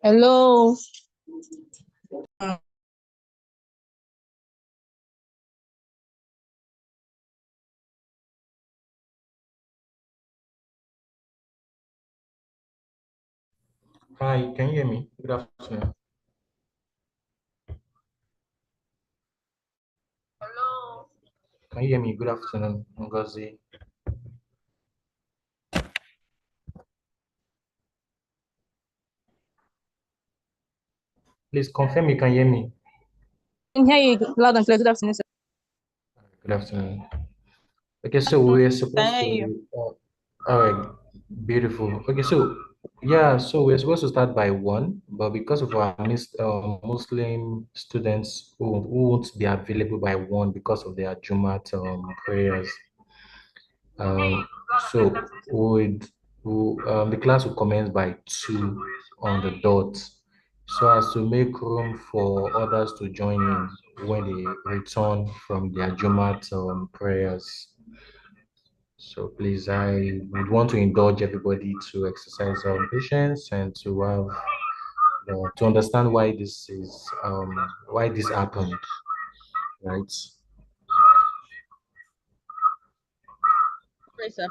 Hello. Hi, can you hear me? Good afternoon. Can you hear me? Good afternoon, Ngozi. Please confirm you can hear me. I can hear you loud and clear. Good afternoon, sir. Good afternoon. Okay, so we're Can supposed hear you. to. All right, beautiful. Okay, so yeah, so we're supposed to start by 1, but because of our Muslim students who won't be available by 1 because of their Jumat prayers, um, so the class will commence by 2 on the dot, so as to make room for others to join in when they return from their Jumat prayers. So please, I would want to indulge everybody to exercise patience and to have to understand why this happened, right? Yes, sir.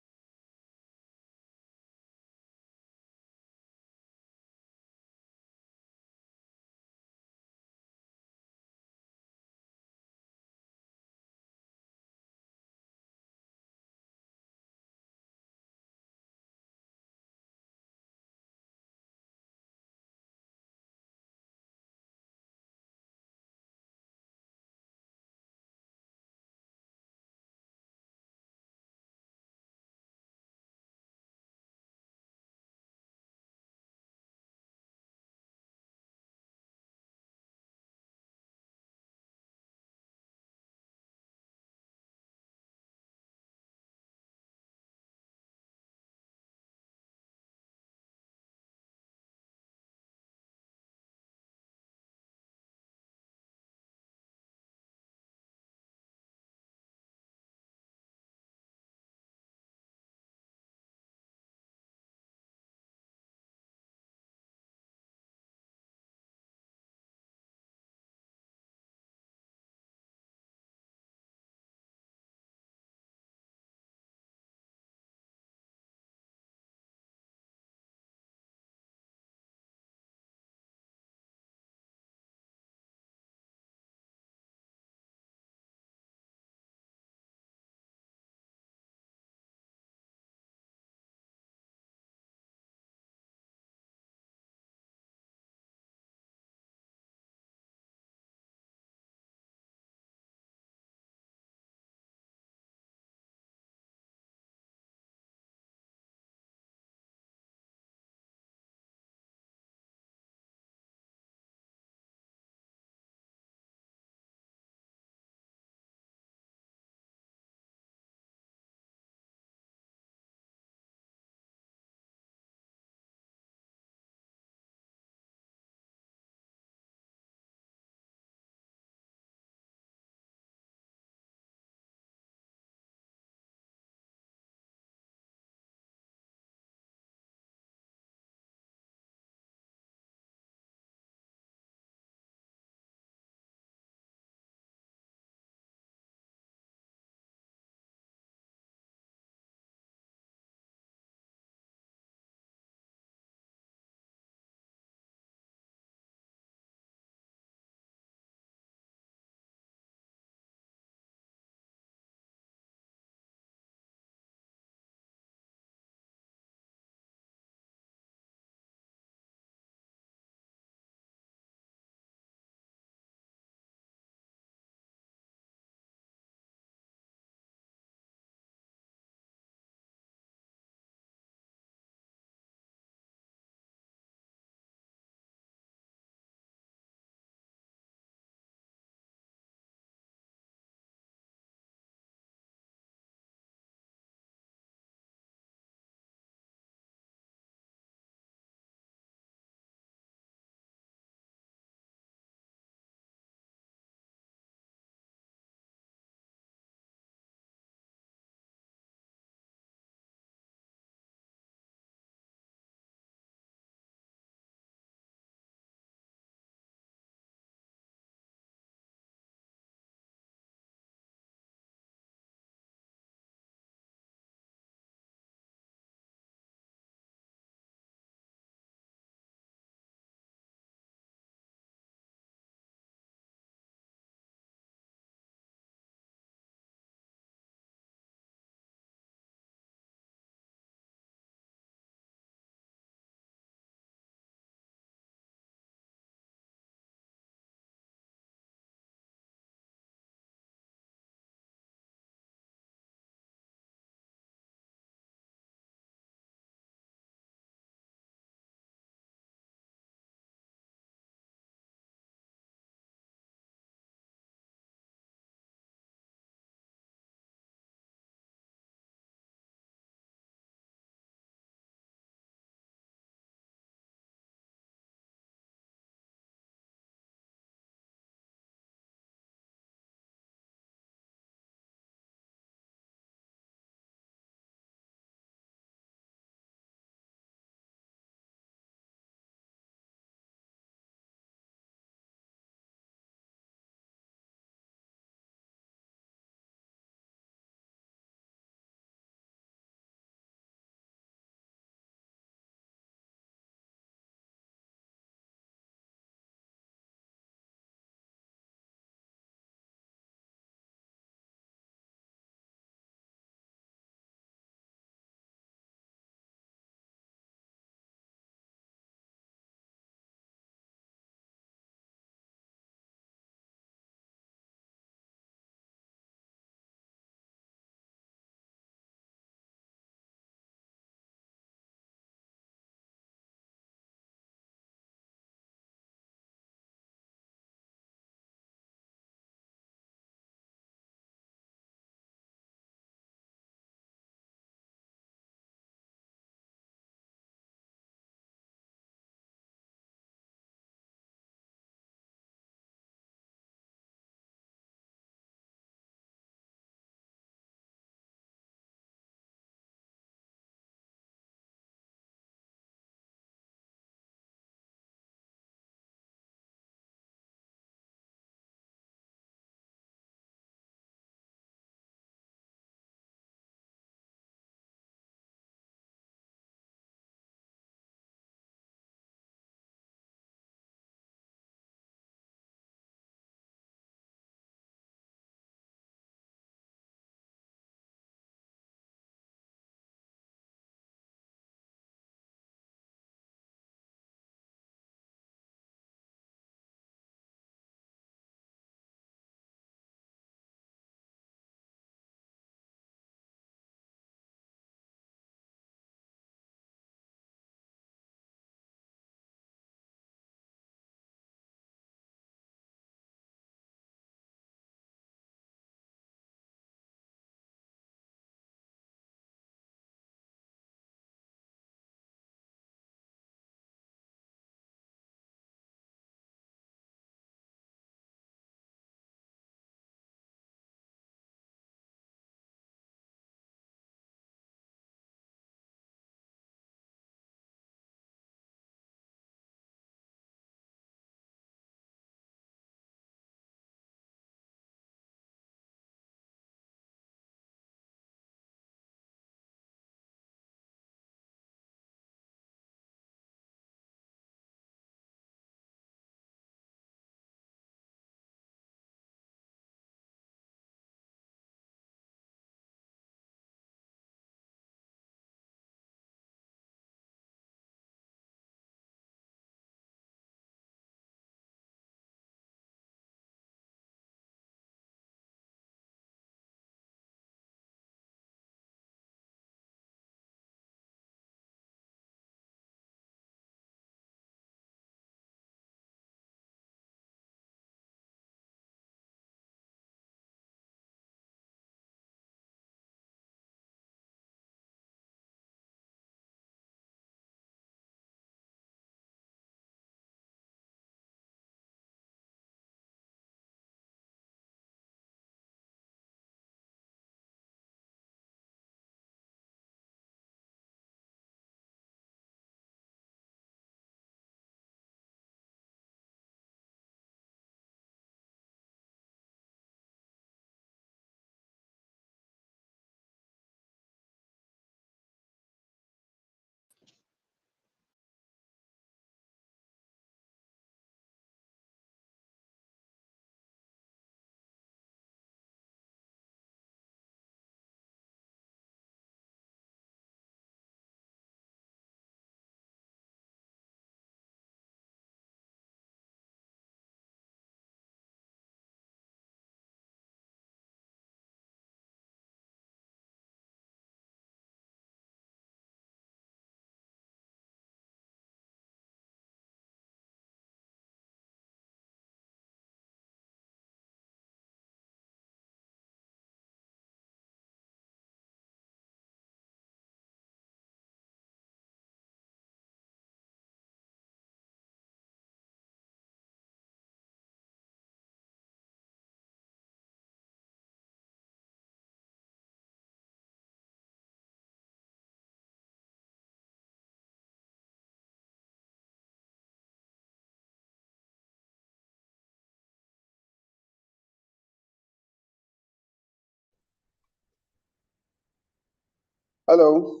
Hello.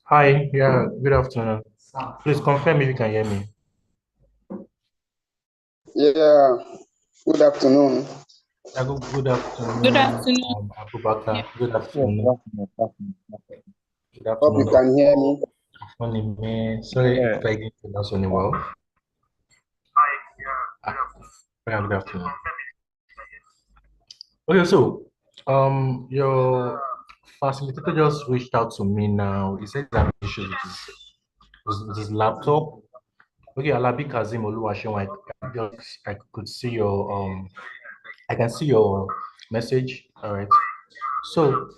Hi, yeah, good afternoon. Please confirm if you can hear me. Yeah. Good afternoon. Yeah, good Good afternoon, afternoon. Abubakar. Yeah. Good Yes, afternoon. definitely, definitely. Good Hope you afternoon, can hear me. Onime. Sorry Yeah, if I didn't pronounce your name well. Ah, yeah, good afternoon. Okay, so your facilitator just reached out to me now. He said that issues with his laptop. Okay, Alabi Kazim Oluwaseun, I could see your I can see your message. All right. So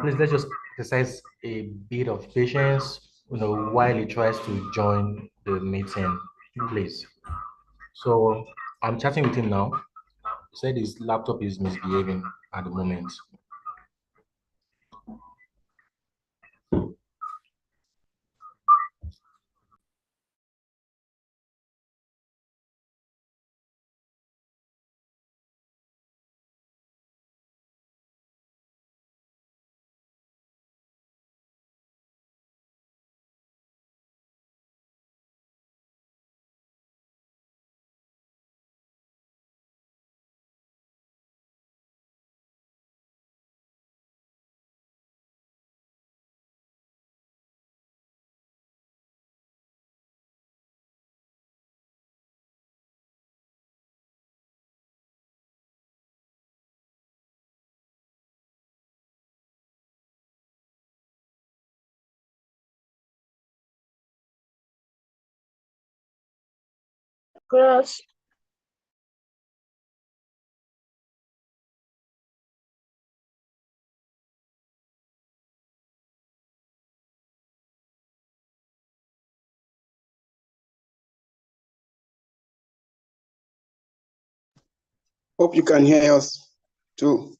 please let's just exercise a bit of patience, while he tries to join the meeting, please. So I'm chatting with him now. He said his laptop is misbehaving at the moment. Cross. Hope you can hear us too.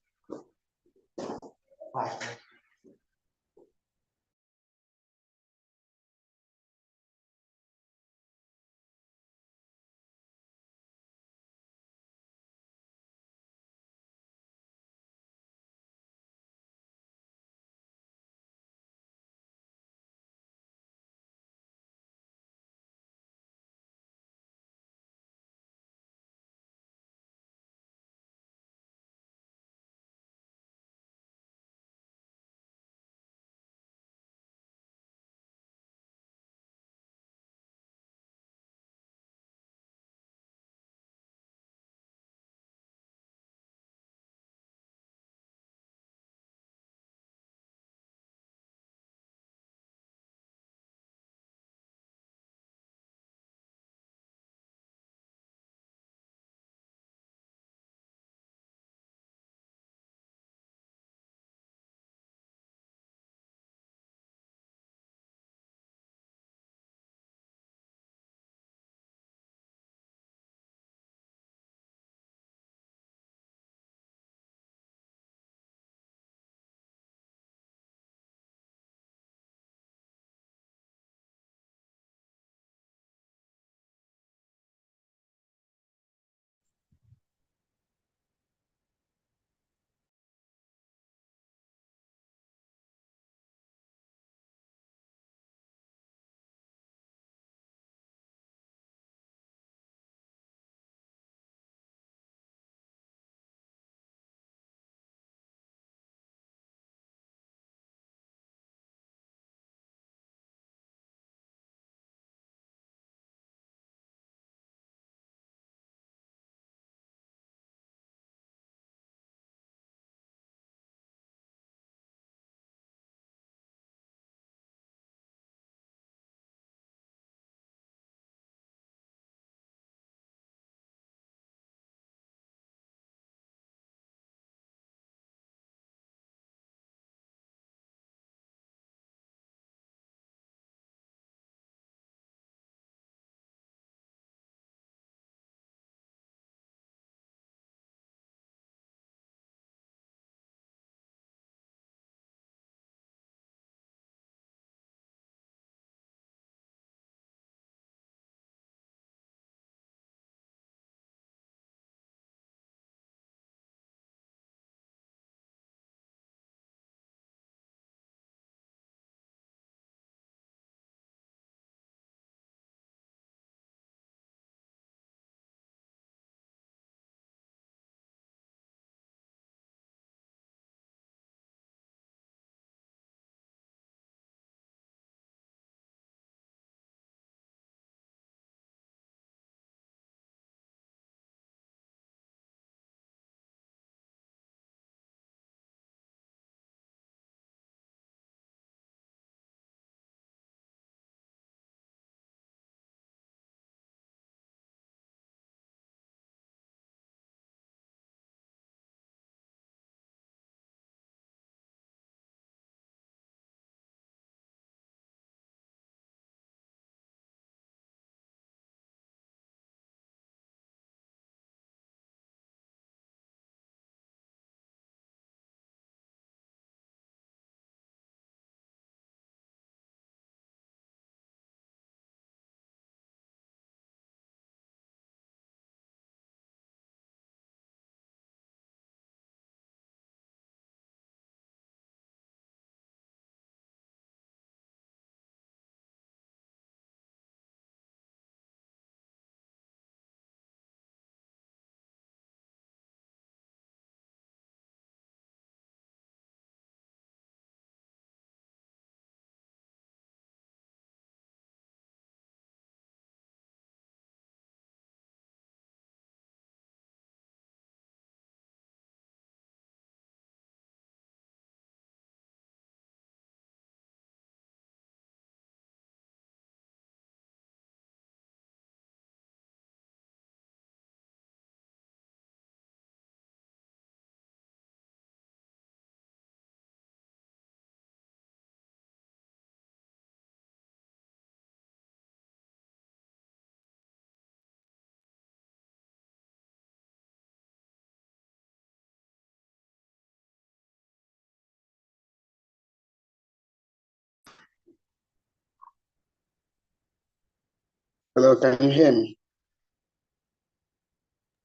Hello, can you hear me?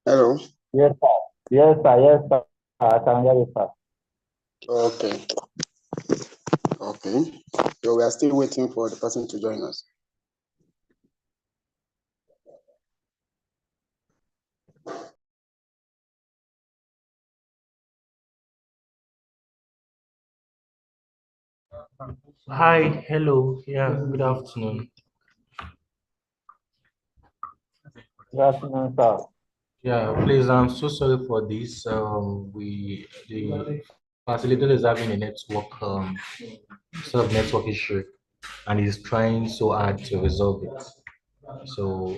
Hello. Yes, sir. Yes, sir. Yes, sir. I can hear you, sir. Okay. Okay. So we are still waiting for the person to join us. Hi, hello. Yeah, good afternoon. Good afternoon, sir. Yeah, please, I'm so sorry for this. The facilitator is having a sort of network issue, and he's trying so hard to resolve it. So,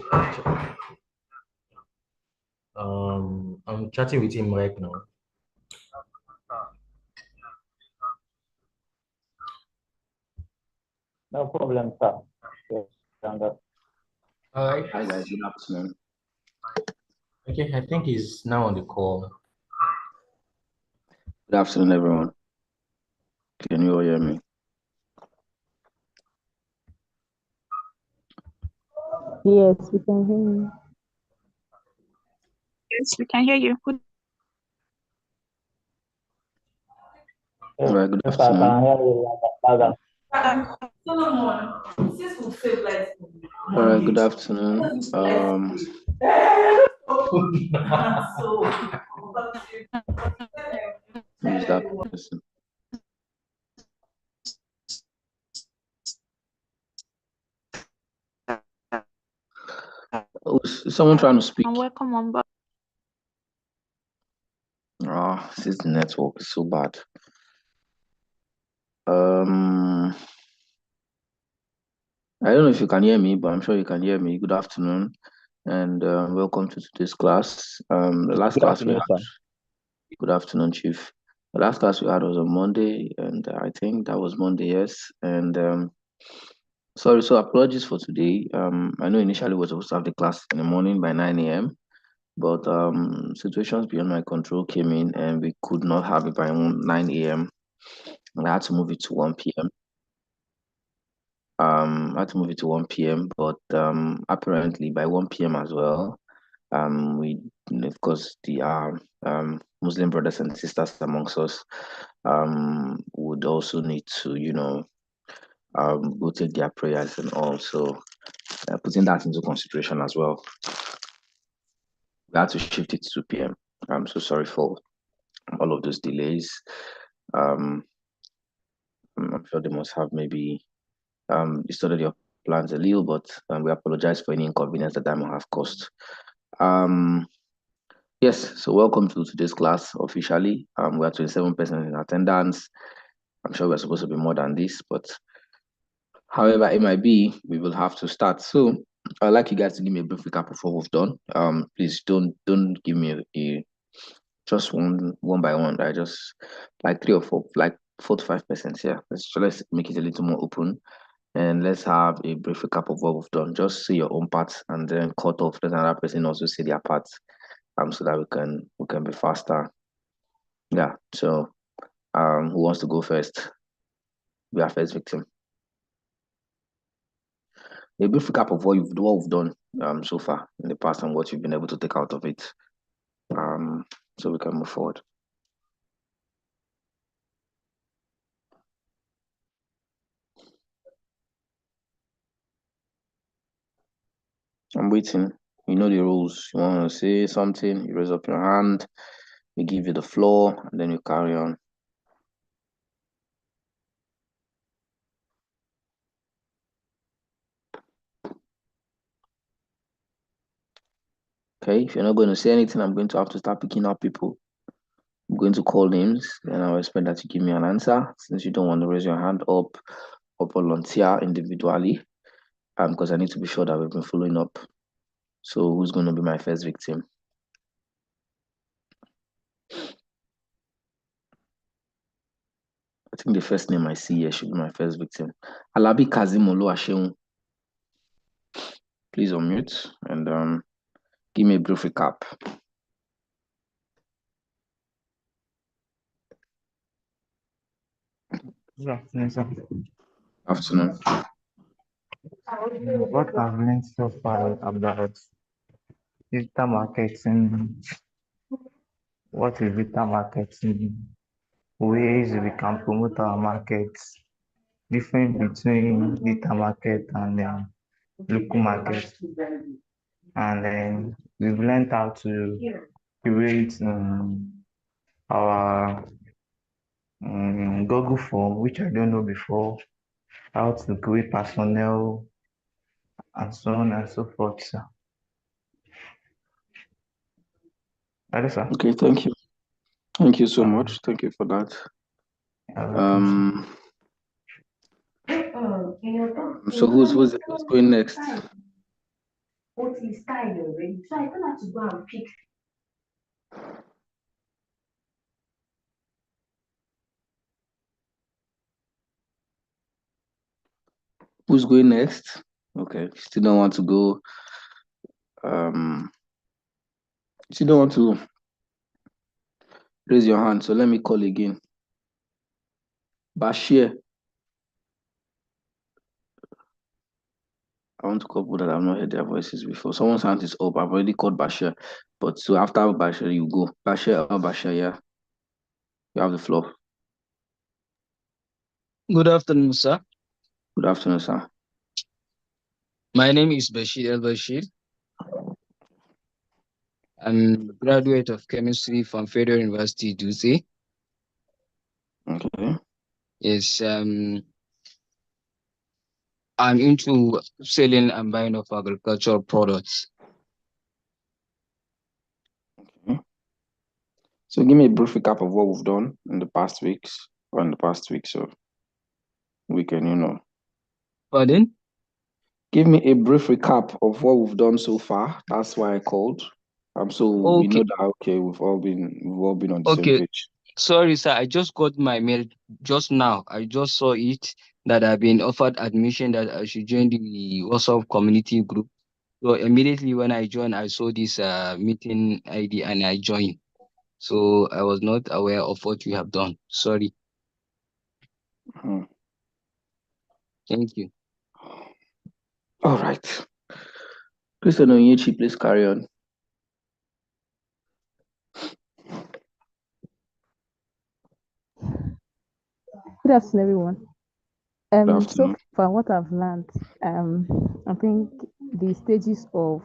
I'm chatting with him right now. No problem, sir. Yes, All right. Hi guys, good afternoon. Okay, I think he's now on the call. Good afternoon, everyone. Can you all hear me? Yes, we can hear you. Yes, we can hear you. Yes, All right, good yes, I afternoon. can hear you. All right, good afternoon. Who's that person? Oh, is someone trying to speak? And welcome on board. This network is so bad. I don't know if you can hear me, but I'm sure you can hear me. Good afternoon, and welcome to today's class. The last Good class we afternoon, had. sir. Good afternoon, Chief. The last class we had was on Monday, and I think that was Monday, yes. And sorry, so apologies for today. I know initially we were supposed to have the class in the morning by 9 a.m., but situations beyond my control came in and we could not have it by 9 a.m. And I had to move it to 1 p.m. I had to move it to 1 p.m., but apparently by 1 p.m. as well, we, of course, the Muslim brothers and sisters amongst us would also need to, go take their prayers and all. So putting that into consideration as well, we had to shift it to 2 p.m. I'm so sorry for all of those delays. I'm sure they must have maybe distorted your plans a little, but we apologize for any inconvenience that might have caused. Yes, so welcome to today's class officially. We are 27 persons in attendance. I'm sure we're supposed to be more than this, but however it might be, we will have to start. So I'd like you guys to give me a brief recap of what we've done. Please don't give me just one by one. I just like 3 or 4, like 4 to 5%. Yeah, let's make it a little more open, and let's have a brief recap of what we've done. Just say your own part, and then cut off. Let another person also say their part, so that we can be faster. Yeah. So, who wants to go first? Be our first victim. A brief recap of what we've done so far in the past and what you've been able to take out of it. So we can move forward. I'm waiting. You know the rules. You want to say something, you raise up your hand, we give you the floor, and then you carry on. Okay, if you're not going to say anything, I'm going to have to start picking up people. I'm going to call names, and I'll expect that you give me an answer. Since you don't want to raise your hand up or volunteer individually, because I need to be sure that we've been following up. So who's going to be my first victim? I think the first name I see here should be my first victim. Alabi Kazim Oluwaseun. Please unmute and give me a brief recap. Good afternoon, sir. Afternoon. What I've learned so far about digital marketing, what is digital marketing, ways we can promote our markets, difference between digital market and local market. And then we've learned how to create our Google form, which I don't know before, how to create personnel, and so on and so forth, sir. Hello, sir. Okay, thank you. Thank you so much. Thank you for that. So who's going next? Who's going next? Okay, still don't want to go. Still don't want to raise your hand. So let me call again. Bashir. I want to call people that I've not heard their voices before. Someone's hand is up. I've already called Bashir. But so after Bashir, you go. Bashir, yeah. You have the floor. Good afternoon, sir. Good afternoon, sir. My name is Bashir El-Bashir. I'm a graduate of chemistry from Federal University, Dutse. Okay. Yes, I'm into selling and buying of agricultural products. Okay. So give me a brief recap of what we've done in the past weeks, or in the past week, so we can, Pardon? Give me a brief recap of what we've done so far. That's why I called. So we know that we've all been on the same page. Sorry, sir. I just got my mail just now. I just saw it that I've been offered admission that I should join the WhatsApp community group. So immediately when I joined, I saw this meeting ID and I joined. So I was not aware of what you have done. Sorry. Thank you. All right. Christian Onyechi, please carry on. Good afternoon, everyone. Good So afternoon. far, what I've learned, I think the stages of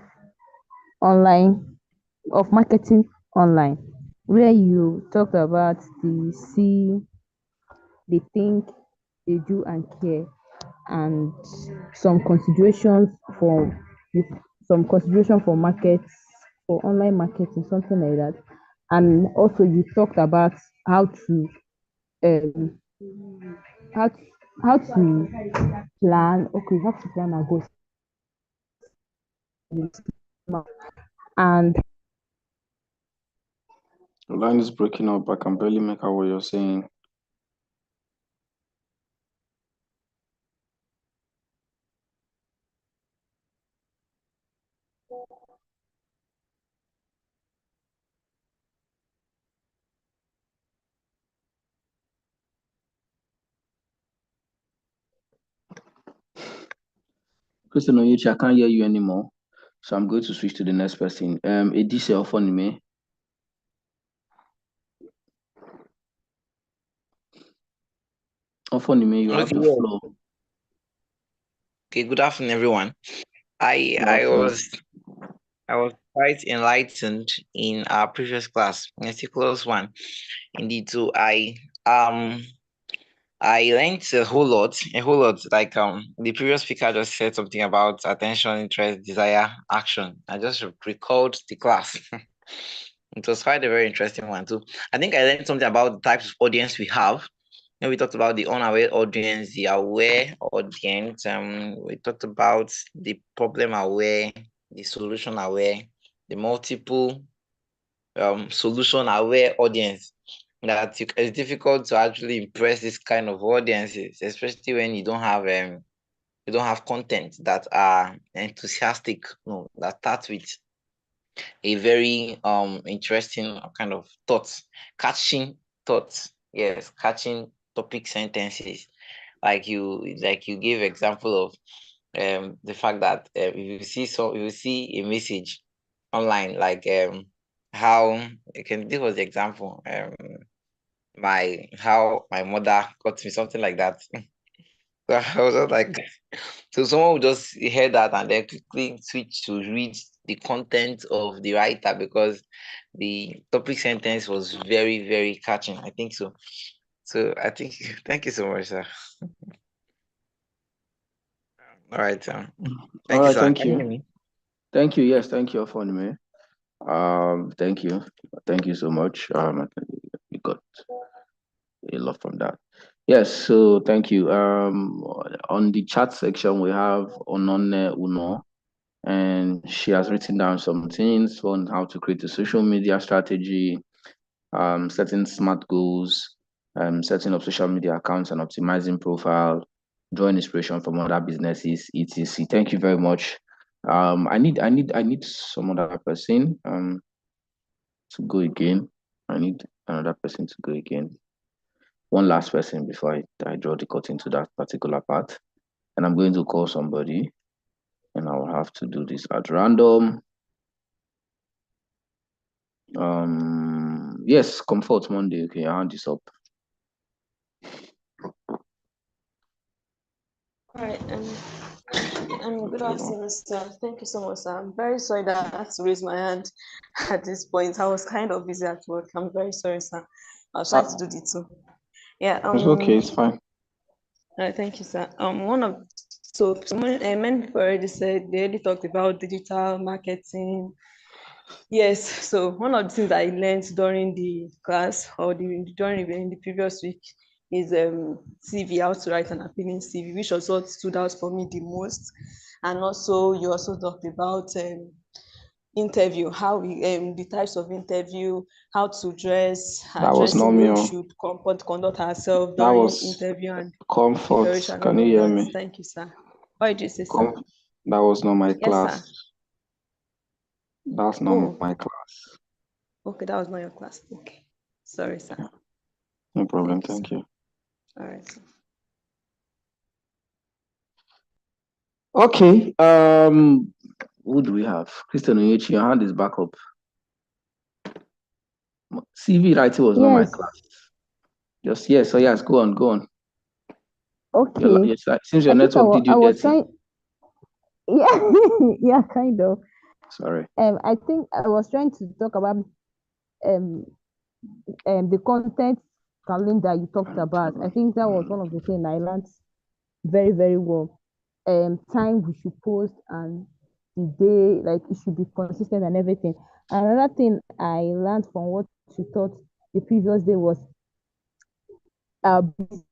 marketing online, where you talked about the see, they think, they do, and care, and some considerations for markets, for online marketing, something like that. And also you talked about how to um how to plan and go, and The line is breaking up. I can barely make out what you're saying. Christian Onyechi, I can't hear you anymore. So I'm going to switch to the next person. Edise Ofonime. Ofonime, you have the floor. Okay, good afternoon, everyone. I was quite enlightened in our previous class, meticulous one. Indeed, so I learned a whole lot. Like the previous speaker just said something about attention, interest, desire, action. I just recalled the class. It was quite a very interesting one too. I think I learned something about the types of audience we have. We talked about the unaware audience, the aware audience. We talked about the problem aware, the solution aware, the multiple solution aware audience. That it's difficult to actually impress this kind of audiences, especially when you don't have content that are enthusiastic. That starts with a very interesting kind of thoughts, catching thoughts. Yes, catching topic sentences. Like you gave example of the fact that if you see a message online, like how this was the example, how my mother got me, something like that. So I was just like, so someone would just hear that and then quickly switch to read the content of the writer because the topic sentence was very, very catching. I think so. So I think thank you so much, sir. All right, All thank you, right, sir. thank Can you hear you. me? Thank you. Yes, thank you, Afonime. Thank you. Thank you so much. I think we got a lot from that. Yes, so thank you. On the chat section, we have Onone Uno, and she has written down some things on how to create a social media strategy, setting smart goals, setting up social media accounts and optimizing profile, drawing inspiration from other businesses, etc. Thank you very much. I need some other person to go again. I need another person to go again. One last person before I draw the curtain to that particular part. And I'm going to call somebody and I will have to do this at random. Yes, Comfort Monday. Okay, I'll hand this up. All right, good afternoon, sir. Thank you so much, sir. I'm very sorry that I had to raise my hand at this point. I was kind of busy at work. I'm very sorry, sir. I'll try to do the two. Yeah. It's okay. It's fine. All right, thank you, sir. Many people already said they already talked about digital marketing. Yes. So one of the things I learned during the class or during the previous week is CV, how to write an appealing CV, which was what stood out for me the most. And also, you also talked about interview, how we the types of interview, how to dress, That was dressing, not the way me. we should conduct ourselves That during was interview and Comfort. preparation. Can All you of hear that. me? Thank you, sir. What did you say, sir? That was not my Yes, class. sir. That's not my class. Okay, that was not your class. Okay. Sorry, sir. Yeah. No problem. Thank you. All right, sir. Okay. Who do we have? Christian Onyechi, your hand is back up. CV writing was not my class. Just yes. So yes, go on. Okay. Since your network did you dirty. Trying. Yeah, yeah, kind of. Sorry. I think I was trying to talk about the content calendar you talked about. I think that was one of the things I learned very, very well. Time we should post and the day, like it should be consistent and everything. Another thing I learned from what you taught the previous day was our business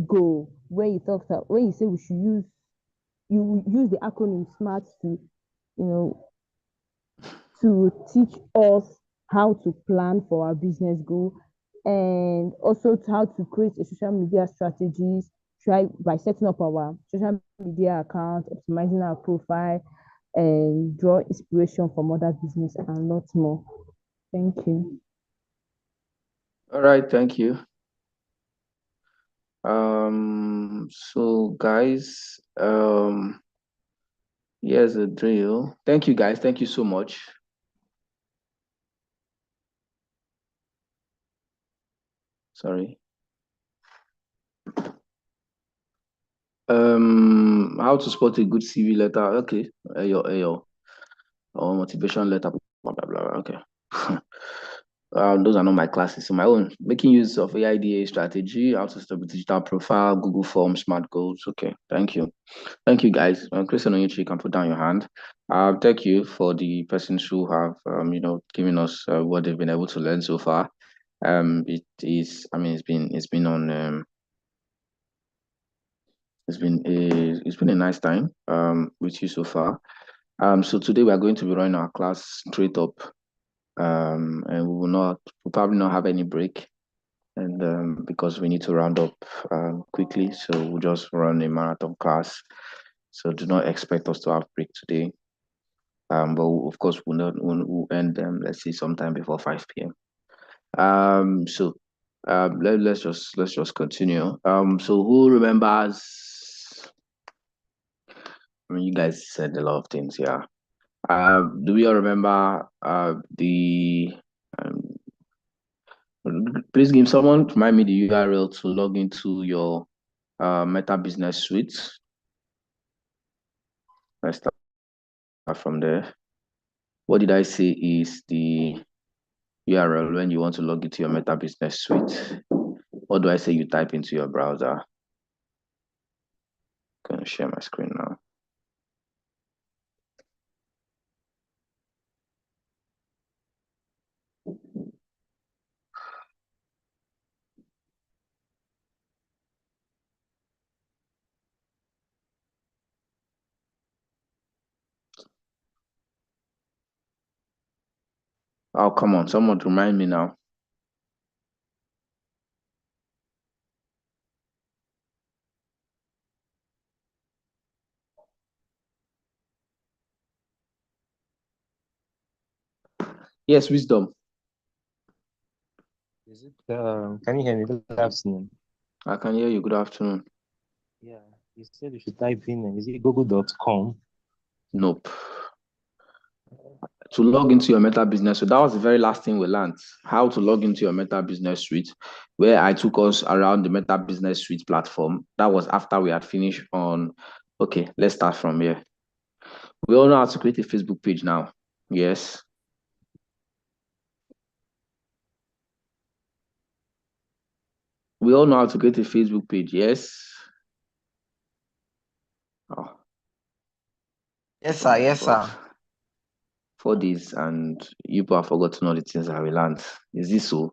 goal. When you say we should use the acronym SMART to, to teach us how to plan for our business goal and also how to create a social media strategies, try by setting up our social media account, optimizing our profile, and draw inspiration from other business and lots more. Thank you. All right, thank you. So guys, here's a drill. Thank you guys. Thank you so much. Sorry. How to spot a good CV letter. Okay. Ayo. Or motivation letter. Blah, blah, blah. Okay. Those are not my classes. So my own, making use of AIDA strategy, how to set up a digital profile, Google Forms, smart goals. Okay, thank you. Thank you, guys. Christian Onyechi, you can put down your hand. Thank you for the persons who have, given us what they've been able to learn so far. It's been a nice time with you so far. So today we are going to be running our class straight up. And we'll probably not have any break, and because we need to round up quickly, so we'll just run a marathon class. So do not expect us to have break today. But of course we'll end let's say sometime before 5 p.m. Let's just continue. So who remembers I mean, you guys said a lot of things, yeah. Do we all remember the please give someone remind me the URL to log into your Meta Business Suite. Let's start from there. What did I say is the URL when you want to log into your Meta Business Suite? What do I say you type into your browser? I'm going to share my screen now. Oh, come on, someone remind me now. Yes, Wisdom. Is it, can you hear me? Good afternoon. I can hear you. Good afternoon. Yeah, you said you should type in, is it google.com? Nope. To log into your Meta Business Suite, that was the very last thing we learned, how to log into your Meta Business Suite, where I took us around the Meta Business Suite platform. That was after we had finished on, okay, let's start from here. We all know how to create a Facebook page now. Yes. We all know how to create a Facebook page. Yes. Oh. Yes, sir. Yes, sir. 4 days and you people have forgotten all the things that we learned. Is this so?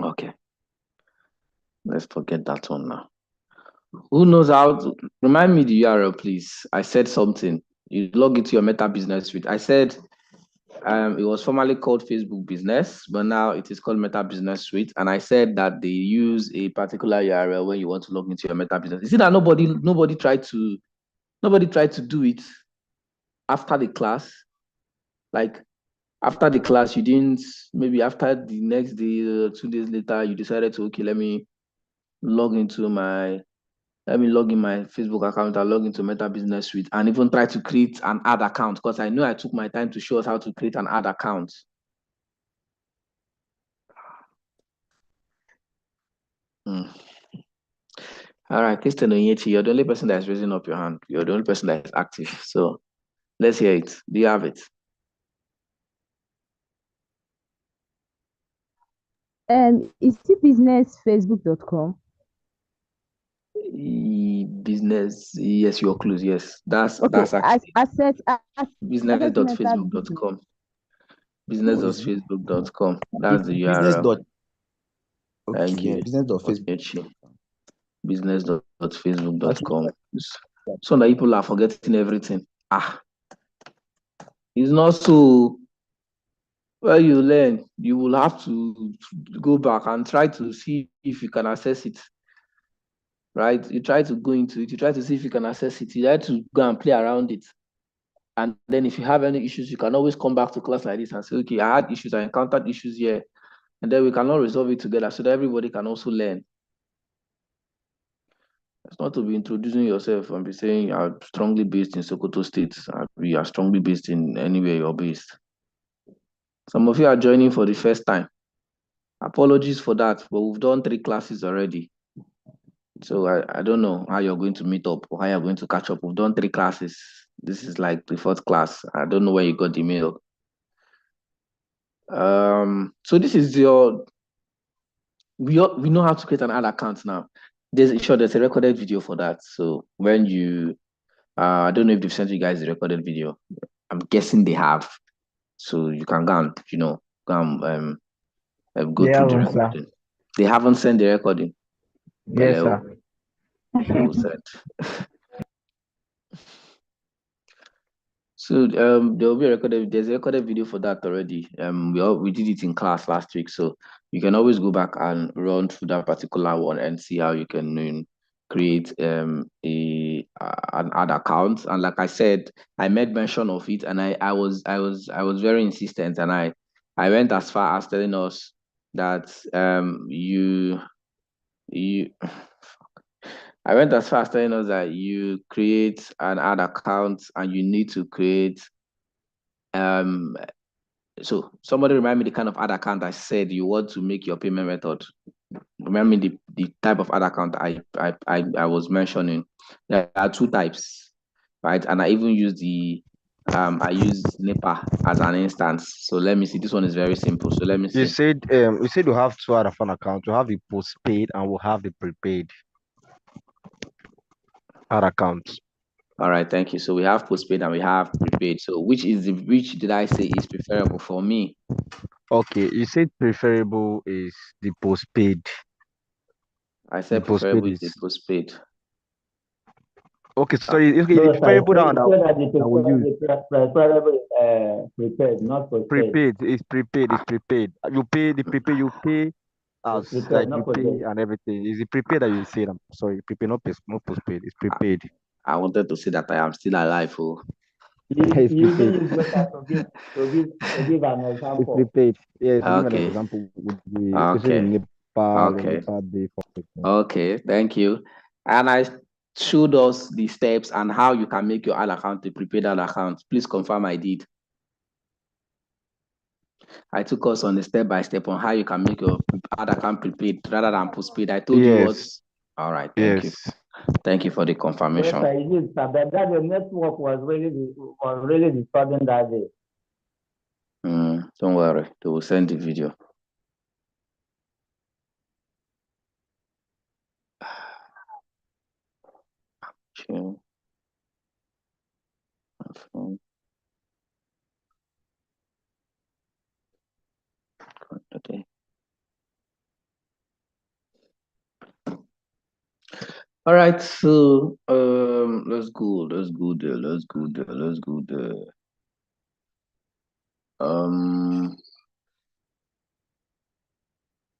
Okay. Let's forget that one now. Who knows how to remind me the URL, please? I said something. You log into your Meta Business Suite. I said it was formerly called Facebook Business, but now it is called Meta Business Suite. And I said that they use a particular URL when you want to log into your Meta Business. You see that nobody tried to do it after the class. Like after the class, you didn't, maybe after the next day, 2 days later, you decided to, okay, let me log in my Facebook account and log into Meta Business Suite and even try to create an ad account, because I know I took my time to show us how to create an ad account. All right, Christian Onyechi, you're the only person that is raising up your hand. You're the only person that is active. So let's hear it. Do you have it? Is it businessfacebook.com? Business, yes, you're close. Yes, that's Okay, actually asset business.facebook.com. Business.facebook.com. That's the Business URL. dot. Thank Okay, yeah, you. business.facebook. Business.facebook.com. So that people are forgetting everything. It's not so. Well, you learn, you will have to go back and try to see if you can access it. Right? You try to go into it, you try to see if you can access it, you try to go and play around it. And then if you have any issues, you can always come back to class like this and say, okay, I had issues, I encountered issues here. And then we cannot resolve it together so that everybody can also learn. It's not to be introducing yourself and be saying you are strongly based in Sokoto State. You are strongly based in anywhere you're based. Some of you are joining for the first time. Apologies for that, but we've done 3 classes already. So I don't know how you're going to meet up or how you're going to catch up. We've done 3 classes. This is like the 4th class. I don't know where you got the mail. So this is we know how to create an ad account now. There's a recorded video for that. So when you I don't know if they've sent you guys the recorded video. I'm guessing they have. So you can go and go through the recording. They haven't sent the recording. Yes, sir. Who said? So there'll be there's a recorded video for that already. We did it in class last week, so you can always go back and run through that particular one and see how you can create an ad account. And like I said, I made mention of it, and I was very insistent, and I went as far as telling us that you I went as far as telling us that you create an ad account and you need to create so somebody remind me the kind of ad account I said you want to make your payment method. Remember the type of ad account I was mentioning. There are two types, right? And I even use I use NEPA as an instance. So let me see. This one is very simple. So let me You see. said you have two other phone accounts. You have the postpaid and we'll have the prepaid ad accounts. All right, thank you. So we have postpaid and we have prepaid. So which did I say is preferable for me? Okay, you said preferable is the postpaid. I said preferable is the postpaid. Okay, sorry. Okay, No, the preferable sir, one that we use. preferable prepaid, not postpaid. Prepaid is prepaid. It's prepaid. You pay the prepaid. You pay as Prepaid, like not you pay postpaid. and everything. Is it prepaid that you said? I'm sorry, prepaid, not postpaid. It's prepaid. I wanted to say that I am still alive. Oh. It's You prepaid. use data to give an It's example. prepaid. Yes, to give an Okay. example with the Okay. especially Nepal or Okay. Nepal Day for example. Okay, thank you. And I showed us the steps and how you can make your ad account a prepaid ad account. Please confirm I did. I took us on the step by step on how you can make your ad account prepaid rather than postpaid. I told you what. All right, thank you. Thank you for the confirmation. Yes, I did, sir. But that the network was really disturbing that day. Don't worry, they will send the video. Sure. Okay. All right, so let's go there.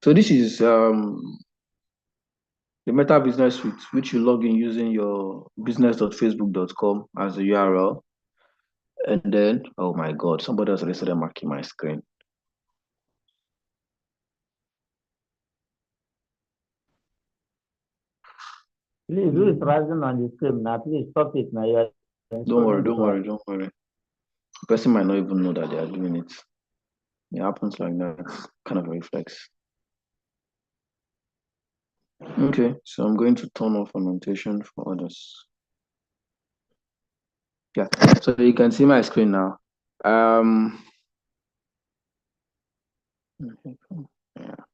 So this is the Meta Business Suite, which you log in using your business.facebook.com as a URL. And then, oh my God, somebody else already started marking my screen. Please, who is rising on the screen now? Please stop it now. Don't worry. The person might not even know that they are doing it. It happens like that, kind of a reflex. Okay, so I'm going to turn off annotation for others. Yeah, so you can see my screen now. Yeah.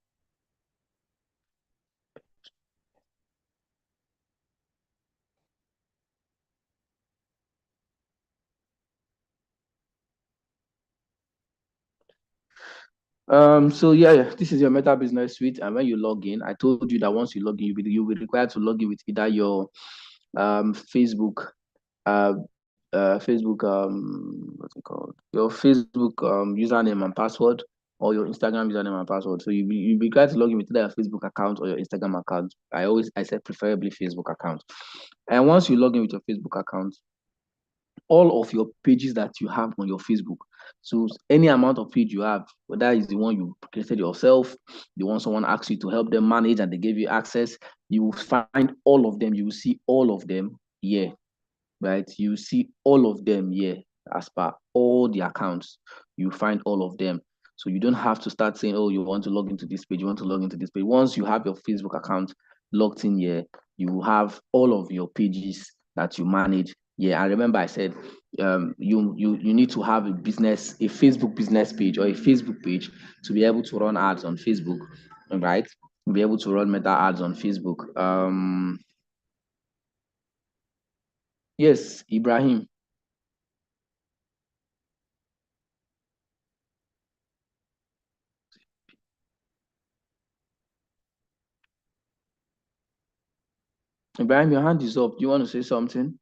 So yeah, this is your Meta Business Suite, and when you log in, I told you that once you log in, you'll be required to log in with either your Facebook, what's it called? Your Facebook username and password, or your Instagram username and password. So you'll be required to log in with either your Facebook account or your Instagram account. I said preferably Facebook account. And once you log in with your Facebook account, all of your pages that you have on your Facebook. So any amount of page you have, whether it's the one you created yourself, the one someone asked you to help them manage and they gave you access, you will find all of them. You will see all of them here, right? You see all of them here as per all the accounts. You find all of them. So you don't have to start saying, oh, you want to log into this page, you want to log into this page. Once you have your Facebook account logged in here, you will have all of your pages that you manage. Yeah, I remember I said you need to have a Facebook business page or a Facebook page to be able to run ads on Facebook, right? Be able to run Meta ads on Facebook. Yes, Ibrahim. Ibrahim, your hand is up. Do you want to say something?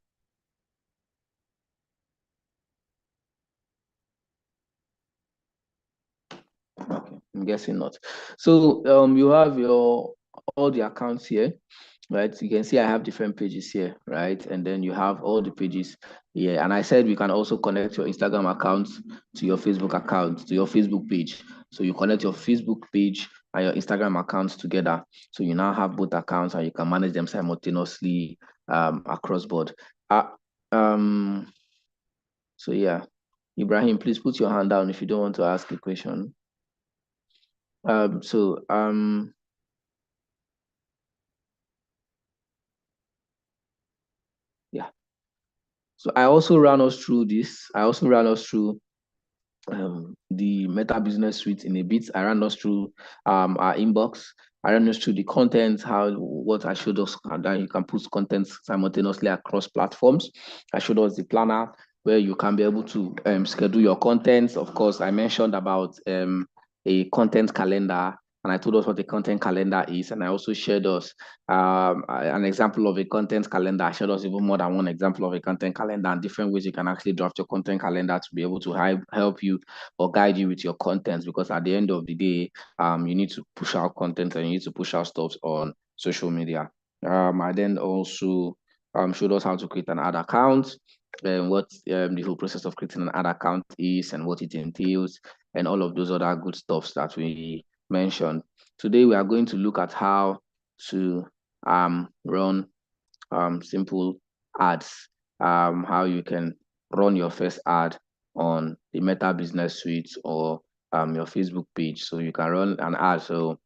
Okay, I'm guessing not. So you have all the accounts here, right? You can see I have different pages here, right? And then you have all the pages here. And I said we can also connect your Instagram account to your Facebook account, to your Facebook page. So you connect your Facebook page and your Instagram accounts together. So you now have both accounts and you can manage them simultaneously across board. So yeah, Ibrahim, please put your hand down if you don't want to ask a question. Yeah. So I also ran us through this. I also ran us through the Meta Business Suite in a bit. I ran us through our inbox. I ran us through the content, what I showed us, and then you can put content simultaneously across platforms. I showed us the planner where you can be able to schedule your content. Of course, I mentioned about a content calendar, and I told us what a content calendar is, and I also shared us an example of a content calendar. I showed us even more than one example of a content calendar and different ways you can actually draft your content calendar to be able to help you or guide you with your content, because at the end of the day, you need to push out content and you need to push out stuff on social media. I then also showed us how to create an ad account and what the whole process of creating an ad account is and what it entails and all of those other good stuffs that we mentioned. Today, we are going to look at how to run simple ads, how you can run your first ad on the Meta Business Suite or your Facebook page. So you can run an ad. So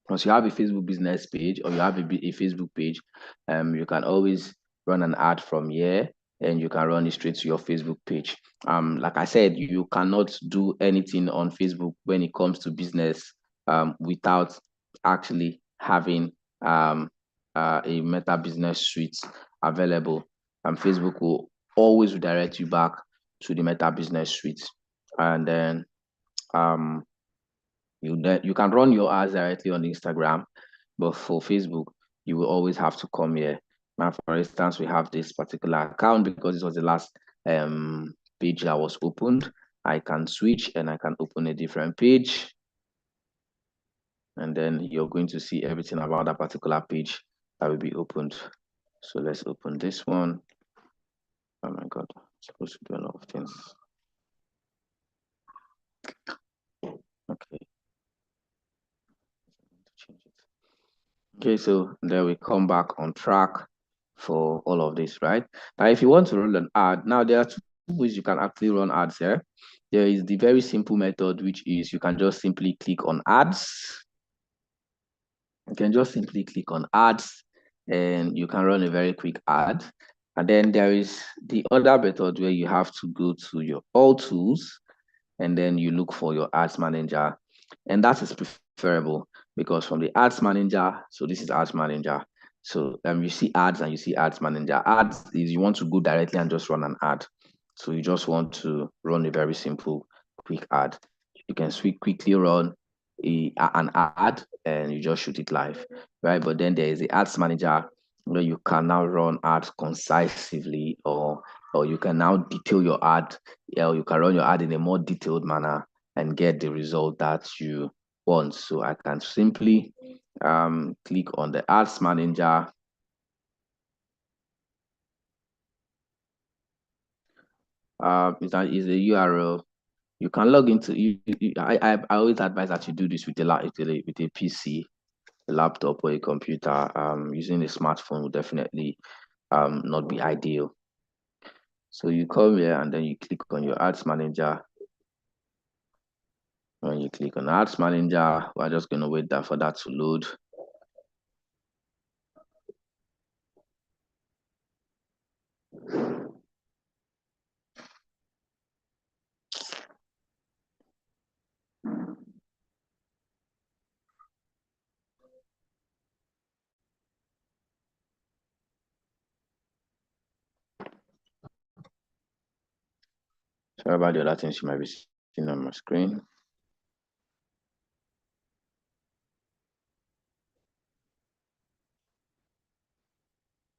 once you have a Facebook business page or you have a Facebook page, you can always run an ad from here and you can run it straight to your Facebook page. Like I said, you cannot do anything on Facebook when it comes to business without actually having a Meta Business Suite available. Facebook will always redirect you back to the Meta Business Suite. And then you can run your ads directly on Instagram, but for Facebook, you will always have to come here. Now, for instance, we have this particular account because this was the last page that was opened. I can switch and I can open a different page. And then you're going to see everything about that particular page that will be opened. So let's open this one. Oh my God, I'm supposed to do a lot of things. Okay. Okay, so then we come back on track for all of this, right? Now, if you want to run an ad, now there are two ways you can actually run ads here. There is the very simple method, which is you can just simply click on ads. You can just simply click on ads and you can run a very quick ad. And then there is the other method where you have to go to your all tools and then you look for your ads manager. And that is preferable because from the ads manager, so this is ads manager. So you see ads and you see ads manager. Ads is you want to go directly and just run an ad. So you just want to run a very simple, quick ad. You can quickly run an ad and you just shoot it live, right? But then there is the ads manager where you can now run ads concisely or you can now detail your ad. Yeah, you can run your ad in a more detailed manner and get the result that you want. So I can simply click on the ads manager. Is a URL. You can log into. I always advise that you do this with a PC, a laptop, or a computer. Using a smartphone will definitely not be ideal. So you come here and then you click on your ads manager. When you click on ads manager, we're just going to wait for that to load. Sorry about the other things you might be seeing on my screen.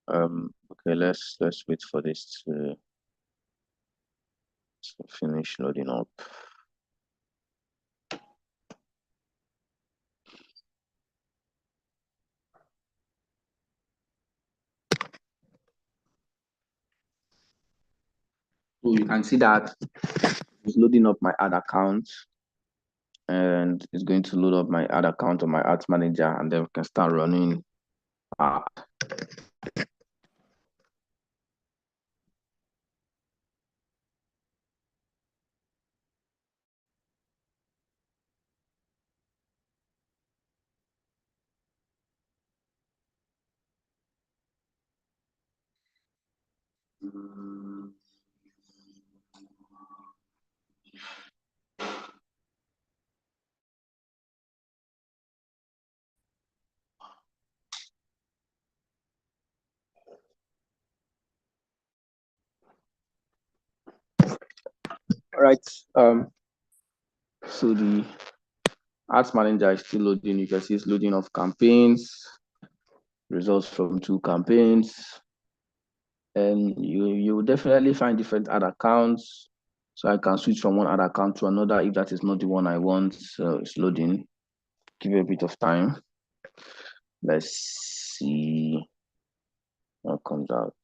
Okay, let's wait for this to finish loading up. So you can see that it's loading up my ad account. and it's going to load up my ad account on my ads manager, and then we can start running. Right. So the ads manager is still loading. You can see it's loading of campaigns, results from 2 campaigns, and you will definitely find different ad accounts. So I can switch from one ad account to another if that is not the one I want. So it's loading. Give it a bit of time. Let's see what comes out.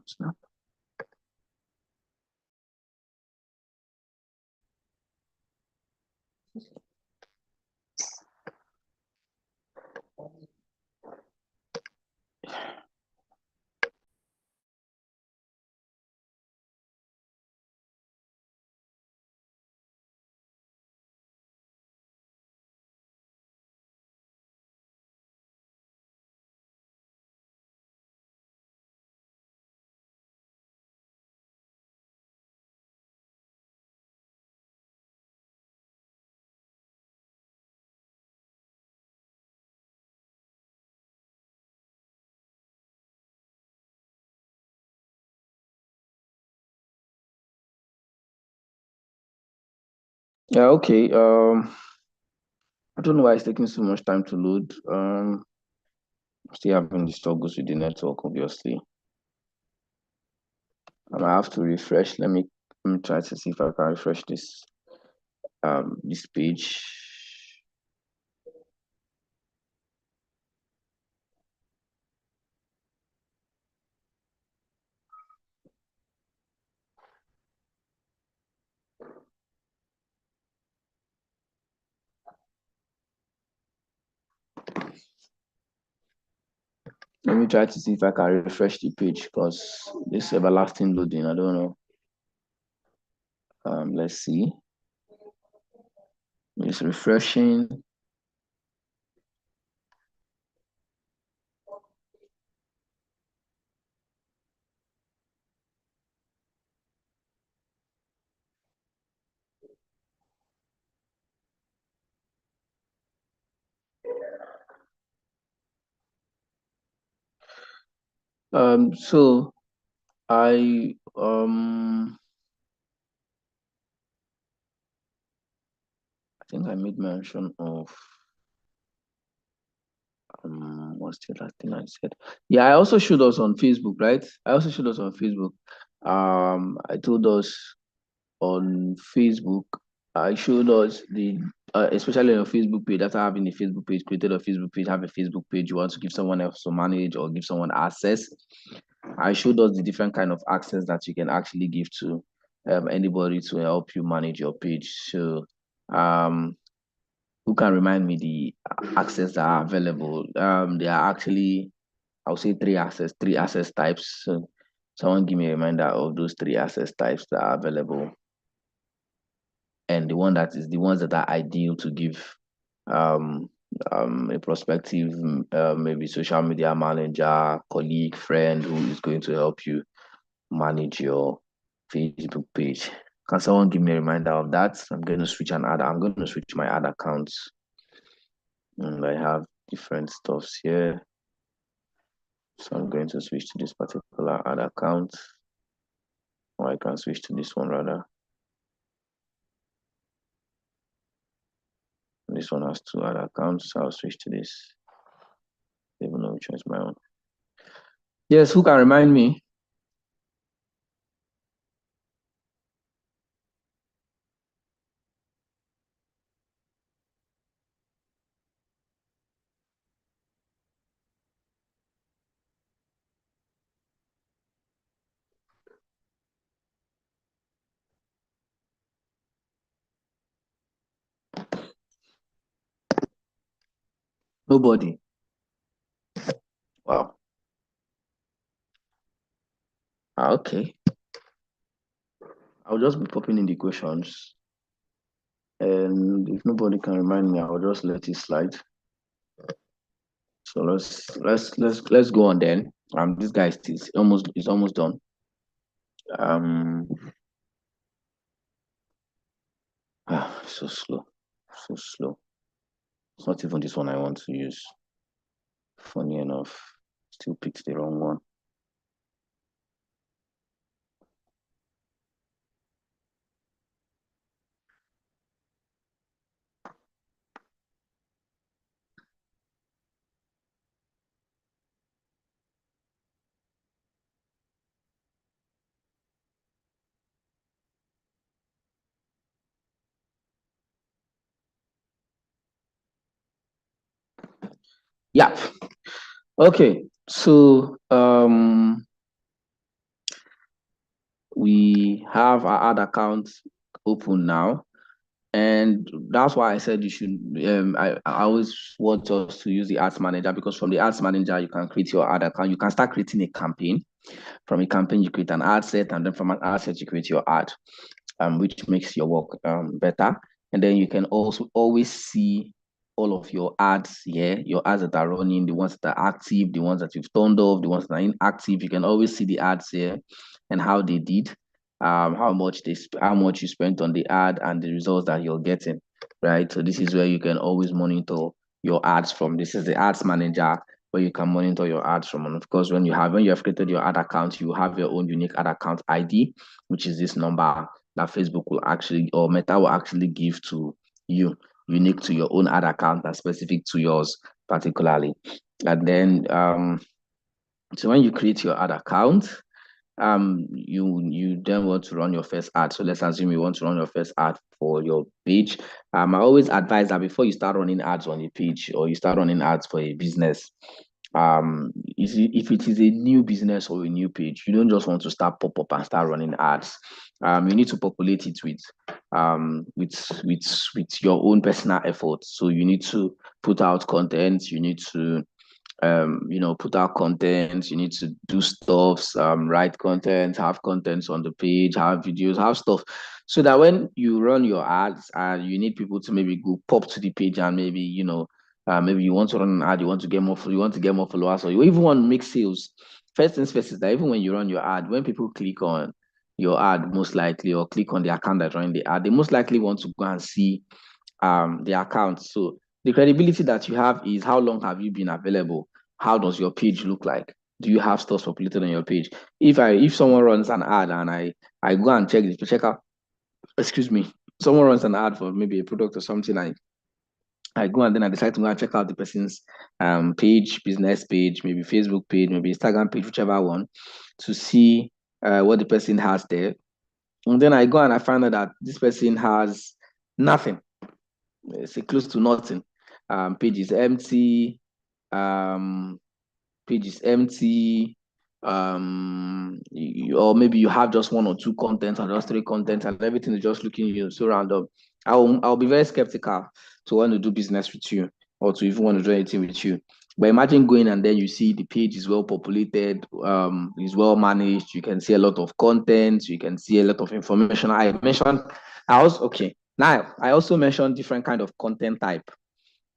Snap. Yeah, okay. I don't know why it's taking so much time to load. Still having the struggles with the network, obviously. I have to refresh. Let me try to see if I can refresh this page. Let me try to see if I can refresh the page because this everlasting loading, I don't know. Let's see. It's refreshing. So I think I made mention of what's the last thing I said? Yeah, I also showed us on Facebook, right? I also showed us on Facebook. I told us on Facebook, I showed us the especially on a Facebook page, after having a Facebook page, created a Facebook page, have a Facebook page, you want to give someone else to manage or give someone access. I showed us the different kind of access that you can actually give to anybody to help you manage your page. So who can remind me the access that are available? There are actually, I'll say three access types. So someone give me a reminder of those 3 access types that are available. And the ones that are ideal to give a prospective maybe social media manager, colleague, friend who is going to help you manage your Facebook page. Can someone give me a reminder of that? I'm going to switch my ad accounts. And I have different stuffs here. So I'm going to switch to this particular ad account. Or I can switch to this one rather. This one has 2 ad accounts, so I'll switch to this. I don't even know which one is my own. Yes, who can remind me? Nobody. Wow. Okay. I'll just be popping in the questions. And if nobody can remind me, I'll just let it slide. So let's go on then. This guy is almost done. So slow. So slow. It's not even this one I want to use. Funny enough, still picked the wrong one. Yeah. Okay. So we have our ad account open now. And that's why I said you should, I always want us to use the ads manager, because from the ads manager, you can create your ad account. You can start creating a campaign. From a campaign, you create an ad set, and then from an ad set, you create your ad, which makes your work better. And then you can also always see all of your ads here, your ads that are running, the ones that are active, the ones that you've turned off, the ones that are inactive. You can always see the ads here and how they did. How much you spent on the ad and the results that you're getting, right? So this is where you can always monitor your ads from. This is the ads manager where you can monitor your ads from. And of course, when you have created your ad account, you have your own unique ad account ID, which is this number that Facebook will actually, or Meta will actually give to you, unique to your own ad account and specific to yours particularly. And then so when you create your ad account, you then want to run your first ad. So let's assume you want to run your first ad for your page. I always advise that before you start running ads on a page or you start running ads for a business, if it is a new business or a new page, you don't just want to start pop up and start running ads. You need to populate it with your own personal efforts. So you need to put out content. You need to put out content, you need to do stuff, write content, have contents on the page, have videos, have stuff, so that when you run your ads and you need people to maybe go pop to the page and maybe, maybe you want to run an ad, you want to get more followers, or you even want to make sales. First things first is that even when you run your ad, when people click on your ad, most likely, or click on the account that's running the ad, they most likely want to go and see the account. So the credibility that you have is how long have you been available? How does your page look like? Do you have stores populated on your page? If someone runs an ad and I go and check out, someone runs an ad for maybe a product or something, I go and then I decide to go and check out the person's page, business page, maybe Facebook page, maybe Instagram page, whichever one, to see what the person has there. And then I go and I find out that this person has nothing. It's close to nothing. Page is empty. Page is empty. Or maybe you have just one or two contents or just three contents and everything is just looking so random. I'll be very skeptical to want to do business with you or to even want to do anything with you. But imagine going and then you see the page is well populated, is well managed. You can see a lot of content. You can see a lot of information. I also mentioned different kind of content type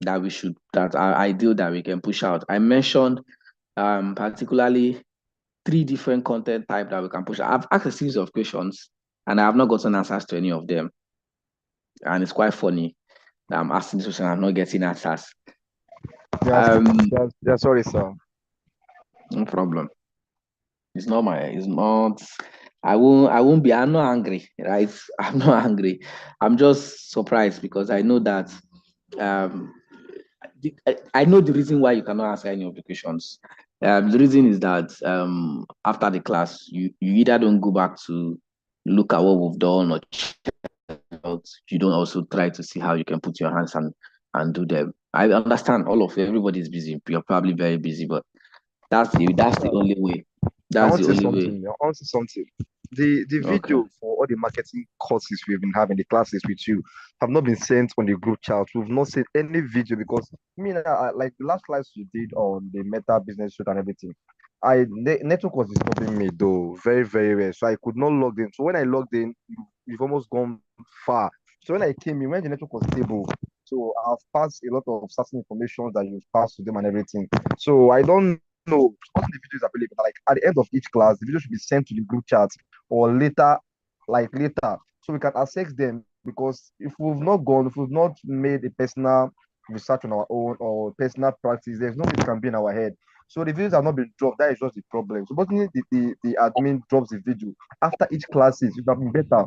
that are ideal that we can push out. I mentioned particularly 3 different content type that we can push. I've asked a series of questions and I have not gotten answers to any of them. And it's quite funny that I'm asking this question and I'm not getting answers. Sorry, sir. No problem. I won't I'm not angry, right? I'm not angry. I'm just surprised because I know that I know the reason why you cannot answer any of the questions. The reason is that after the class, you either don't go back to look at what we've done, or you don't also try to see how you can put your hands and do them. I understand everybody is busy. You're probably very busy, but that's the only way. That's the only way. I want to say something. The video for all the marketing courses we've been having, the classes with you, have not been sent on the group chat. We've not seen any video because like the last class you did on the Meta business suite and everything. Network was disturbing me though, very, very well. So I could not log in. So when I logged in, you've almost gone far. So when I came in, when the network was stable, so I've passed a lot of certain information that you've passed to them and everything. So I don't know. All the videos are available. Like at the end of each class, the video should be sent to the group chat or later, like later, so we can access them. Because if we've not made a personal research on our own or personal practice, there's nothing that can be in our head. So the videos have not been dropped. That is just the problem. So, but the admin drops the video after each classes, it would have been better.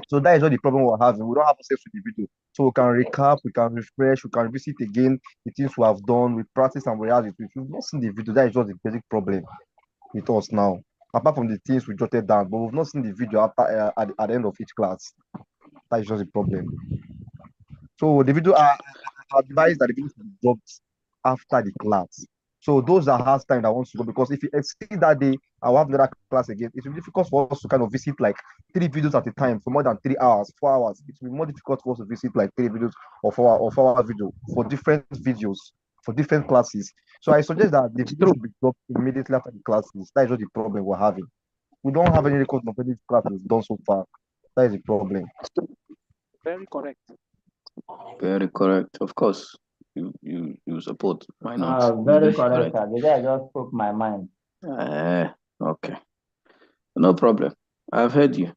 So that is what the problem we're having. We don't have access to the video. So we can recap, we can refresh, we can visit again the things we have done, we practice and we have it. If you've not seen the video, that is just the basic problem with us now. Apart from the things we jotted down, but we've not seen the video after at the end of each class. That is just the problem. So the video I advise that the video should be dropped after the class. So those that has time that wants to go, because if you exceed that day, I'll have another class again. It will be difficult for us to kind of visit like 3 videos at a time for more than 3 hours, 4 hours. It will be more difficult for us to visit like 3 videos or 4 hour video for different videos for different classes. So I suggest that the video should be dropped immediately after the classes. That is just the problem we're having. We don't have any record of any classes done so far. That is the problem. Very correct. Very correct. Of course, you support. Why not? Very correct, sir. The guy just spoke my mind. Okay. No problem. I've heard you.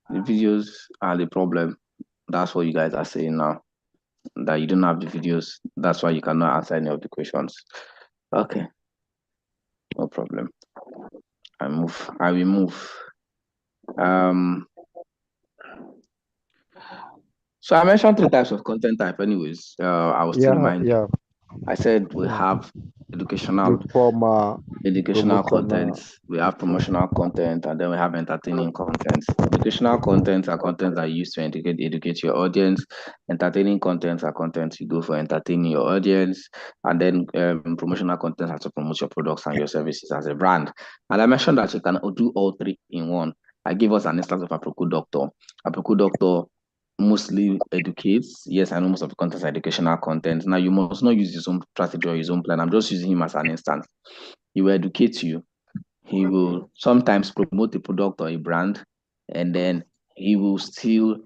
The videos are the problem. That's what you guys are saying now. That you don't have the videos. That's why you cannot answer any of the questions. Okay. No problem. I will move. So I mentioned 3 types of content type anyways. I was still reminding. Yeah. I said we have educational promotional. content, we have promotional content, and then we have entertaining content. Educational content are content that you use to educate your audience. Entertaining content are content you go for entertaining your audience, and then promotional content are to promote your products and your services as a brand. And I mentioned that you can do all 3 in one. I give us an instance of Aproko Doctor. Aproko Doctor mostly educates. Yes, I know most of the content is educational content. Now, you must not use his own strategy or his own plan. I'm just using him as an instance. He will educate you. He will sometimes promote a product or a brand, and then he will still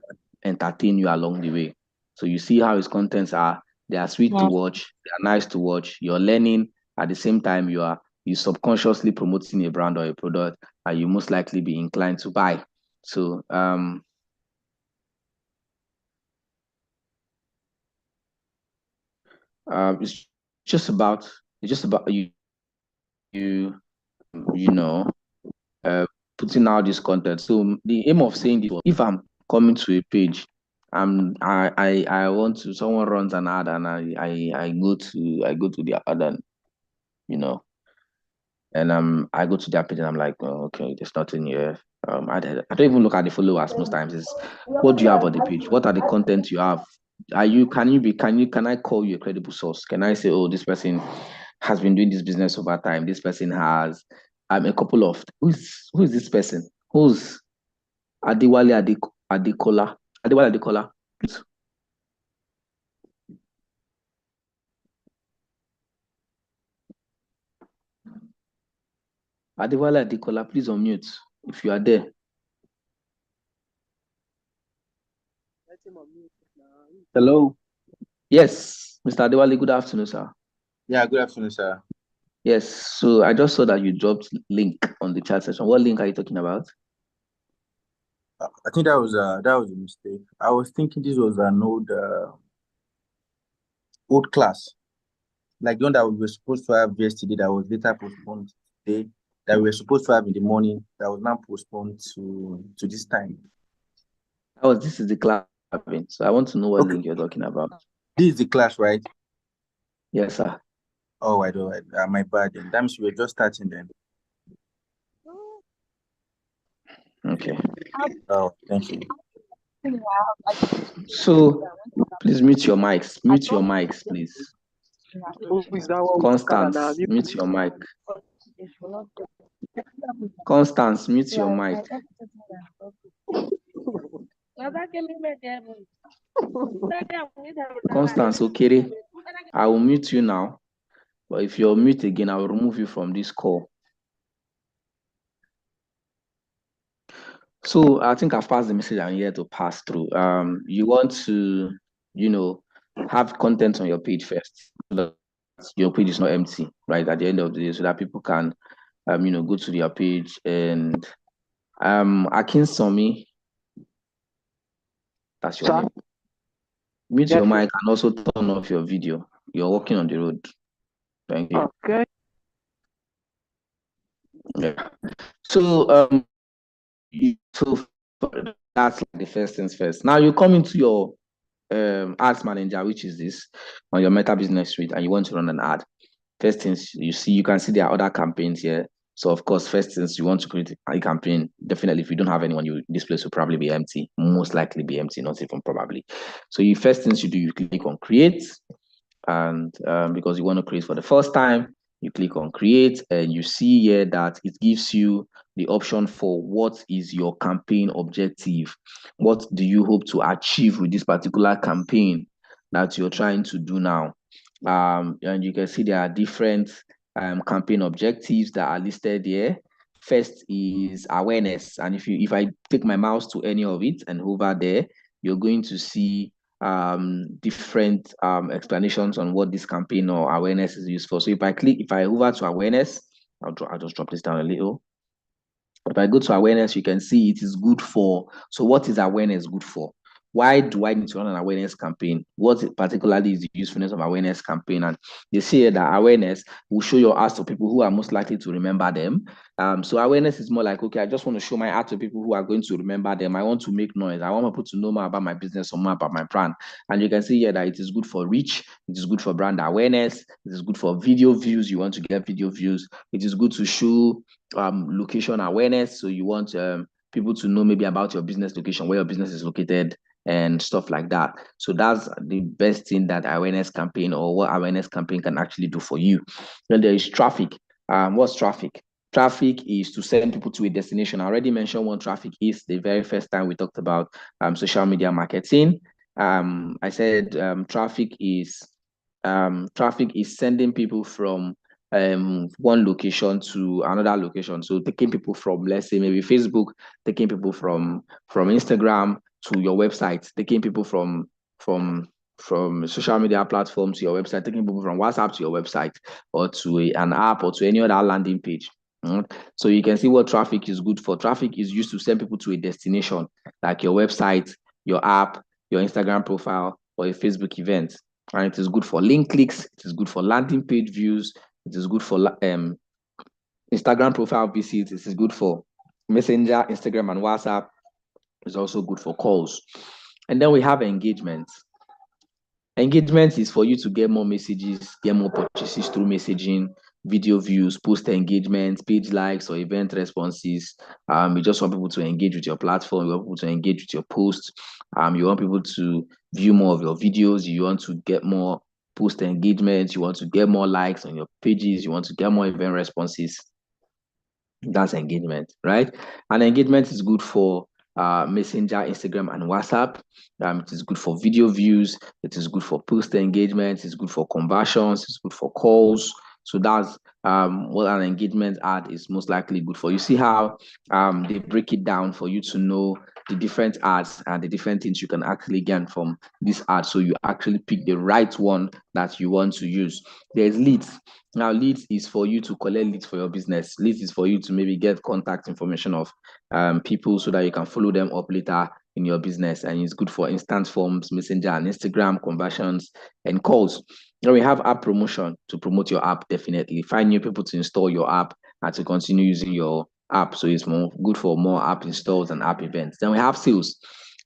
entertain you along the way. So you see how his contents are. They are sweet to watch. They are nice to watch. You're learning. At the same time, you subconsciously promoting a brand or a product, and you most likely be inclined to buy. So it's just about putting out this content. So the aim of saying this, if I'm coming to a page, I want to, someone runs an ad and I go to their ad and and I go to their page and I'm like, oh, okay, there's nothing here. I don't even look at the followers most times. It's what do you have on the page? What are the content you have? Can I call you a credible source? Can I say, oh, this person has been doing this business over time? This person has a couple of who is this person? Who's Adewale Adekola? Adewale Adekola. Adewale Adekola, please unmute if you are there. Hello. Yes, Mr. Adewale, good afternoon, sir. Yeah, good afternoon, sir. Yes, so I just saw that you dropped link on the chat session. What link are you talking about? I think that was a mistake. I was thinking this was an old class, like the one that we were supposed to have yesterday that was later postponed today, that we were supposed to have in the morning that was now postponed to this time. This is the class. So I want to know what link you're talking about. This is the class, right? Yes, sir. Oh, I don't. My bad. Then that means we were just starting then. Okay. Oh, thank you. So please mute your mics. Mute your mics, please. Constance, mute your mic. Constance, mute your mic. Constance Okere, I will mute you now. But if you're mute again, I will remove you from this call. So I think I've passed the message I'm here to pass through. You want to, have content on your page first, so that your page is not empty, right? At the end of the day, so that people can, go to their page. And Akin Somi, that's your name. Mute your mic and also turn off your video. You're walking on the road. Thank you. Okay. Yeah. So so that's like the first things first. Now you come into your ads manager, which is this on your Meta Business Suite, and you want to run an ad. First things you can see there are other campaigns here. So of course, first things you want to create a campaign. Definitely, if you don't have anyone, this place will probably be empty. Most likely be empty, not even probably. So first things you do, you click on create, and because you want to create for the first time, you click on create, and you see here that it gives you the option for what is your campaign objective. What do you hope to achieve with this particular campaign that you're trying to do now? And you can see there are different campaign objectives that are listed here. First is awareness, and if I take my mouse to any of it and hover there, you're going to see different explanations on what this campaign or awareness is used for. So if I hover to awareness, I'll just drop this down a little. If I go to awareness, you can see it is good for. So what is awareness good for? Why do I need to run an awareness campaign? What particularly is the usefulness of awareness campaign? And they say that awareness will show your ads to people who are most likely to remember them. So awareness is more like, okay, I just want to show my ad to people who are going to remember them. I want to make noise. I want people to know more about my business or more about my brand. And you can see here that it is good for reach. It is good for brand awareness. It is good for video views. You want to get video views. It is good to show location awareness. So you want people to know maybe about your business location, where your business is located, and stuff like that. So that's the best thing that awareness campaign or what awareness campaign can actually do for you. Then there is traffic. What's traffic? Traffic is to send people to a destination. I already mentioned what traffic is the very first time we talked about social media marketing. I said traffic is sending people from one location to another location. So taking people from, let's say, maybe Facebook, taking people from Instagram to your website, taking people from social media platforms to your website, taking people from WhatsApp to your website, or to an app, or to any other landing page. So you can see what traffic is good for. Traffic is used to send people to a destination, like your website, your app, your Instagram profile, or a Facebook event. And it is good for link clicks. It is good for landing page views. It is good for Instagram profile visits. It is good for Messenger, Instagram, and WhatsApp. It's also good for calls. And then we have engagement. Engagement is for you to get more messages, get more purchases through messaging, video views, post engagement, page likes, or event responses. You just want people to engage with your platform. You want people to engage with your posts. You want people to view more of your videos. You want to get more post engagement. You want to get more likes on your pages. You want to get more event responses. That's engagement, right? And engagement is good for Messenger, Instagram, and WhatsApp. It is good for video views. It is good for post engagement. It's good for conversions. It's good for calls. So that's what an engagement ad is most likely good for. You see how they break it down for you to know the different ads and the different things you can actually get from this ad. So you actually pick the right one that you want to use. There's leads. Now, leads is for you to collect leads for your business. Leads is for you to maybe get contact information of people so that you can follow them up later in your business. And it's good for instant forms, Messenger, and Instagram conversions, and calls. Now we have app promotion to promote your app. Definitely find new people to install your app and to continue using your app. So it's more good for more app installs and app events. Then we have sales.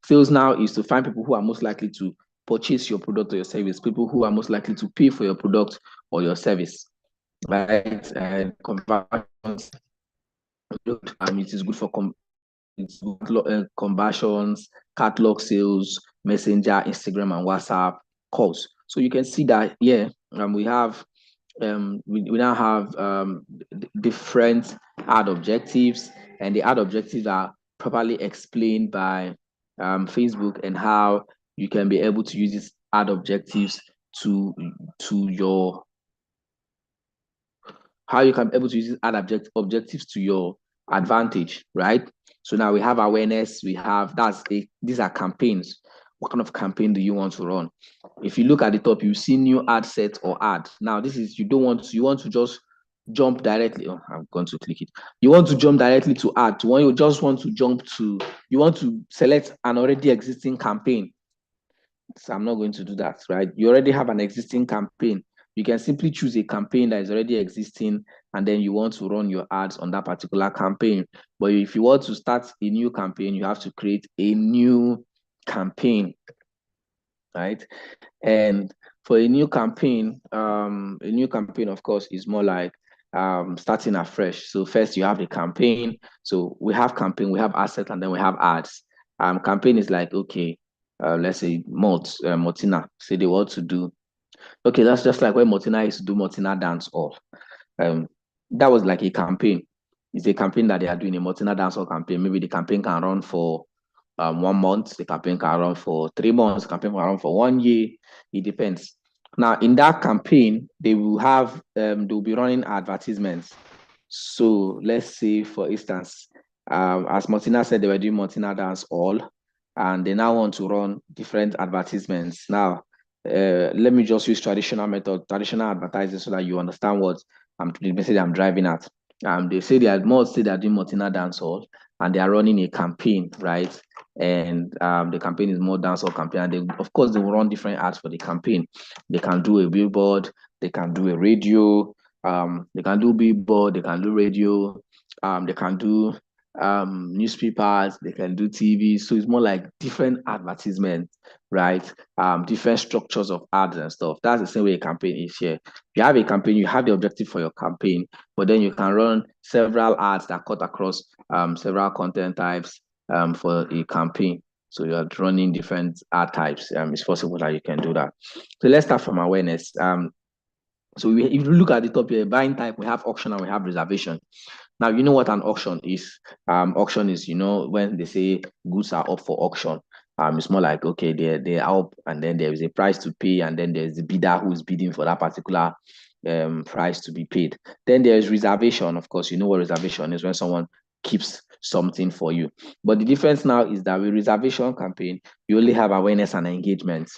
Sales now is to find people who are most likely to purchase your product or your service, people who are most likely to pay for your product or your service, right? And conversions. It is good for conversions, catalog sales, Messenger, Instagram, and WhatsApp calls. So you can see that we have we now have different ad objectives, and the ad objectives are properly explained by Facebook, and how you can be able to use these ad objectives to your objectives to your advantage, right? So now we have awareness, these are campaigns. What kind of campaign do you want to run? If you look at the top, you see new ad set or ad. Now this is, you want to just jump directly. Oh, I'm going to click it. You want to jump directly to ad. When you just want to you want to select an already existing campaign. So I'm not going to do that, right? You already have an existing campaign. You can simply choose a campaign that is already existing, and then you want to run your ads on that particular campaign. But if you want to start a new campaign, you have to create a new campaign, right? And for a new campaign, of course, is more like starting afresh. So first you have the campaign. So we have campaign, we have asset, and then we have ads. Campaign is like, okay, let's say Motina, say they want to do, okay, that's just like when Motina used to do Motina Dance Hall. That was like a campaign. It's a campaign that they are doing, a Motina Dance Hall campaign. Maybe the campaign can run for 1 month, the campaign can run for 3 months, the campaign can run for 1 year. It depends. Now, in that campaign, they will be running advertisements. So let's say, for instance, as Martina said, they were doing Martina Dance Hall, and they now want to run different advertisements. Now, let me just use traditional advertising so that you understand what the message I'm driving at. They say they are doing Martina Dance Hall, and they are running a campaign, right? And the campaign is more dance hall campaign. And they will run different ads for the campaign. They can do a billboard, they can do a radio, they can do billboard, they can do radio, they can do newspapers, they can do TV. So it's more like different advertisements, right? Different structures of ads and stuff. That's the same way a campaign is here. You have a campaign, you have the objective for your campaign, but then you can run several ads that cut across several content types for a campaign. So you're running different ad types. It's possible that you can do that. So let's start from awareness. So if you look at the top here, buying type, we have auction and we have reservation. Now, you know what an auction is. Auction is, when they say goods are up for auction, it's more like, okay, they're up, and then there is a price to pay, and then there's the bidder who is bidding for that particular price to be paid. Then there's reservation. Of course, you know what reservation is, when someone keeps something for you. But the difference now is that with reservation campaign, you only have awareness and engagement.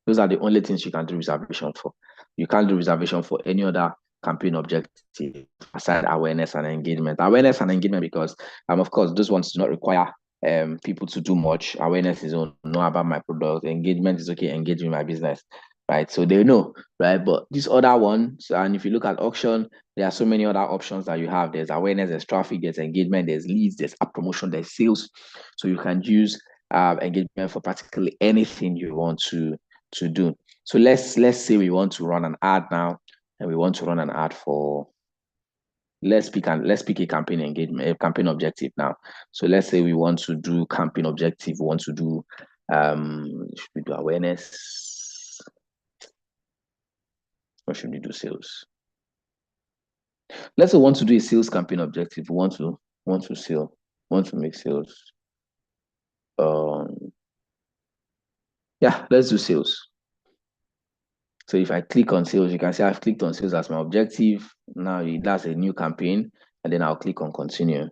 Those are the only things you can do reservation for. You can't do reservation for any other campaign objective aside awareness and engagement. Awareness and engagement because, of course, those ones do not require people to do much. Awareness is know about my product. Engagement is, okay, engage with my business, right? So they know, right? But these other ones, and if you look at auction, there are so many other options that you have. There's awareness, there's traffic, there's engagement, there's leads, there's app promotion, there's sales. So you can use engagement for practically anything you want to do. So let's say we want to run an ad now, and we want to run an ad for, let's pick a campaign engagement, a campaign objective now. So let's say we want to do campaign objective, we want to do should we do awareness, or should we do sales? Let's say we want to do a sales campaign objective. We want to sell, want to make sales. Yeah, let's do sales. So if I click on sales, you can see I've clicked on sales as my objective. Now that's a new campaign, and then I'll click on continue.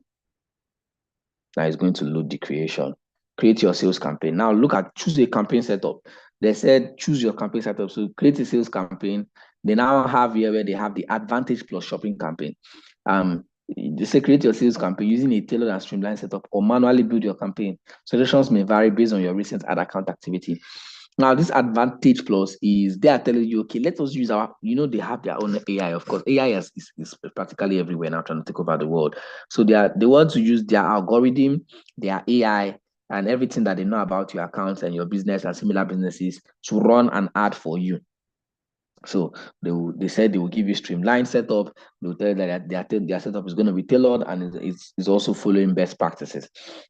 Now it's going to load the creation. Create your sales campaign. Now choose a campaign setup. They said choose your campaign setup. So create a sales campaign. They now have here where they have the Advantage Plus shopping campaign. They say create your sales campaign using a tailored and streamlined setup, or manually build your campaign. Solutions may vary based on your recent ad account activity. Now, this Advantage Plus is they are telling you, okay, let us use our, they have their own AI. Of course, AI is practically everywhere now, trying to take over the world. So they want to use their algorithm, their AI, and everything that they know about your accounts and your business and similar businesses to run an ad for you. So they said they will give you streamlined setup. They'll tell you that their setup is going to be tailored and it's also following best practices,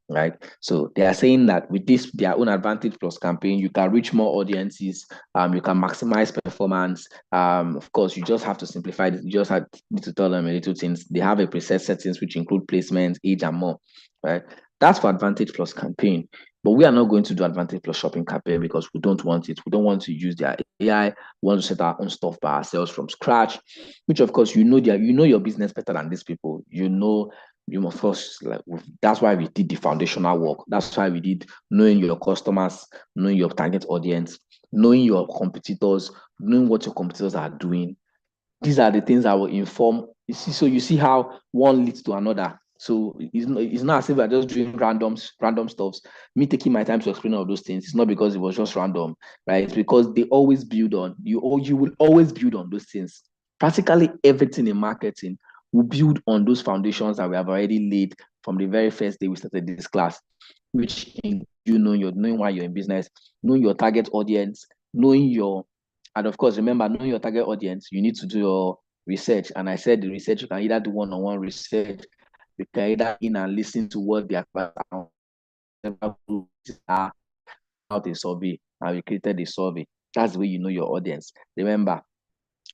right? So they are saying that with this, their own Advantage Plus campaign, you can reach more audiences. You can maximize performance. Of course, you just have to simplify it. You just need to tell them a little things. They have a preset settings which include placements, age, and more, right? That's for Advantage Plus campaign. But we are not going to do Advantage Plus shopping campaign because we don't want it. We don't want to use their AI. We want to set our own stuff by ourselves from scratch, which of course you know your business better than these people. You of course, like, that's why we did the foundational work. That's why we did knowing your customers, knowing your target audience, knowing your competitors, knowing what your competitors are doing. These are the things that will inform. You see how one leads to another. So it's not as if I'm just doing random stuffs. Me taking my time to explain all those things, it's not because it was just random, right? It's because they always build on you will always build on those things. Practically everything in marketing will build on those foundations that we have already laid from the very first day we started this class, which knowing why you're in business, knowing your target audience, and of course, remember, knowing your target audience, you need to do your research. And I said the research, you can either do one-on-one research, you can either in and listen to what they are out a survey, and we created a survey. That's the way you know your audience. Remember,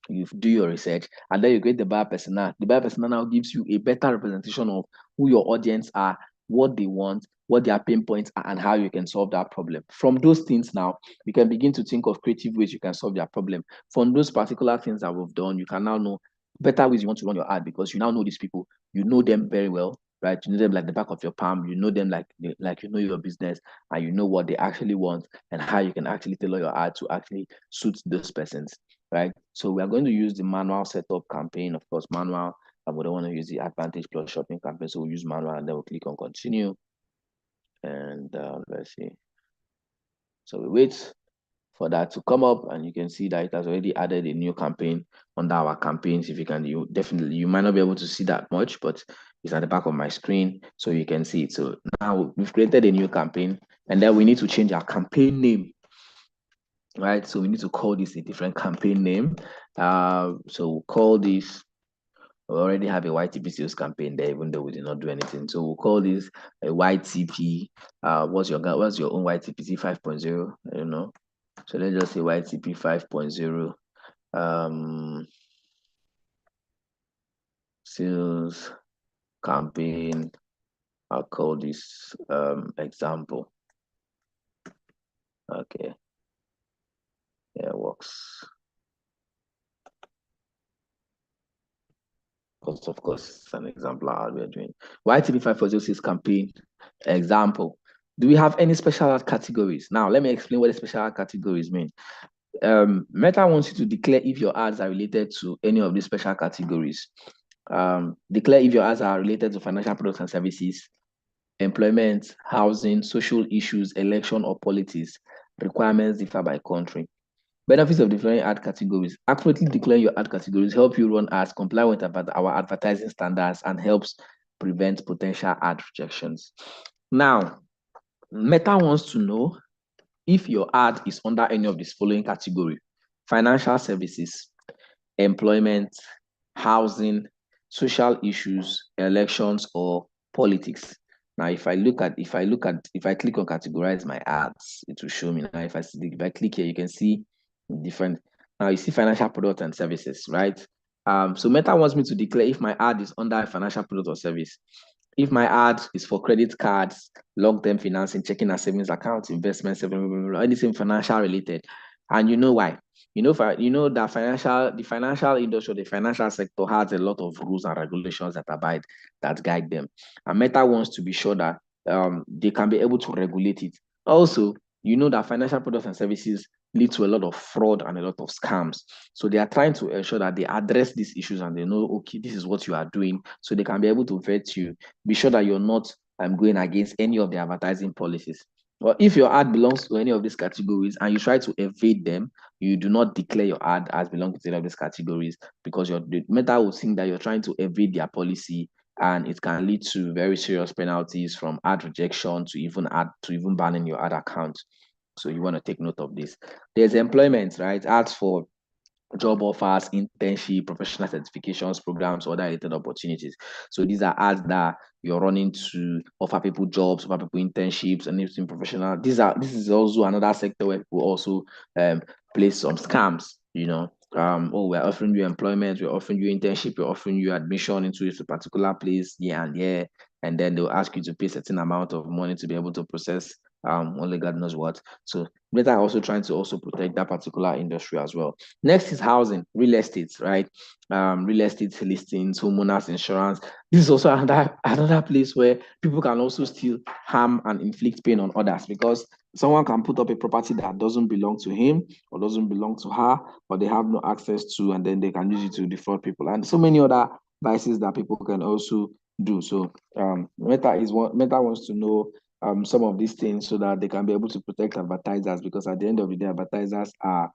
you do your research, and then you create the buyer persona. The buyer persona now gives you a better representation of who your audience are, what they want, what their pain points are, and how you can solve that problem. From those things now, you can begin to think of creative ways you can solve their problem. From those particular things that we've done, you can now know better ways you want to run your ad because you now know these people. You know them very well, right? You know them like the back of your palm. You know them like you know your business, and you know what they actually want and how you can actually tailor your ad to actually suit those persons, right? So we are going to use the manual setup campaign, of course, manual. And we don't want to use the Advantage Plus shopping campaign, so we'll use manual, and then we'll click on continue. And let's see. So we wait for that to come up, and you can see that it has already added a new campaign under our campaigns. If you can, you might not be able to see that much, but it's at the back of my screen, so you can see it. So now we've created a new campaign, and then we need to change our campaign name, right? So we need to call this a different campaign name. So we'll call this. We already have a YTP sales campaign there, even though we did not do anything. So we'll call this a YTP. What's your own YTP 5.0? I don't know. So let's just say YTP 5.0. Sales campaign. I'll call this example. Okay. Yeah, it works. Because of course, it's an example of how we are doing. YTP 5.0 sales campaign example. Do we have any special ad categories? Now, let me explain what the special ad categories mean. Meta wants you to declare if your ads are related to any of these special categories. Declare if your ads are related to financial products and services, employment, housing, social issues, election, or politics. Requirements differ by country. Benefits of declaring ad categories. Accurately declaring your ad categories help you run ads, comply with our advertising standards, and helps prevent potential ad rejections. Now, Meta wants to know if your ad is under any of these following category: financial services, employment, housing, social issues, elections, or politics. Now, if I click on categorize my ads, it will show me. Now, if I click here, you can see different. Now you see financial products and services, right? So Meta wants me to declare if my ad is under a financial product or service. If my ad is for credit cards, long-term financing, checking and savings accounts, investments, anything financial related. And you know why? That the financial industry, the financial sector has a lot of rules and regulations that guide them. And Meta wants to be sure that they can be able to regulate it. Also, that financial products and services lead to a lot of fraud and a lot of scams. So they are trying to ensure that they address these issues and they know, okay, this is what you are doing, so they can be able to vet you, be sure that you're not going against any of the advertising policies. Well, if your ad belongs to any of these categories and you try to evade them, you do not declare your ad as belonging to any of these categories, because the Meta will think that you're trying to evade their policy, and it can lead to very serious penalties, from ad rejection to even banning your ad account. So you want to take note of this. There's employment, right? Ads for job offers, internship, professional certifications, programs, other related opportunities. So these are ads that you're running to offer people jobs, offer people internships, and anything professional. This is also another sector where people also place some scams. We're offering you employment, we're offering you internship, we're offering you admission into a particular place year and year, and then they'll ask you to pay a certain amount of money to be able to process only God knows what. So Meta are also trying to also protect that particular industry as well. Next is housing, real estate, right? Real estate listings, homeowners insurance. This is also another place where people can also still harm and inflict pain on others, because someone can put up a property that doesn't belong to him or doesn't belong to her, but they have no access to, and then they can use it to defraud people, and so many other vices that people can also do. So Meta wants to know some of these things so that they can be able to protect advertisers, because at the end of the day, advertisers are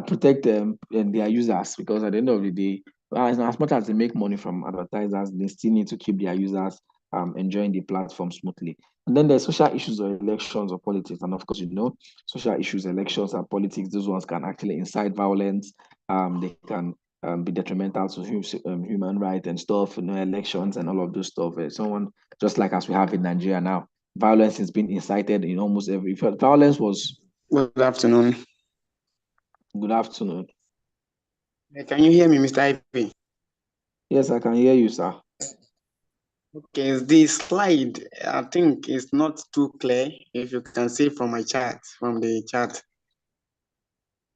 protect them and their users, because at the end of the day, as much as they make money from advertisers, they still need to keep their users enjoying the platform smoothly. And then there's social issues or elections or politics. And of course, social issues, elections, and politics, those ones can actually incite violence. They can be detrimental to human rights and stuff, elections and all of those stuff. Someone, just like as we have in Nigeria now, violence has been incited in almost every. Violence was. Good afternoon. Good afternoon. Can you hear me, Mr. IP? Yes, I can hear you, sir. Okay, the slide, I think, is not too clear. If you can see from the chat.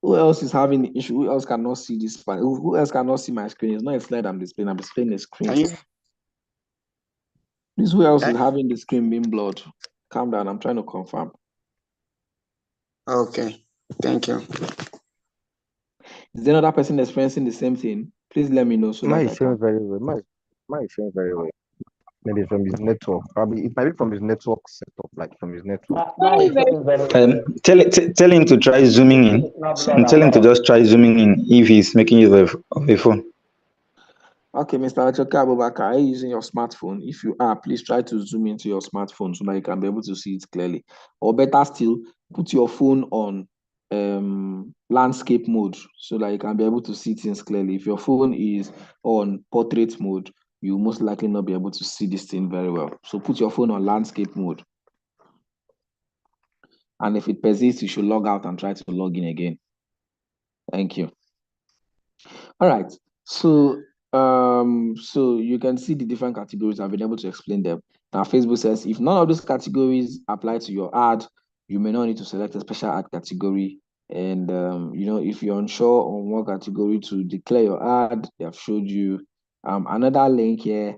Who else is having the issue? Who else cannot see this? Who else cannot see my screen? It's not a slide I'm displaying. I'm displaying a screen. Please, who else is having the screen being blurred? Calm down. I'm trying to confirm. Okay, thank you. Is there another person experiencing the same thing? Please let me know so Mine that is showing very well. Mine is showing very well. Maybe from his network. Probably it might be from his network setup, like from his network. Tell him to try zooming in. And tell him to just try zooming in if he's making use of a phone. Okay, Mr. Achoke Abubakar, are you using your smartphone? If you are, please try to zoom into your smartphone so that you can be able to see it clearly. Or better still, put your phone on landscape mode so that you can be able to see things clearly. If your phone is on portrait mode, you most likely not be able to see this thing very well. So put your phone on landscape mode. And if it persists, you should log out and try to log in again. Thank you. All right. So you can see the different categories. I've been able to explain them. Now, Facebook says if none of these categories apply to your ad, you may not need to select a special ad category. And if you're unsure on what category to declare your ad, they have showed you another link here.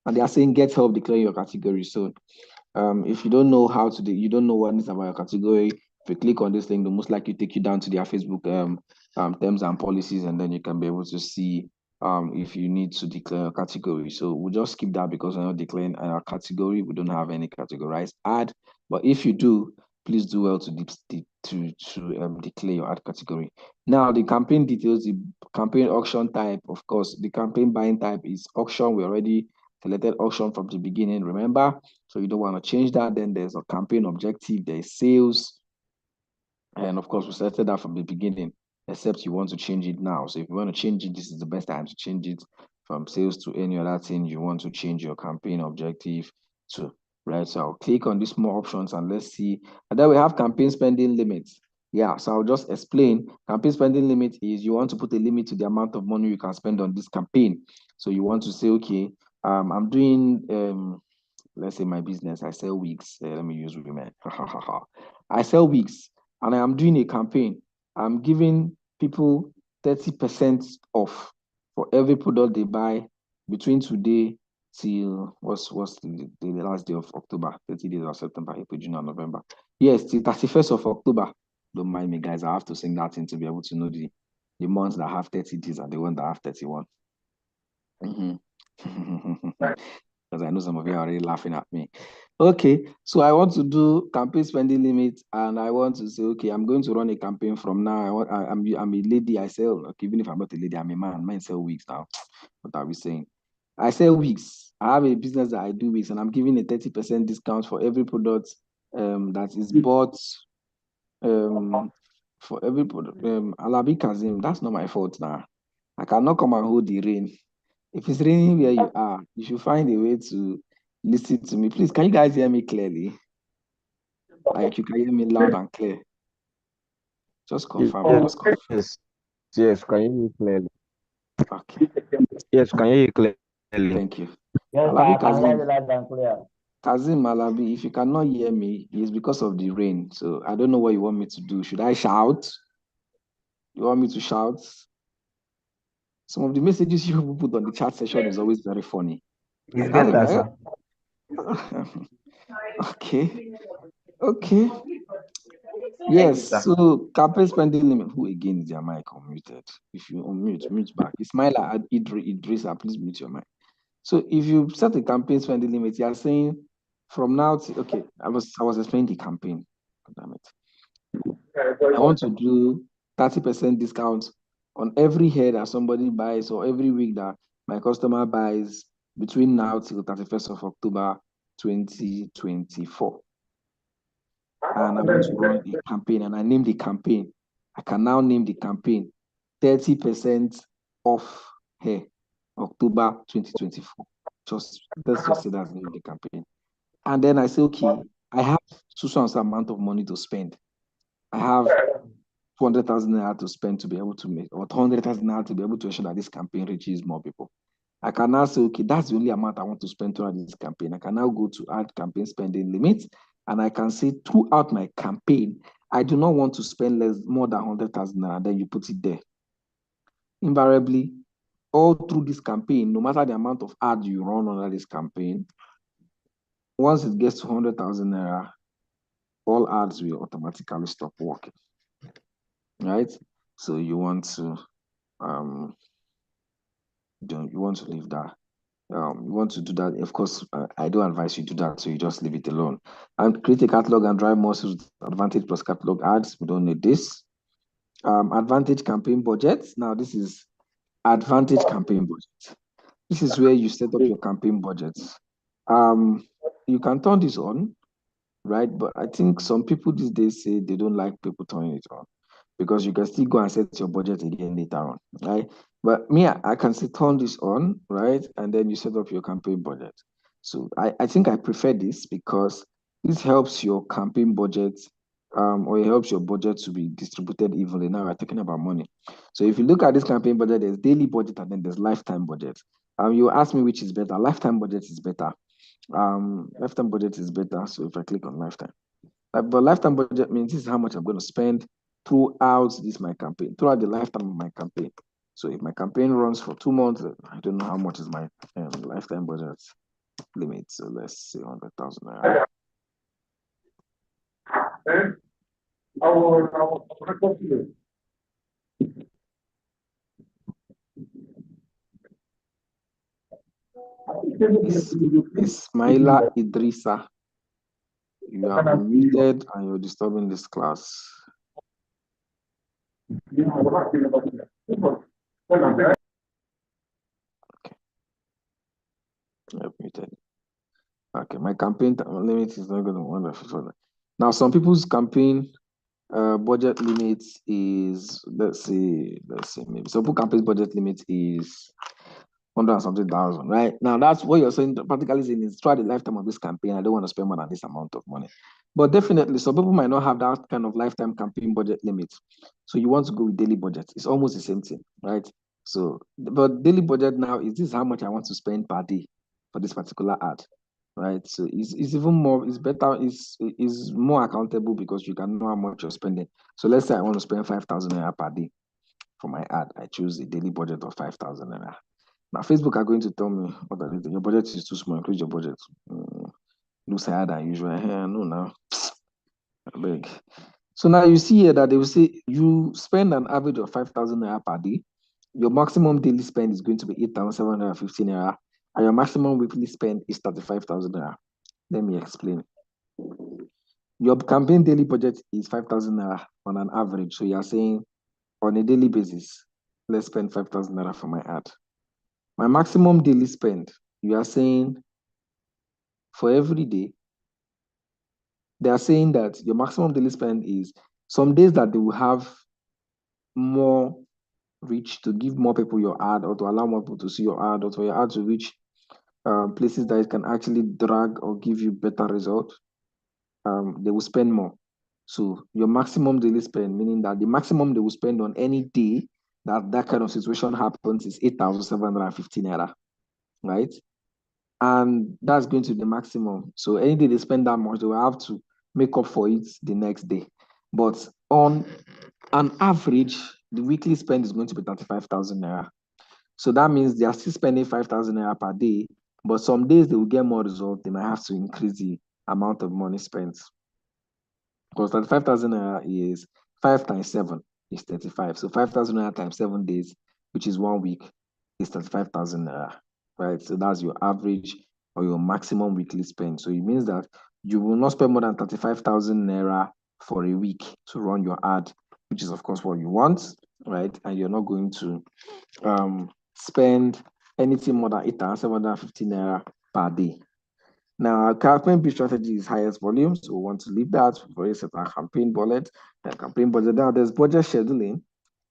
And they are saying get help declaring your category. So if you don't know how to you don't know what is about your category, if you click on this link, they'll most likely take you down to their Facebook terms and policies, and then you can be able to see if you need to declare a category. So we'll just skip that because we're not declaring our category. We don't have any categorized ad. But if you do, please do well to declare your ad category. Now, the campaign details, the campaign auction type, of course, the campaign buying type is auction. We already selected auction from the beginning, remember? So you don't want to change that. Then there's a campaign objective, there's sales. And of course, we selected that from the beginning, except you want to change it now. So if you want to change it, this is the best time to change it from sales to any other thing you want to change your campaign objective to, right? So I'll click on these more options and let's see. And then we have campaign spending limits. Yeah, so I'll just explain. Campaign spending limit is you want to put a limit to the amount of money you can spend on this campaign. So you want to say, okay, I'm doing, let's say my business, I sell wigs. Let me use women. I sell wigs and I am doing a campaign. I'm giving people 30% off for every product they buy between today till what's the last day of October, 30 days of September, April, June, and November. Yes, till 31st of October. Don't mind me, guys. I have to sing that in to be able to know the months that have 30 days and the ones that have 31. Because I know some of you are already laughing at me. Okay, so I want to do campaign spending limit, and I want to say, okay, I'm going to run a campaign from now. I'm a lady, I sell. Okay, even if I'm not a lady, I'm a man. Men sell wigs now. What are we saying? I sell wigs. I have a business that I do wigs, and I'm giving a 30% discount for every product that is bought. For every product. Alabi Kazim, that's not my fault now. I cannot come and hold the rain. If it's raining where you are, you should find a way to listen to me. Please, can you guys hear me clearly? Like you can hear me loud and clear. Just confirm. Just confirm. Yes, can you hear me clearly? Okay. Yes, can you hear you clearly? Thank you. Yes, Malabi I can hear Kazim, you loud and clear. Kazim Malabi, if you cannot hear me, it's because of the rain. So I don't know what you want me to do. Should I shout? You want me to shout? Some of the messages you put on the chat session is always very funny. It's Oh, better, yeah. sir. Okay. Okay. Yes. So campaign spending limit. Who again is your mic unmuted? If you unmute, mute back. Ismaila Idrisa, please mute your mic. So if you set a campaign spending limit, you are saying from now to okay. I was explaining the campaign. Damn it. I want to do 30% discount on every hair that somebody buys or every week that my customer buys between now till 31st of October 2024. And I want to run a campaign and I name the campaign. I can now name the campaign 30% off hair, October 2024. Let's just say that's the name of the campaign. And then I say, okay, I have so amount of money to spend. I have 200,000 naira to spend to be able to make, or 200,000 naira to be able to ensure that this campaign reaches more people. I can now say, okay, that's the only amount I want to spend throughout this campaign. I can now go to add campaign spending limits, and I can say throughout my campaign, I do not want to spend more than 100,000 naira. Then you put it there. Invariably, all through this campaign, no matter the amount of ad you run under this campaign, once it gets to 100,000 naira, all ads will automatically stop working. Right? So you want to leave that. You want to do that. Of course, I don't advise you do that, so you just leave it alone. And create a catalog and drive more sales with Advantage plus catalog ads. We don't need this. Advantage campaign budget. Now, this is Advantage campaign budget. This is where you set up your campaign budgets. You can turn this on, right? But I think some people these days say they don't like people turning it on because you can still go and set your budget again later on, right? But me, I can still turn this on, right? And then you set up your campaign budget. So I think I prefer this because this helps your campaign budget, or it helps your budget to be distributed evenly. Now we're talking about money. So if you look at this campaign budget, there's daily budget and then there's lifetime budget. You ask me which is better. Lifetime budget is better. Lifetime budget is better. So if I click on lifetime, but lifetime budget means this is how much I'm going to spend throughout my campaign, throughout the lifetime of my campaign. So if my campaign runs for 2 months, I don't know how much is my lifetime budget limit. So let's say 100,000 naira. Ismaila Idrisa, you are unmuted and you're disturbing this class. Okay. Muted. Okay, my campaign limit is not going to be wonderful. Now, some people's campaign budget limit is, let's say maybe some people campaign budget limit is 100 and something thousand, right? Now that's what you're saying, practically saying is throughout the lifetime of this campaign, I don't want to spend more than this amount of money. But definitely, some people might not have that kind of lifetime campaign budget limit. So you want to go with daily budget. It's almost the same thing, right? So, but daily budget now is this how much I want to spend per day for this particular ad, right? So it's even more, it's better, it's more accountable because you can know how much you're spending. So let's say I want to spend 5,000 naira per day for my ad. I choose a daily budget of 5,000 naira. Now, Facebook are going to tell me, what are they, your budget is too small, increase your budget. Looks higher than usual. No, now. Big. So now you see here that they will say you spend an average of 5,000 naira per day. Your maximum daily spend is going to be 8,750 naira, and your maximum weekly spend is 35,000 naira. Let me explain. Your campaign daily budget is 5,000 naira on an average. So you are saying on a daily basis, let's spend 5,000 naira for my ad. My maximum daily spend, you are saying for every day, they are saying that your maximum daily spend is some days that they will have more reach to give more people your ad or to allow more people to see your ad or for your ad to reach places that it can actually drag or give you better result. They will spend more. So your maximum daily spend, meaning that the maximum they will spend on any day that kind of situation happens is 8,750 naira, right? and that's going to be the maximum. So any day they spend that much, they will have to make up for it the next day. But on an average, the weekly spend is going to be 35,000 naira. So that means they are still spending 5,000 naira per day, but some days they will get more results. They might have to increase the amount of money spent. Because 35,000 naira is 5 times 7 is 35. So 5,000 naira times 7 days, which is 1 week, is 35,000 naira, right? So that's your average or your maximum weekly spend. So it means that you will not spend more than 35,000 naira for a week to run your ad, which is of course what you want, right? And you're not going to spend anything more than 8,750 naira per day. Now, our campaign B strategy is highest volume, so we want to leave that for a certain campaign budget. Now there's budget scheduling,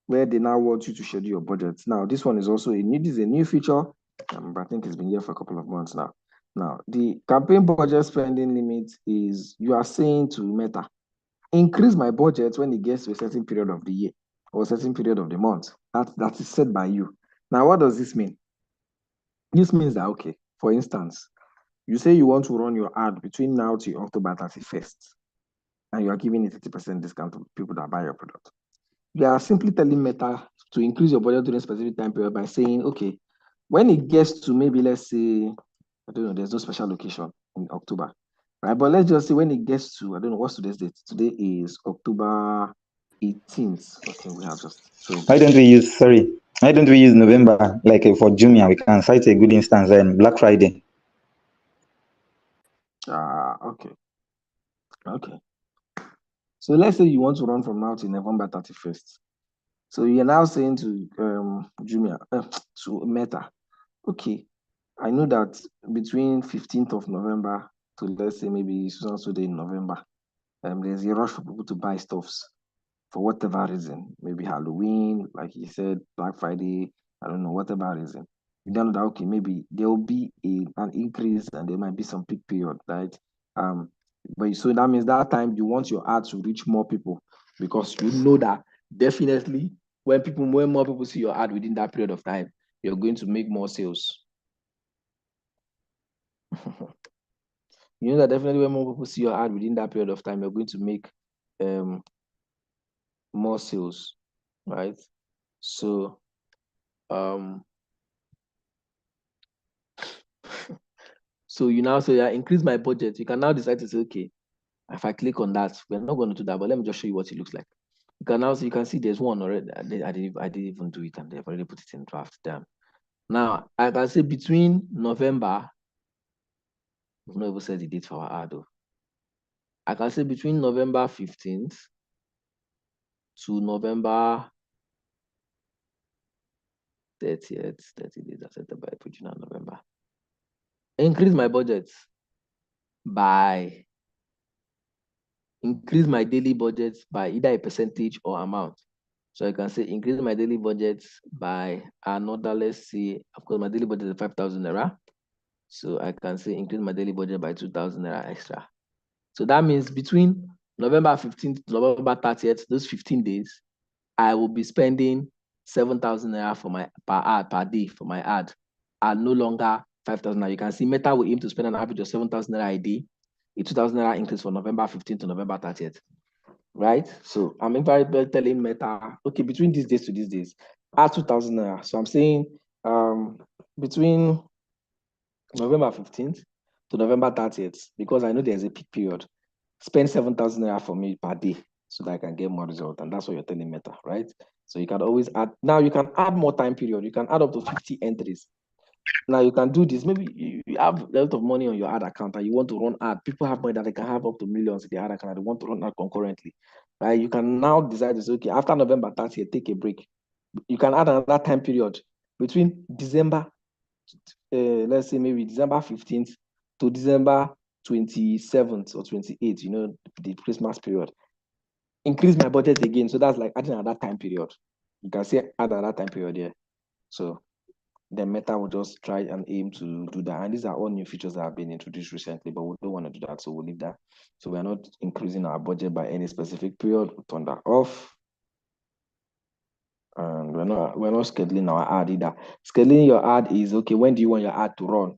where they now want you to schedule your budget. Now, this one is also this is a new feature. I think it's been here for a couple of months now. Now, the campaign budget spending limit is you are saying to Meta, increase my budget when it gets to a certain period of the year or a certain period of the month. That is set by you. Now, what does this mean? This means that, okay, for instance, you say you want to run your ad between now to October 31st, and you are giving a 30% discount to people that buy your product. You are simply telling Meta to increase your budget during a specific time period by saying, okay, when it gets to maybe, let's say, I don't know, there's no special location in October, right? But let's just say when it gets to, I don't know, what's today's date? Today is October 18th. Okay, we have just, so. Why don't we use November, like for Jumia? We can cite a good instance then, Black Friday. Okay. Okay. So let's say you want to run from now to November 31st. So you're now saying to Jumia, to Meta, okay, I know that between 15th of November to, let's say, maybe so day in November, there's a rush for people to buy stuffs for whatever reason, maybe Halloween, like you said, Black Friday, I don't know, whatever reason. You don't know that, okay, maybe there will be an increase and there might be some peak period, right? But so that means that time you want your ad to reach more people because you know that definitely when more people see your ad within that period of time, you're going to make more sales. You know that definitely when more people see your ad within that period of time, you're going to make more sales, right? So so you now say, yeah, increase my budget. You can now decide to say, okay, if I click on that, we're not going to do that, but let me just show you what it looks like. You can now see, you can see there's one already. I didn't even do it, and they've already put it in draft. Damn. Now I can say between November, we've not even said the date for our ad though. I can say between November 15th to November 30th, 30 days accepted by Pugina November. Increase my budget by increase my daily budget by either a percentage or amount. So I can say increase my daily budget by another, let's say, of course, my daily budget is 5,000 naira. So I can say increase my daily budget by 2,000 naira extra. So that means between November 15th to November 30th, those 15 days, I will be spending 7,000 naira for my per day for my ad, and no longer 5,000 naira. You can see Meta will aim to spend an average of 7,000 naira a day, a 2,000 naira increase from November 15th to November 30th, right? So I'm invariably telling Meta, okay, between these days to these days, add 2,000 naira. So I'm saying between November 15th to November 30th, because I know there's a peak period, spend 7,000 naira for me per day so that I can get more result. And that's what you're telling Meta, right? So you can always add, now you can add more time period. You can add up to 50 entries. Now you can do this. Maybe you have a lot of money on your ad account and you want to run ad. People have money that they can have up to millions in their ad account and they want to run ad concurrently, right? You can now decide to say, okay, after November 30th, take a break. You can add another time period between December, let's say maybe December 15th to December 27th or 28th, you know, the Christmas period. Increase my budget again. So that's like adding another time period. You can say add another time period here. So then Meta will just try and aim to do that. And these are all new features that have been introduced recently, but we don't want to do that. So we'll leave that. So we're not increasing our budget by any specific period. We'll turn that off. And we're not scheduling our ad either. Scheduling your ad is, okay, when do you want your ad to run?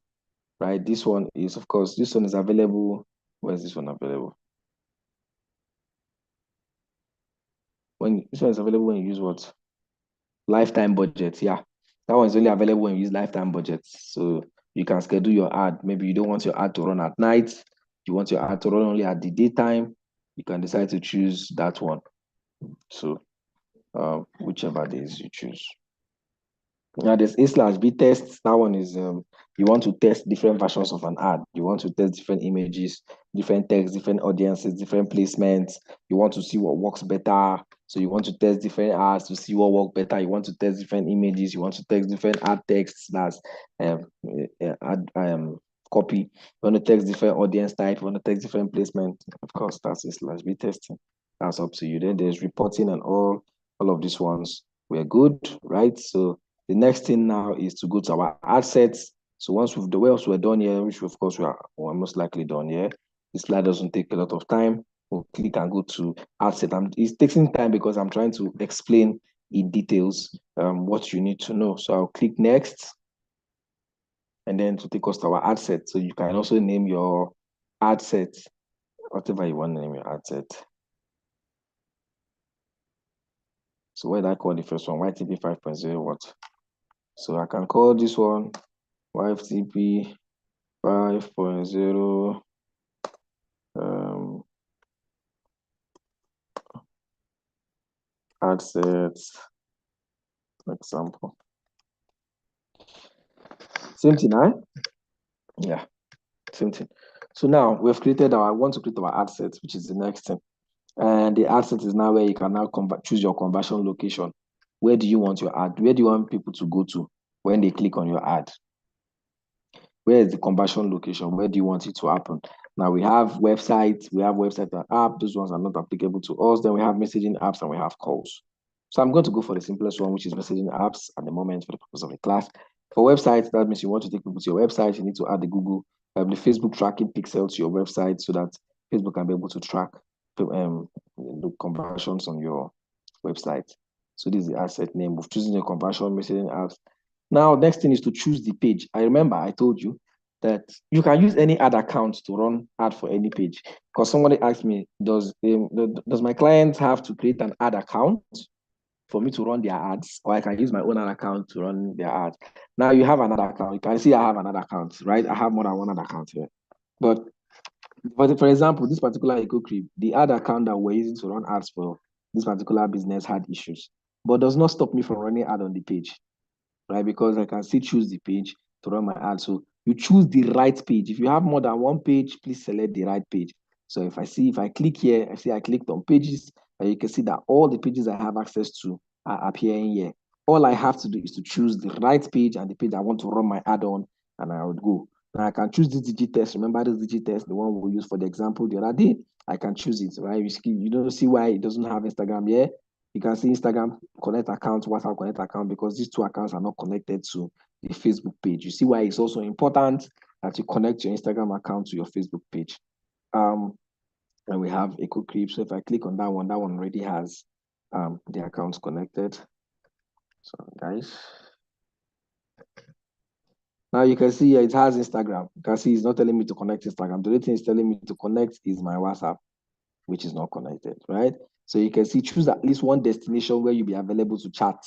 right? This one is, of course, this one is available. Where's this one available? When this one is available when you use what? Lifetime budget. Yeah, that one is only available when you use lifetime budgets. So you can schedule your ad. Maybe you don't want your ad to run at night. You want your ad to run only at the daytime. You can decide to choose that one. So whichever days you choose. Now there's A/B tests. That one is you want to test different versions of an ad. You want to test different images, different text, different audiences, different placements. You want to see what works better. So you want to test different ads to see what works better. You want to test different images. You want to test different ad texts. That's copy. You want to test different audience type. You want to test different placement. Of course, that's A/B testing. That's up to you. Then there's reporting and all of these ones. We're good, right? So the next thing now is to go to our ad sets. So once we're done here, which of course we're most likely done here. This slide doesn't take a lot of time. We'll click and go to ad set. It's taking time because I'm trying to explain in details what you need to know. So I'll click next, and then to take us to our ad set. So you can also name your ad set, whatever you want to name your ad set. So what did I call the first one? YTP 5.0 what? So I can call this one YTP 5.0 ad sets example. Same thing, right? Yeah, same thing. So now we've created I want to create our ad set, which is the next thing. And the ad set is now where you can now choose your conversion location. Where do you want your ad? Where do you want people to go to when they click on your ad? Where is the conversion location? Where do you want it to happen? Now we have websites, and app. Those ones are not applicable to us. Then we have messaging apps and we have calls. So I'm going to go for the simplest one, which is messaging apps at the moment for the purpose of the class. For websites, that means you want to take people to your website. You need to add the Facebook tracking pixel to your website so that Facebook can be able to track the conversions on your website. So this is the asset name. We've chosen your conversion messaging apps. Now, next thing is to choose the page. I remember I told you that you can use any ad account to run ad for any page. Because somebody asked me, does my client have to create an ad account for me to run their ads, or I can use my own ad account to run their ads? Now you have another account. You can see I have another account, right? I have more than one ad account here. But for example, this particular EcoCrib, the ad account that we're using to run ads for this particular business had issues, but does not stop me from running ad on the page, right? Because I can still choose the page to run my ad. So you choose the right page. If you have more than one page, please select the right page. So if I click here, I clicked on pages, and you can see that all the pages I have access to are appearing here. All I have to do is to choose the right page and the page I want to run my ad on, and I would go. Now I can choose this digitest. Remember this digitest, the one we use for the example the other day. I can choose it, right? You don't see why it doesn't have Instagram here. You can see Instagram Connect account, WhatsApp Connect account, because these two accounts are not connected to the Facebook page. You see why it's also important that you connect your Instagram account to your Facebook page. And we have EcoCrib. So if I click on that one already has the accounts connected. So guys, now you can see it has Instagram. You can see it's not telling me to connect Instagram. The only thing it's telling me to connect is my WhatsApp, which is not connected, right? So you can see, choose at least one destination where you'll be available to chat.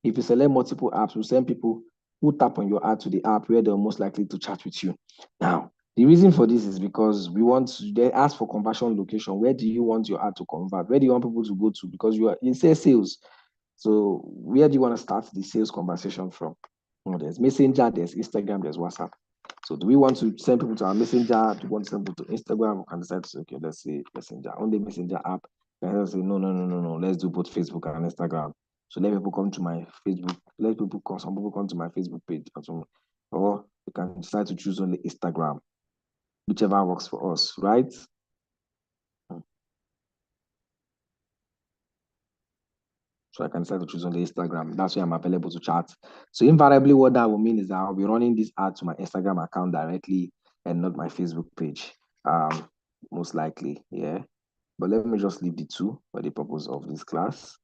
If you select multiple apps, we'll send people who tap on your ad to the app where they're most likely to chat with you. Now, the reason for this is because they ask for conversion location. Where do you want your ad to convert? Where do you want people to go to? Because you are in sales. So where do you want to start the sales conversation from? There's Messenger, there's Instagram, there's WhatsApp. So do we want to send people to our Messenger? Do we want to send people to Instagram? We can decide to say, okay, let's say Messenger, only Messenger app. And let's say, no. Let's do both Facebook and Instagram. So let people come to my Facebook. Some people come to my Facebook page. Or you can decide to choose only Instagram, whichever works for us, right? So I can decide to choose only Instagram. That's where I'm available to chat. So invariably, what that will mean is that I'll be running this ad to my Instagram account directly and not my Facebook page. Most likely, yeah. But let me just leave the two for the purpose of this class.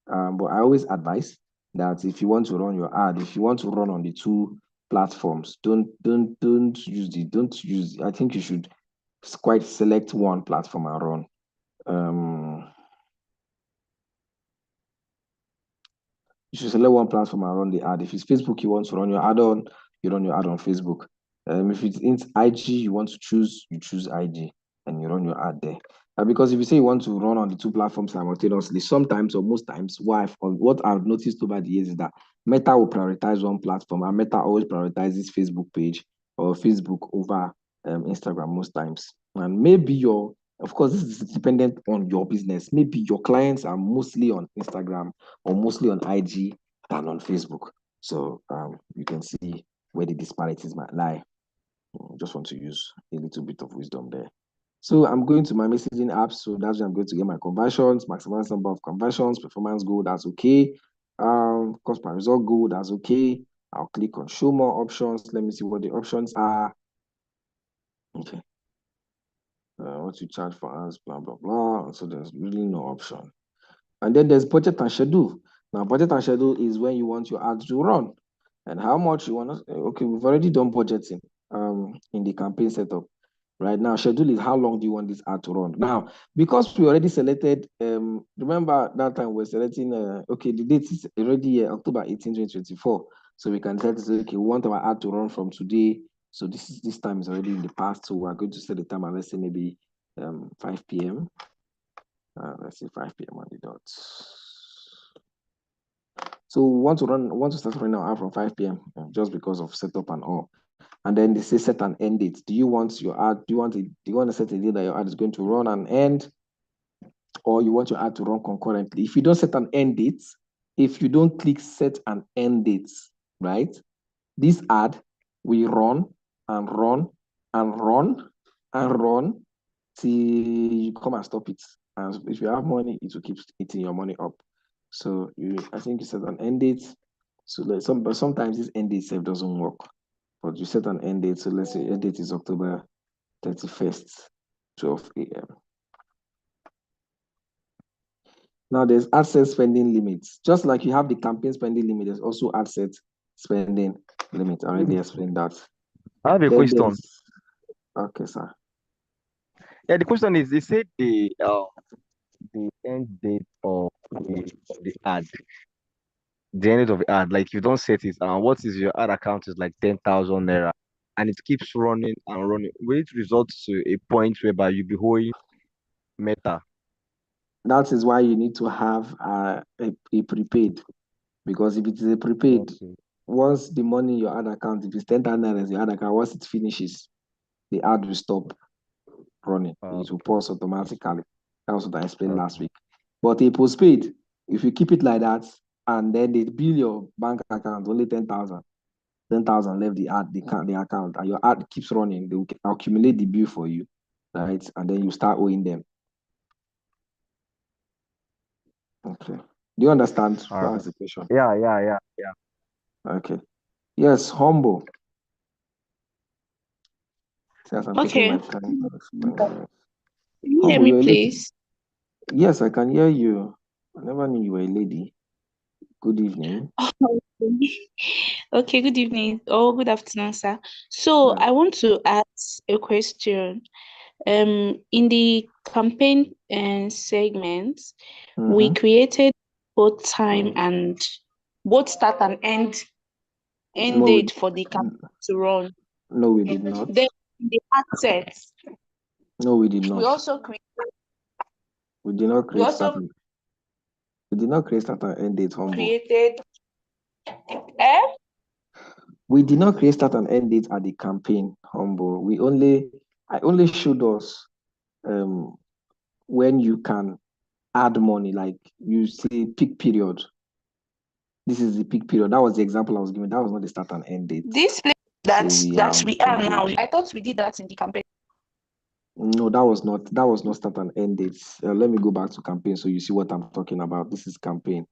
But I always advise that if you want to run your ad, if you want to run on the two platforms. Don't use the don't use. I think you should quite select one platform and run. You should select one platform and run the ad. If it's Facebook, you want to run your ad on, you run your ad on Facebook. If it's IG, you want to choose, you choose IG and you run your ad there. Because if you say you want to run on the two platforms simultaneously, sometimes or most times, what I've noticed over the years is that Meta will prioritize one platform, and Meta always prioritizes Facebook page or Facebook over Instagram most times. And maybe of course, this is dependent on your business. Maybe your clients are mostly on Instagram or mostly on IG than on Facebook. So you can see where the disparities might lie. Just want to use a little bit of wisdom there. So I'm going to my messaging apps. So that's where I'm going to get my conversions, maximize number of conversions, performance goal, that's okay. Cost per result goal, that's okay. I'll click on show more options. Let me see what the options are. Okay. What you charge for ads, blah, blah, blah. So there's really no option. And then there's budget and schedule. Now, budget and schedule is when you want your ads to run and how much you want to. Okay, we've already done budgeting in the campaign setup. Right now, schedule is how long do you want this ad to run. Now, because we already selected, remember that time we're selecting, okay, the date is already October 18, 2024. So we can set, okay, we want our ad to run from today. So this time is already in the past. So we're going to set the time and let's say maybe 5 p.m. Let's say 5 p.m. on the dot. So we want to start running our ad from 5 p.m. Just because of setup and all. And then they say set an end date. Do you want your ad? Do you want to set a date that your ad is going to run and end, or you want your ad to run concurrently? If you don't set an end date, if you don't click set an end date, right? This ad will run and run and run and run till you come and stop it. And if you have money, it will keep eating your money up. So I think you set an end date. So but sometimes this end date itself doesn't work. But you set an end date. So let's say end date is October 31st, 12 a.m. Now there's ad set spending limits. Just like you have the campaign spending limit, there's also ad set spending limit. I already explained that. I have a question. Okay, sir. Yeah, the question is, they said the end date of the ad, the end of the ad, like you don't set it, what is your ad account is like 10,000 naira, and it keeps running and running. Will it result to a point whereby you be owing Meta? That is why you need to have a prepaid, because if it is a prepaid, once the money in your ad account, if it's 10,000 naira, your ad account, once it finishes, the ad will stop running. It will pause automatically. That was what I explained last week. But a postpaid, if you keep it like that, and then they bill your bank account only 10,000, 10,000 left the account, and your ad keeps running, they will accumulate the bill for you, right? And then you start owing them. Okay. Do you understand? That's the question. Yeah. Okay. Yes, humble. Okay. Can you hear Humble, me, you're a lady. please? Yes, I can hear you. I never knew you were a lady. Good evening. Okay, good evening or good afternoon, sir. So I want to ask a question. In the campaign segment, we created both time and both start and end date for the campaign to run. No, we did not. Then the ad set. No, we did not. We also created. We did not We create also start. We did not create start and end date, humble. created. We did not create start and end date at the campaign, humble. I only showed us when you can add money, like you say peak period. This is the peak period. That was the example I was giving. That was not the start and end date. This place that we are now. I thought we did that in the campaign. No, that was not start and end dates. Let me go back to campaign so you see what I'm talking about. This is campaign.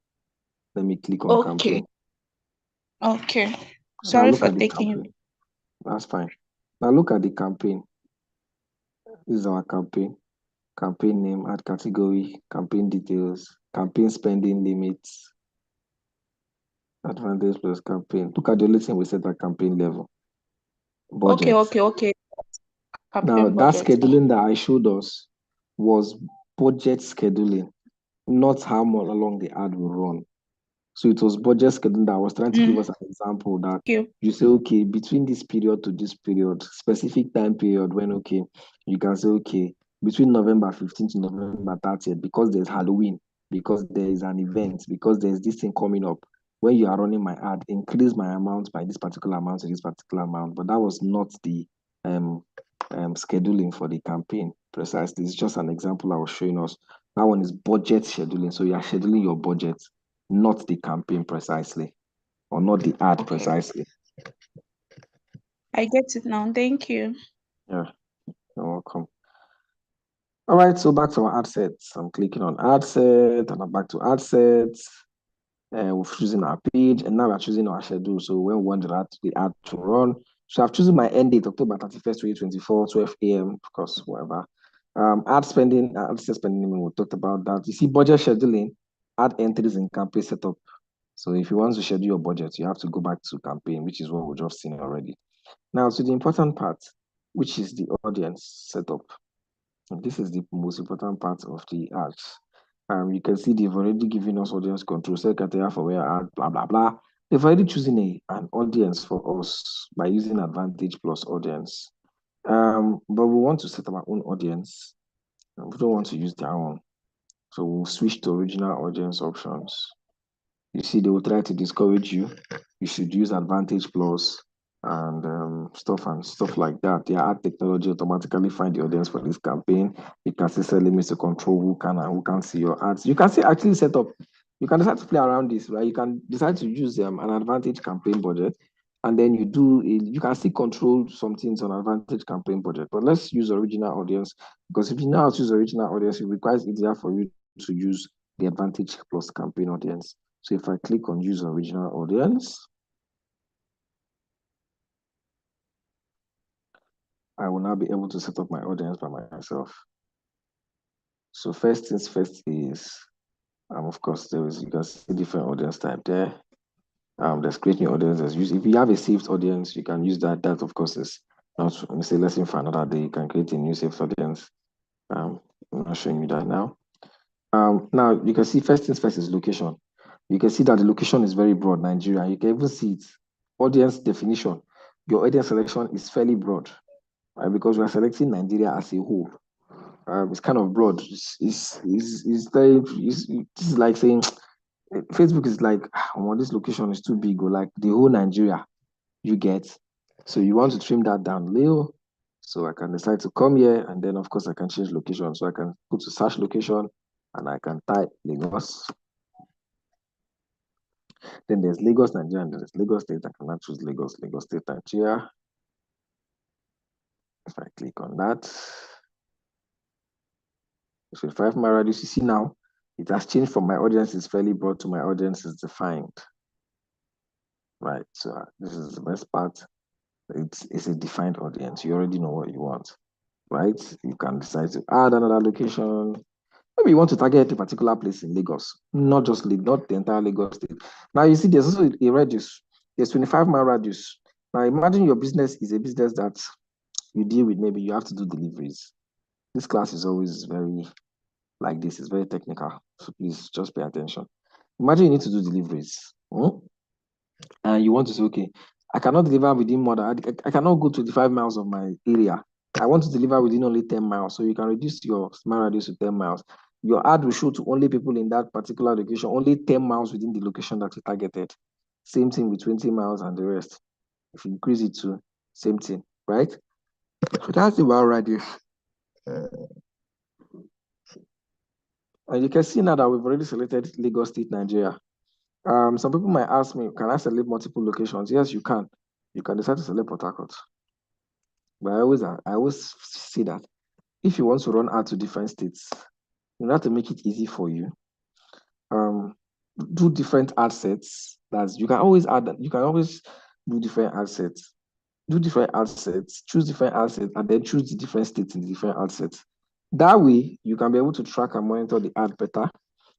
Let me click on campaign. Okay. Sorry for taking you. That's fine. Now look at the campaign. This is our campaign. Campaign name, add category, campaign details, campaign spending limits. Advantage plus campaign. Look at the only thing we set at campaign level. Okay, Budget. okay. Now, Campaign that budget. scheduling that I showed us was budget scheduling, not how long the ad will run. So it was budget scheduling that I was trying to give us an example that you say, okay, between this period to this period, specific time period when, okay, you can say, okay, between November 15th to November 30th, because there's Halloween, because there is an event, because there's this thing coming up, when you are running my ad, increase my amount by this particular amount to this particular amount. But that was not the scheduling for the campaign precisely. It's just an example I was showing us. That one is budget scheduling. So you are scheduling your budget, not the campaign precisely, or not the ad precisely. I get it now. Thank you. Yeah, you're welcome. All right, so back to our ad sets. I'm clicking on ad set, and I'm back to ad sets. We're choosing our page, and now we're choosing our schedule. So when we want the ad to run, so I've chosen my end date, October 31st, 2024, 12 a.m., of course, whatever. Ad spending, ad spending, we talked about that. You see, budget scheduling, ad entries, and campaign setup. So if you want to schedule your budget, you have to go back to campaign, which is what we've just seen already. Now, to the important part, which is the audience setup. And this is the most important part of the ads. You can see they've already given us audience control, set criteria for where ad, blah, blah, blah. They've already chosen an audience for us by using Advantage plus audience. But we want to set our own audience. We don't want to use their own. So we'll switch to original audience options. You see, they will try to discourage you. You should use Advantage plus and stuff like that. Their ad technology automatically find the audience for this campaign. You can see set limits to control who can and who can see your ads. You can see actually set up. You can decide to play around this, right? You can decide to use an Advantage campaign budget, and then you can still control some things on Advantage campaign budget. But let's use original audience, because if you now choose original audience, it requires easier for you to use the Advantage plus campaign audience. So if I click on use original audience, I will now be able to set up my audience by myself. So first things first is, of course, you can see different audience type there. There's create new audiences. If you have a saved audience, you can use that. That, of course, is not, let me say, lesson for another day. You can create a new saved audience. I'm not showing you that now. Now, you can see first things first is location. You can see that the location is very broad, Nigeria. You can even see it. Audience definition. Your audience selection is fairly broad, right? Because we are selecting Nigeria as a whole. It's kind of broad. This is like saying Facebook is like, this location is too big, or like the whole Nigeria you get. So you want to trim that down little. So I can decide to come here, and then of course I can change location. So I can go to search location, and I can type Lagos. Then there's Lagos, Nigeria, and there's Lagos State. I can now choose Lagos State, Nigeria. If I click on that, so 5 mile radius, you see now, it has changed from my audience is fairly broad to my audience is defined. Right, so this is the best part. It's a defined audience. You already know what you want, right? You can decide to add another location. Maybe you want to target a particular place in Lagos, not the entire Lagos State. Now you see there's also a radius. There's 25 mile radius. Now imagine your business is a business that you deal with, maybe you have to do deliveries. This class is always very like this, it's very technical. So please just pay attention. Imagine you need to do deliveries. And you want to say, okay, I cannot deliver within more than, I cannot go 25 miles of my area. I want to deliver within only 10 miles. So you can reduce your smart radius to 10 miles. Your ad will show to only people in that particular location, only 10 miles within the location that you targeted. Same thing with 20 miles and the rest. If you increase it to same thing, right? So that's the mile radius. And you can see now that we've already selected Lagos State, Nigeria. Some people might ask me, can I select multiple locations? Yes, you can. You can decide to select Port Harcourt. But I always say that if you want to run ads to different states, you have to make it easy for you. Do different ad sets. You can always do different ad sets. Do different ad sets, choose different ad sets, and then choose the different states in the different ad sets. That way, you can be able to track and monitor the ad better,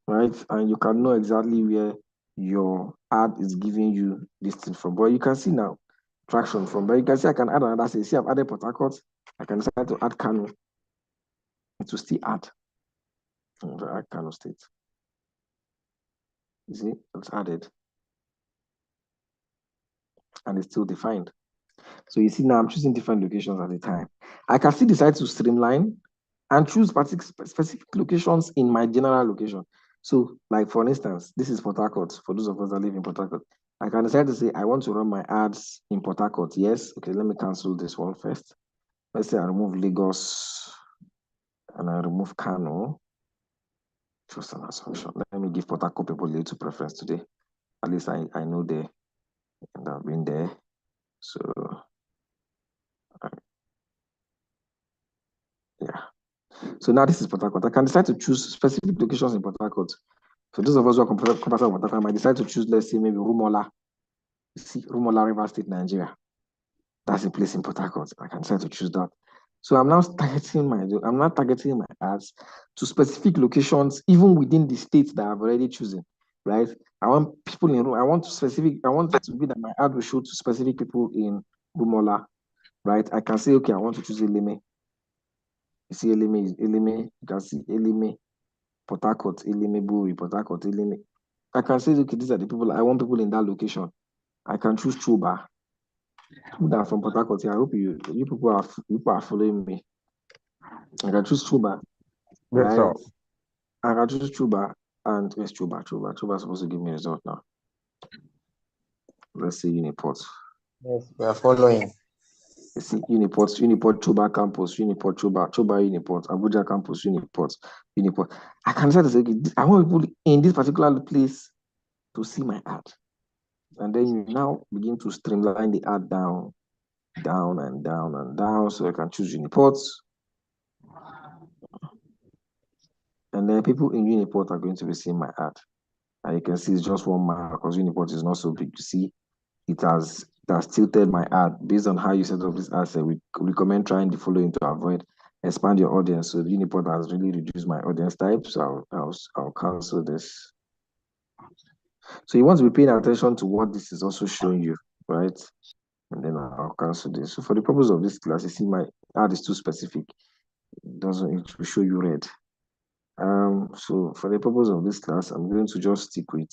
right? And you can know exactly where your ad is giving you this thing from. But you can see now traction from. But you can see I can add another say. See, I've added Port Harcourt. I can decide to add Kano. It will still add. Add Kano State. You see, it's added. And it's still defined. So you see now I'm choosing different locations at a time. I can still decide to streamline and choose specific locations in my general location. So like for instance, this is Port Harcourt. For those of us that live in Port Harcourt, I can decide to say I want to run my ads in Port Harcourt. Yes, okay, let me cancel this one first. Let's say I remove Lagos and I remove Kano. Just an assumption. Let me give Port Harcourt people a little preference today. At least I know they and I've been there. So yeah. So now this is Port Harcourt. I can decide to choose specific locations in Port Harcourt. For those of us who are comfortable with Port Harcourt, I might decide to choose, let's say, maybe Rumola. You see, Rumola, River State, Nigeria. That's a place in Port Harcourt. I can decide to choose that. So I'm now targeting my ads to specific locations, even within the states that I've already chosen, right? I want people in I want it to be that my ad will show to specific people in Rumola, right? I can say, okay, I want to choose Eleme. You see Eleme, you can see Eleme, Port Harcourt, Eleme, Buri, Port Harcourt, Eleme. I can say, okay, these are the people, I want people in that location. I can choose Chuba. That are from Port Harcourt. I hope you people are following me. I can choose Chuba. Yes, sir. I can choose Chuba and where's Chuba? Chuba is supposed to give me a result now. Let's see Uniport. Yes, we are following. Let's see Uniport, Chuba campus, Uniport, Chuba, Uniport, Abuja campus, Uniport. I can decide to say, okay, I want people in this particular place to see my ad. And then you now begin to streamline the ad down and down and down. So I can choose Uniport. And then people in Uniport are going to be seeing my ad. And you can see it's just 1 mile because Uniport is not so big. You see, it has tilted my ad based on how you set up this ad. We recommend trying the following to avoid expand your audience. So Uniport has really reduced my audience type. So I'll cancel this. So you want to be paying attention to what this is also showing you, right? And then I'll cancel this. So for the purpose of this class, you see my ad is too specific. It will show you red. So for the purpose of this class, I'm going to just stick with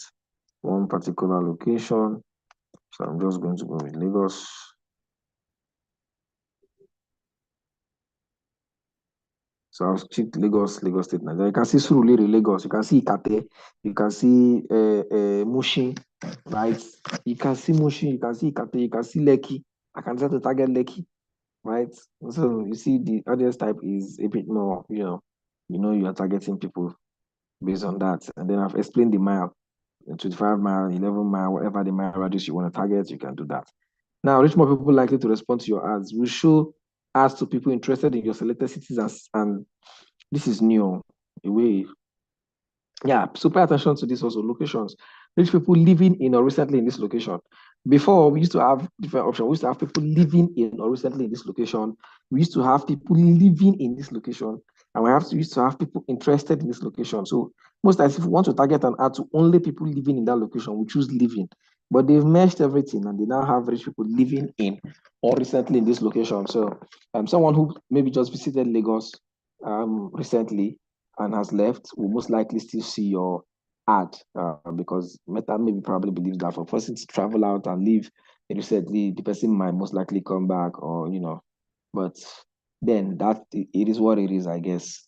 one particular location. So I'm just going to go with Lagos. So I'll check Lagos State, Nigeria. You can see Surulere, Lagos. You can see Ikate. You can see Mushin, right? You can see Mushin. You can see Ikate. You can see Lekki. I can try to target Lekki, right? So you see the audience type is a bit more, you are targeting people based on that. And then I've explained the mile, 25 mile, 11 mile, whatever the mile radius you want to target, you can do that. Now, reach more people likely to respond to your ads. We show ads to people interested in your selected cities, and this is new. Yeah, so pay attention to this also, locations. Reach people living in or recently in this location. Before, we used to have different options. We used to have people living in or recently in this location. We used to have people living in this location. And we used to have people interested in this location. So most times, if we want to target an ad to only people living in that location, we choose living. But they've meshed everything and they now have rich people living in or recently in this location. So someone who maybe just visited Lagos recently and has left will most likely still see your ad because Meta maybe probably believes that for a person to travel out and leave recently, the person might most likely come back or, but then it is what it is, I guess.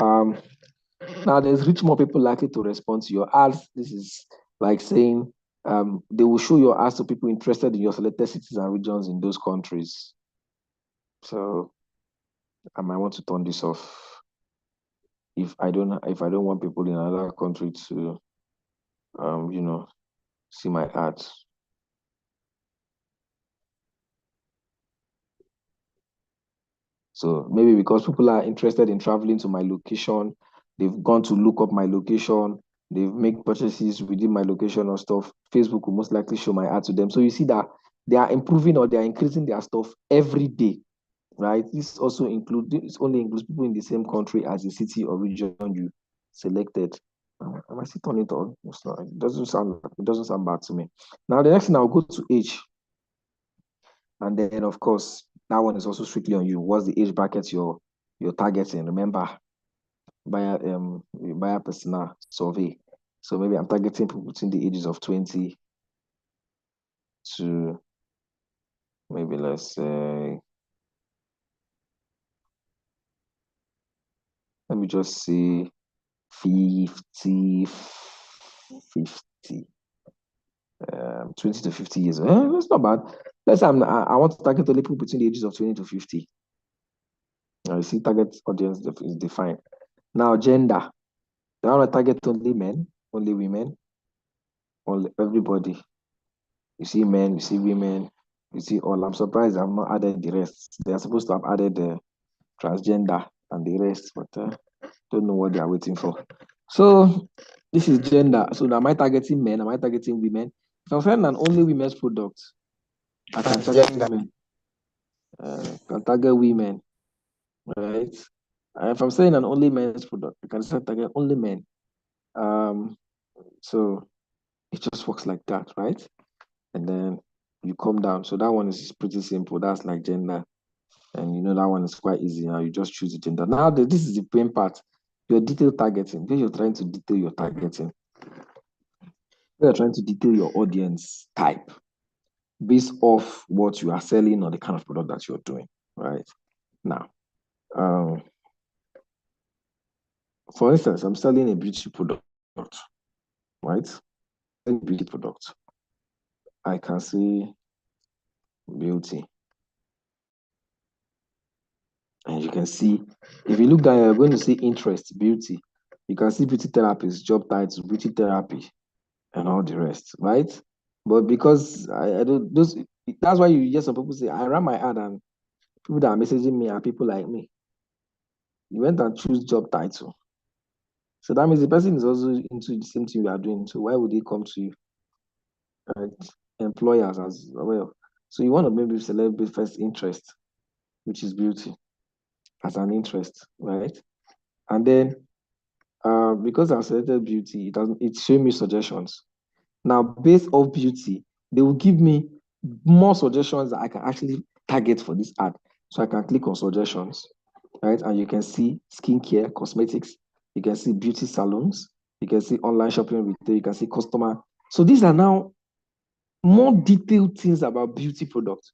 Now there's reach more people likely to respond to your ads. This is like saying they will show your ads to people interested in your selected cities and regions in those countries. So I might want to turn this off if I don't want people in another country to see my ads. So maybe because people are interested in traveling to my location, they've gone to look up my location, they've made purchases within my location or stuff, Facebook will most likely show my ad to them. So you see that they are improving or they are increasing their stuff every day, right? This only includes people in the same country as the city or region you selected. Am I still turning it on? It's not, it doesn't sound bad to me. Now the next thing I'll go to age. And then of course that one is also strictly on you. What's the age bracket you're targeting? Remember, by a personal survey. So maybe I'm targeting people between the ages of 20 to maybe let's say, let me just say 50, 20 to 50 years. That's not bad. Let's say I want to target only people between the ages of 20 to 50. I see target audience is defined. Now, gender. I want to target only men, only women, only everybody. You see men, you see women, you see all. I'm surprised I've not added the rest. They are supposed to have added the transgender and the rest, but don't know what they are waiting for. So this is gender. So am I targeting men? Am I targeting women? If I'm selling an only women's product, I can target women. Can target women, right? And if I'm selling an only men's product, I can target only men. So it just works like that, right? And then you come down. So that one is pretty simple. That's like gender. And you know that one is quite easy. Now you just choose the gender. Now this is the pain part. Your detail targeting. When you're trying to detail your targeting, you're trying to detail your audience type based off what you are selling or the kind of product that you're doing, right? Now, for instance, I'm selling a beauty product, right? A beauty product. I can say beauty. And you can see, if you look down, you're going to see interest, beauty. You can see beauty therapist, job title, beauty therapy, and all the rest, right? But because I don't, that's why you hear some people say, I ran my ad and people that are messaging me are people like me. You went and choose job title. So that means the person is also into the same thing you are doing. So why would they come to you? Right? Employers as well. So you want to maybe select the first interest, which is beauty, as an interest, right? And then because I've selected beauty, it shows me suggestions. Now, based off beauty, they will give me more suggestions that I can actually target for this ad. So I can click on suggestions, right? And you can see skincare, cosmetics, you can see beauty salons, you can see online shopping retail, you can see customer. So these are now more detailed things about beauty products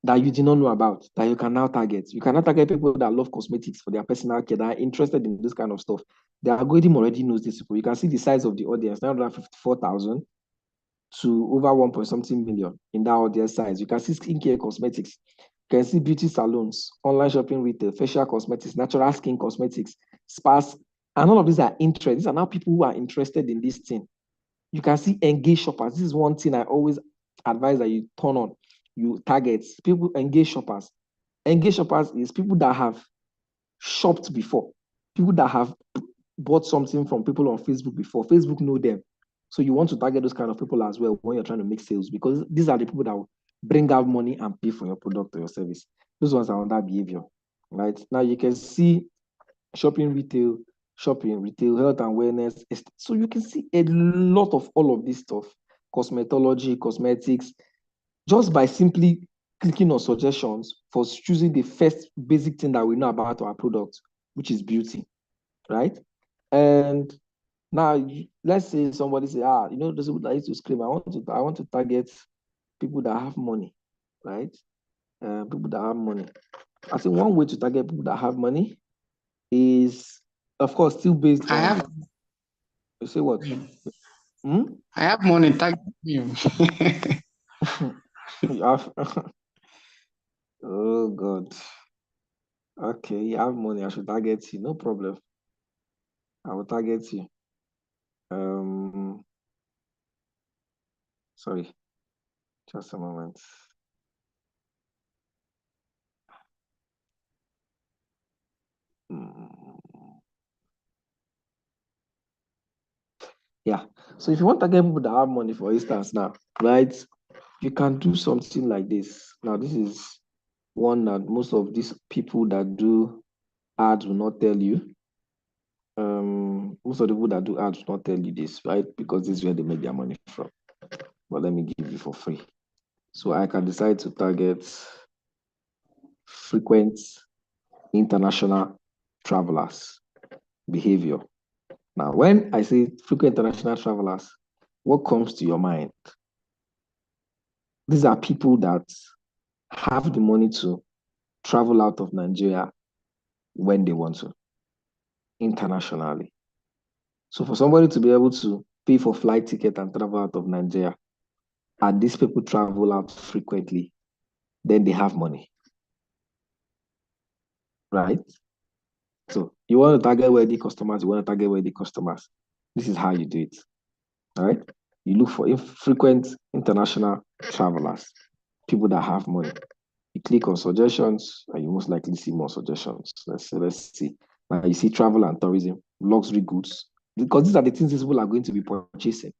that you did not know about that you can now target. You can now target people that love cosmetics for their personal care, that are interested in this kind of stuff. The algorithm already knows these people. You can see the size of the audience, 954,000 to over 1 point something million in that audience size. You can see skincare cosmetics. You can see beauty salons, online shopping retail, facial cosmetics, natural skin cosmetics, spas, and all of these are interested. These are now people who are interested in this thing. You can see engaged shoppers. This is one thing I always advise that you turn on. You target people, engaged shoppers. Engaged shoppers is people that have shopped before, people that have bought something from people on Facebook before. Facebook know them. So you want to target those kind of people as well when you're trying to make sales, because these are the people that will bring out money and pay for your product or your service. Those ones are on that behavior, right? Now you can see shopping retail, health and wellness. So you can see a lot of all of this stuff, cosmetology, cosmetics, just by simply clicking on suggestions for choosing the first basic thing that we know about our product, which is beauty, right? And now let's say somebody say, those people that used to scream, I want to target people that have money, right? People that have money. I think one way to target people that have money is, of course, still based on. You say what? I have money. Target you. You have. Oh God. Okay, you have money. I should target you. No problem. I will target you. Sorry. Just a moment. Yeah. So if you want to get people that have money, for instance, now, right, you can do something like this. Now, this is one that most of these people that do ads will not tell you. Most of the people that do ads will not tell you this, right? Because this is where they make their money from. But let me give you for free. So I can decide to target frequent international travelers behavior. Now, when I say frequent international travelers, what comes to your mind? These are people that have the money to travel out of Nigeria when they want to, internationally. So for somebody to be able to pay for flight ticket and travel out of Nigeria, and these people travel out frequently, then they have money, right? So you want to target wealthy customers, you want to target wealthy customers. This is how you do it, all right? You look for frequent international travelers, people that have money. You click on suggestions, and you most likely see more suggestions. Let's see. Now you see travel and tourism, luxury goods, because these are the things these people are going to be purchasing.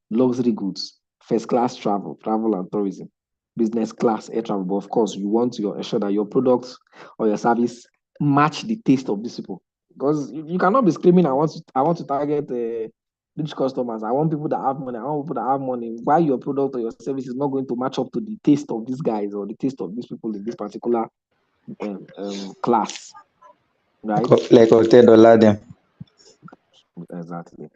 Luxury goods, first class travel, travel and tourism, business class air travel. But of course, you want to ensure that your products or your service match the taste of these people. Because you cannot be screaming, I want to target rich customers. I want people that have money. I want people that have money. Why your product or your service is not going to match up to the taste of these guys or the taste of these people in this particular class, right? Like $10 them. Exactly.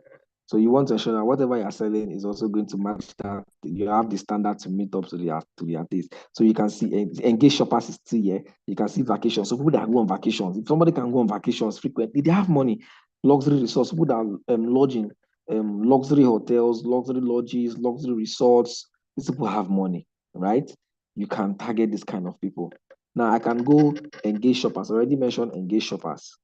So you want to ensure that whatever you're selling is also going to match that. You have the standard to meet up to their taste. So you can see engaged shoppers is still here. You can see vacations. So people that go on vacations, if somebody can go on vacations frequently, they have money. Luxury resorts, people that are lodging, luxury hotels, luxury lodges, luxury resorts. These people have money, right? You can target this kind of people. Now I can go engaged shoppers. I already mentioned engaged shoppers.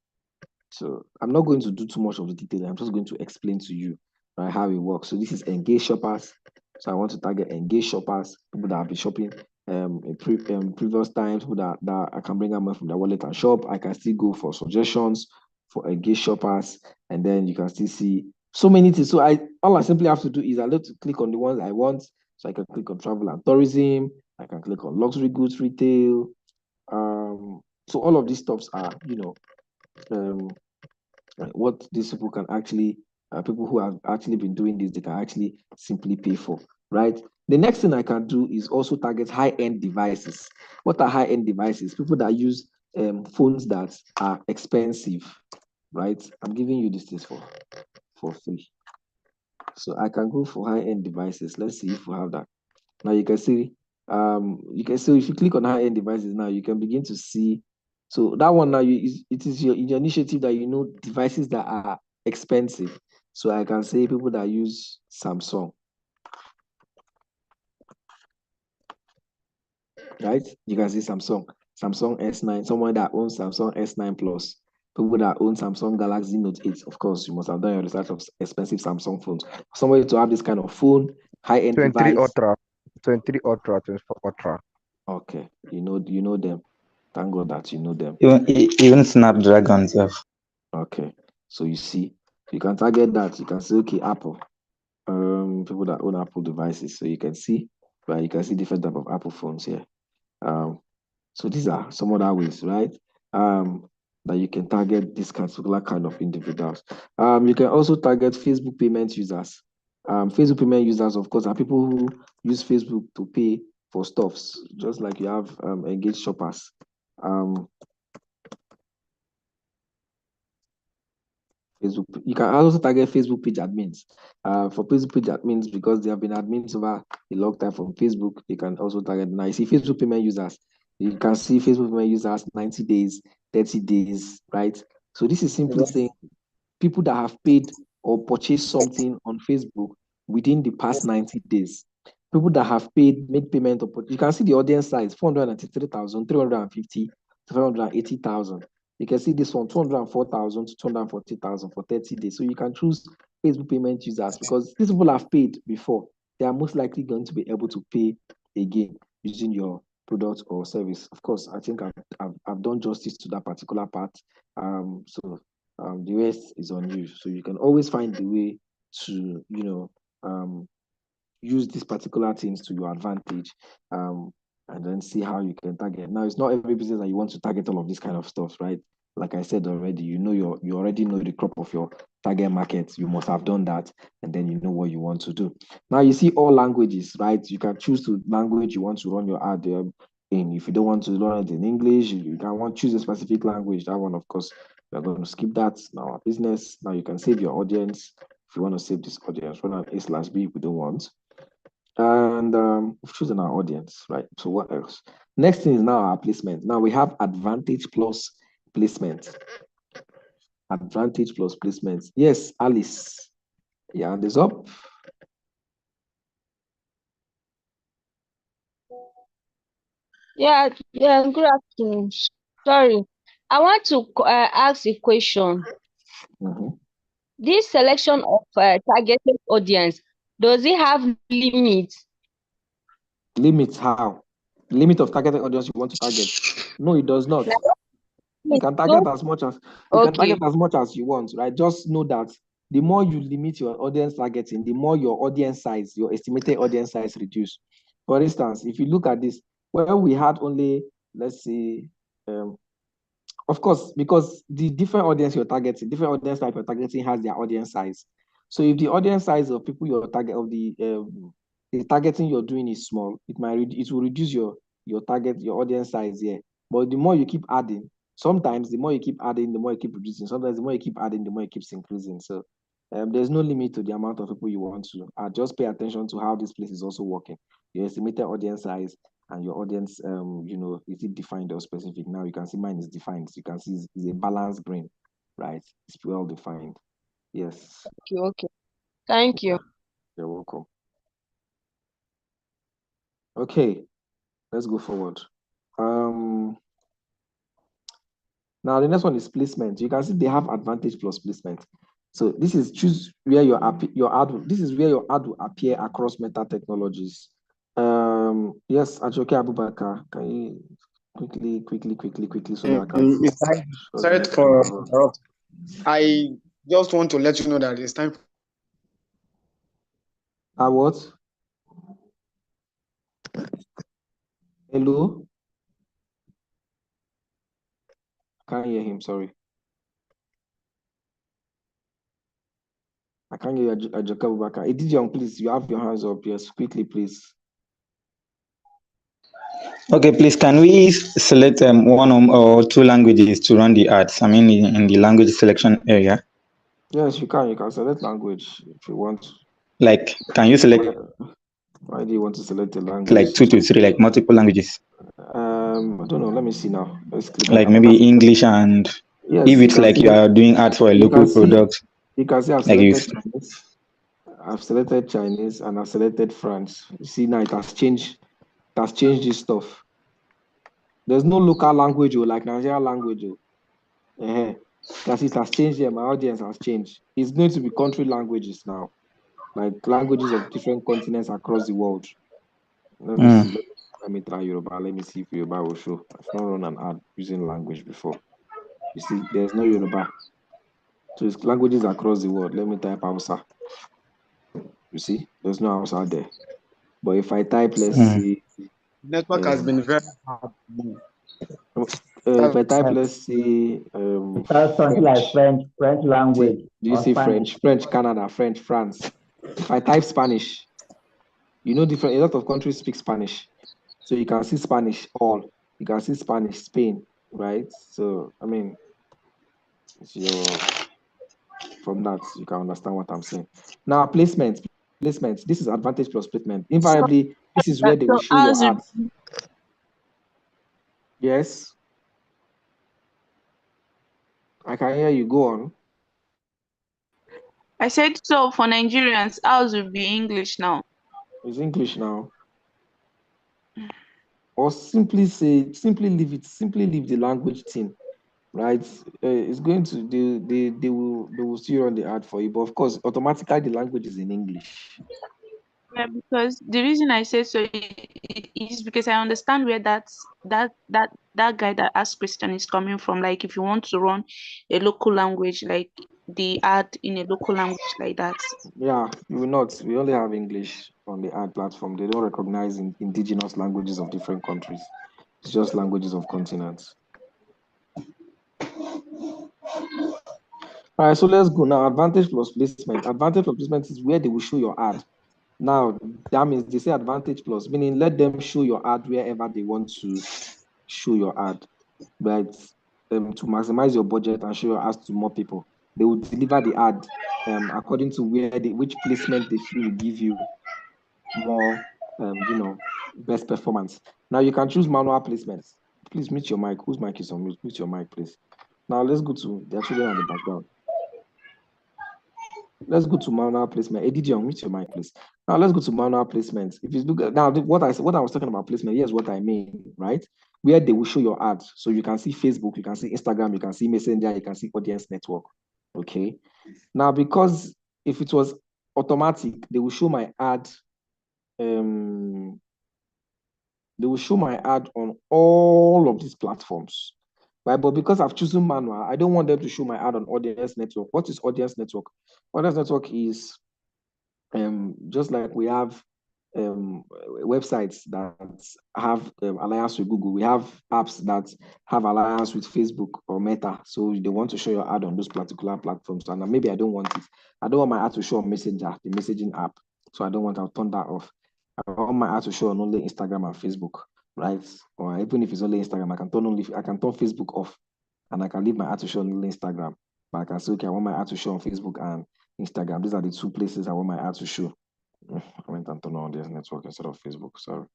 So I'm not going to do too much of the detail. I'm just going to explain to you, right, how it works. So this is engaged shoppers. So I want to target engaged shoppers, people that have been shopping in previous times, people that I can bring them from their wallet and shop. I can still go for suggestions for engaged shoppers, and then you can still see so many things. So all I simply have to do is I need to click on the ones I want. So I can click on travel and tourism. I can click on luxury goods retail. So all of these stuffs are, what these people can actually, people who have actually been doing this, they can actually simply pay for, right? The next thing I can do is also target high-end devices. What are high-end devices? People that use phones that are expensive, right? I'm giving you this for free. So I can go for high-end devices. Let's see if we have that. Now you can see if you click on high-end devices now, you can begin to see. So that one now, it is your initiative that devices that are expensive. So I can say people that use Samsung, right? You can see Samsung S9, someone that owns Samsung S9 Plus, people that own Samsung Galaxy Note 8. Of course, you must have done your research of expensive Samsung phones. Somebody to have this kind of phone, high-end 23 device. Ultra, 23 Ultra, 24 Ultra. Okay, you know them. Thank God that you know them. Even Snapdragon self. Okay, so you see, you can target that. You can say, okay, Apple, people that own Apple devices. So you can see, right? You can see different type of Apple phones here. So these are some other ways, right? That you can target this particular kind of individuals. You can also target Facebook payment users. Facebook payment users, of course, are people who use Facebook to pay for stuffs, just like you have engaged shoppers. Facebook. You can also target Facebook page admins. For Facebook page admins, because they have been admins over a long time from Facebook, you can also target. Now you see Facebook payment users. You can see Facebook payment users 90 days, 30 days, right? So this is simply saying people that have paid or purchased something on Facebook within the past 90 days. People that have made payment, you can see the audience size 493,000, 350, 780,000. You can see this one 204,000 to 240,000 for 30 days. So you can choose Facebook payment users because these people have paid before. They are most likely going to be able to pay again using your product or service. Of course, I think I've done justice to that particular part. The rest is on you. So you can always find the way to, use these particular things to your advantage, and then see how you can target. Now, it's not every business that you want to target all of this kind of stuff, right? Like I said already, you already know the crop of your target market. You must have done that, and then you know what you want to do. Now you see all languages, right? You can choose the language you want to run your ad in. If you don't want to run it in English, you can choose a specific language. That one, of course, we're going to skip that. Now our business. Now you can save your audience. If you want to save this audience, run an A/B if we don't want. And we've chosen our audience, right? So what else? Next thing is now our placement. Now we have Advantage Plus placement. Advantage Plus placement. Yes, Alice. Your hand is up. Yeah, good afternoon. Sorry, I want to ask a question. This selection of targeted audience, does it have limits? Limits how? Limit of targeted audience you want to target? No, it does not. You can target as much as you want, right? Just know that the more you limit your audience targeting, the more your audience size, your estimated audience size reduce. For instance, if you look at this, where we had only, let's say, of course, because the different audience you're targeting, different audience type you're targeting has their audience size. So if the audience size of people you're the targeting you're doing is small, it will reduce your audience size here. But the more you keep adding, sometimes the more you keep adding, the more you keep reducing. Sometimes the more you keep adding, the more it keeps increasing. So there's no limit to the amount of people you want to. Just pay attention to how this place is also working. Your estimated audience size and your audience, is it defined or specific? Now you can see mine is defined. So you can see it's a balanced green, right? It's well defined. Yes. Okay. Thank you. You're welcome. Okay, let's go forward. Now the next one is placement. You can see they have Advantage Plus placement. So this is choose where your ad. This is where your ad will appear across Meta technologies. Yes, Ajoke Abubakar, can you quickly so that I can. Sorry for interrupt. I just want to let you know that it's time. What? Hello? Can't hear him, sorry. I can't hear Ajoke Abubakar. Edidion, please, you have your hands up. Yes, quickly, please. Okay, please, can we select one or two languages to run the ads? I mean, in the language selection area. Yes, you can. You can select language if you want. Like, can you select? Why do you want to select a language? Like 2 to 3, like multiple languages. I don't know. Let me see now. Let's click. Like maybe English and yes, if it's like you are doing ads for a local product. You can see I've selected Chinese. I've selected Chinese and I've selected France. You see now it has changed. It has changed this stuff. There's no local language or like Nigerian language. Because it has changed here. My audience has changed. It's going to be country languages now, like languages of different continents across the world. Let me see. Let me try Yoruba. Let me see if Yoruba will show. I've not run an ad using language before. You see, there's no Yoruba. So it's languages across the world. Let me type Hausa. You see, there's no Hausa there. But if I type, let's see. Network has been very hard. If I type, let's see. Something like French language. Do you see Spanish? French, Canada, French, France. If I type Spanish, a lot of countries speak Spanish. So you can see Spanish all. You can see Spanish, Spain, right? So, I mean, from that, you can understand what I'm saying. Now, placements. This is Advantage Plus placement. Invariably, this is where they will show your ads. Yes. I can hear you. Go on. I said so for Nigerians, ours will be English now. It's English now. Or simply leave the language thing, right? It's going to they will still run the ad for you, but of course, automatically the language is in English. Yeah, because the reason I say so is because I understand where that guy that asked question is coming from. Like if you want to run a local language, like the ad in a local language like that. Yeah, you will not. We only have English on the ad platform. They don't recognize indigenous languages of different countries. It's just languages of continents. All right, so let's go now. Advantage plus placement. Advantage plus placement is where they will show your ad. Now, that means they say advantage plus, meaning let them show your ad wherever they want to show your ad, but to maximize your budget and show your ads to more people, they will deliver the ad according to which placement they feel will give you more, best performance. Now you can choose manual placements. Please mute your mic. Whose mic is on mute? Mute your mic, please. Now let's go to their children at the background. Let's go to manual placement. Edidion, mute your mic, please. Now let's go to manual placement. If you look at now, what I was talking about placement, here's what I mean, right? Where they will show your ads. So you can see Facebook, you can see Instagram, you can see Messenger, you can see Audience Network. Okay. Now, because if it was automatic, they will show my ad. They will show my ad on all of these platforms, right? But because I've chosen manual, I don't want them to show my ad on Audience Network. What is Audience Network? Audience Network is just like we have websites that have alliance with Google. We have apps that have alliance with Facebook or Meta. So they want to show your ad on those particular platforms. And maybe I don't want it. I don't want my ad to show on Messenger, the messaging app. So I don't want to turn that off. I want my ad to show on only Instagram and Facebook, right? Or even if it's only Instagram, I can turn Facebook off, and I can leave my ad to show on only Instagram. But I can say, okay, I want my ad to show on Facebook and Instagram. These are the two places I want my ad to show. I went and turned on Audience Network instead of Facebook. Sorry.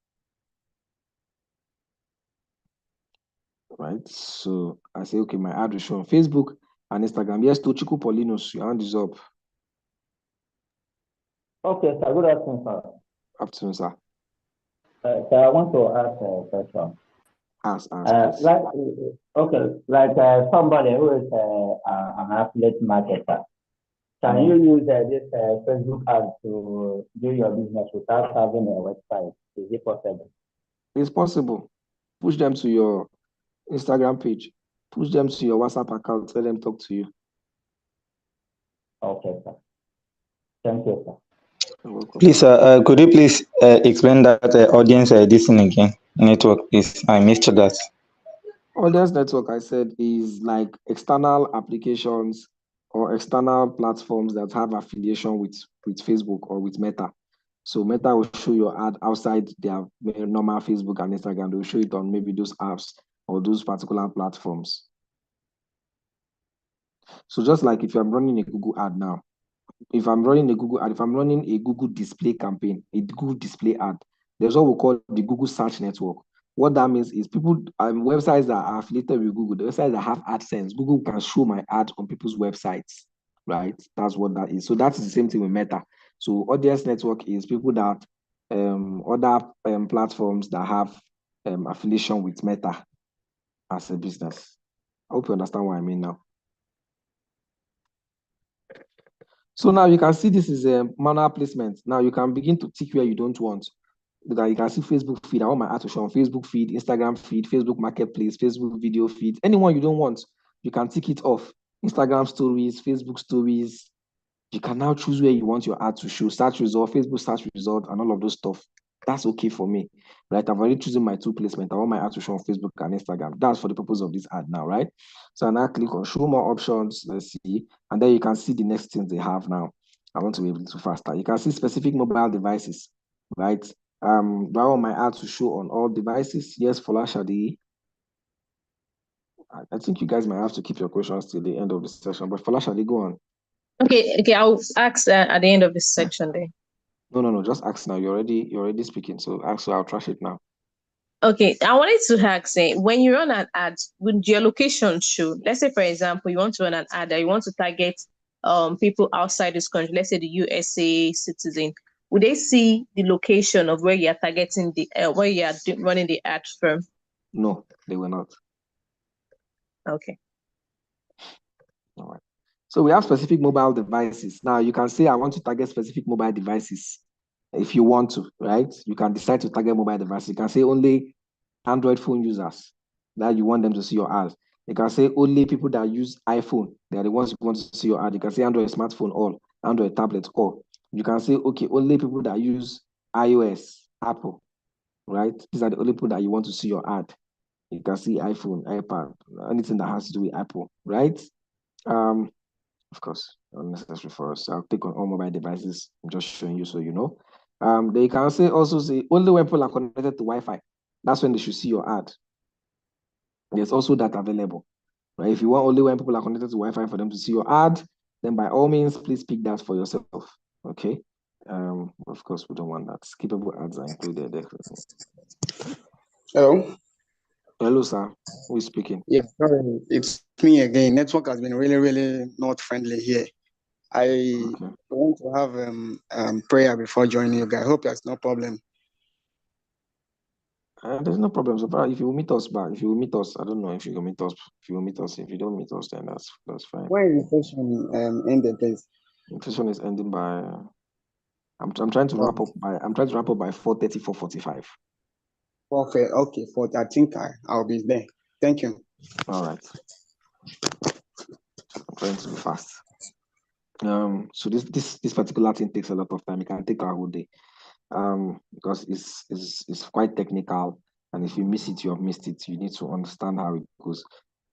Right. So I say, okay, my ad will show on Facebook and Instagram. Yes, Tochiku Polinos, your hand is up. Okay, sir. Good afternoon, sir. Afternoon, sir. So I want to ask a question. Ask, Somebody who is an affiliate marketer, can you use this Facebook ad to do your business without having a website? Is it possible? It's possible. Push them to your Instagram page. Push them to your WhatsApp account. Let them talk to you. Okay, sir. Thank you, sir. Please, could you please explain that audience this thing again? Network, please. I missed that. Audience network, I said, is like external applications or external platforms that have affiliation with Facebook or with Meta. So Meta will show your ad outside their normal Facebook and Instagram. They will show it on maybe those apps or those particular platforms. So just like if I'm running a Google ad now, if I'm running a Google display campaign, a Google display ad, there's what we call the Google Search Network. What that means is people, websites that are affiliated with Google, the websites that have AdSense, Google can show my ad on people's websites, right? That's what that is. So that's the same thing with Meta. So Audience Network is people that, other platforms that have affiliation with Meta as a business. I hope you understand what I mean now. So now you can see this is a manual placement. Now you can begin to tick where you don't want. That you can see Facebook feed. I want my ad to show on Facebook feed, Instagram feed, Facebook Marketplace, Facebook video feed. Anyone you don't want, you can tick it off. Instagram stories, Facebook stories. You can now choose where you want your ad to show. Search result, Facebook search result, and all of those stuff. That's okay for me, right? I've already chosen my two placement. I want my ad to show on Facebook and Instagram. That's for the purpose of this ad now, right? So I now click on show more options. Let's see. And then you can see the next things they have now. I want to be able to faster. You can see specific mobile devices, right? Do I want my ad to show on all devices? Yes, Folashade. I think you guys might have to keep your questions till the end of the session, but Folashade, go on. Okay, I'll ask at the end of this section then. No, just ask now. You're already speaking, so ask, so I'll trash it now. Okay, I wanted to ask, when you run an ad, would your location show? Let's say, for example, you want to run an ad that you want to target people outside this country, let's say the USA citizen. Would they see the location of where you're targeting where you are running the ad from? No, they will not. Okay. All right. So we have specific mobile devices. Now you can say I want to target specific mobile devices if you want to, right? You can decide to target mobile devices. You can say only Android phone users that you want them to see your ad. You can say only people that use iPhone, they are the ones who want to see your ad. You can say Android smartphone all, Android tablet all. You can say, okay, only people that use iOS, Apple, right? These are the only people that you want to see your ad. You can see iPhone, iPad, anything that has to do with Apple, right? Of course, unnecessary for us. I'll click on all mobile devices. I'm just showing you so you know. They can also say only when people are connected to Wi-Fi. That's when they should see your ad. There's also that available. Right? If you want only when people are connected to Wi-Fi for them to see your ad, then by all means, please pick that for yourself. Okay. Of course, we don't want that. Skippable ads are included there. Hello. Hello, sir. Who is speaking? Yeah, sorry, it's me again. Network has been really not friendly here. I want to have prayer before joining you guys. I hope there's no problem. There's no problem. So far, if you will meet us back, if you will meet us, I don't know if you will meet us. If you will meet us, if you don't meet us, then that's fine. When is the session ended, please? The session is ending by. I'm trying to wrap up by. I'm trying to wrap up by 4:30, 4:45. Okay. I think I'll be there. Thank you. All right. I'm trying to be fast. So this particular thing takes a lot of time. It can take a whole day. Because it's quite technical, and if you miss it, you have missed it. You need to understand how it goes.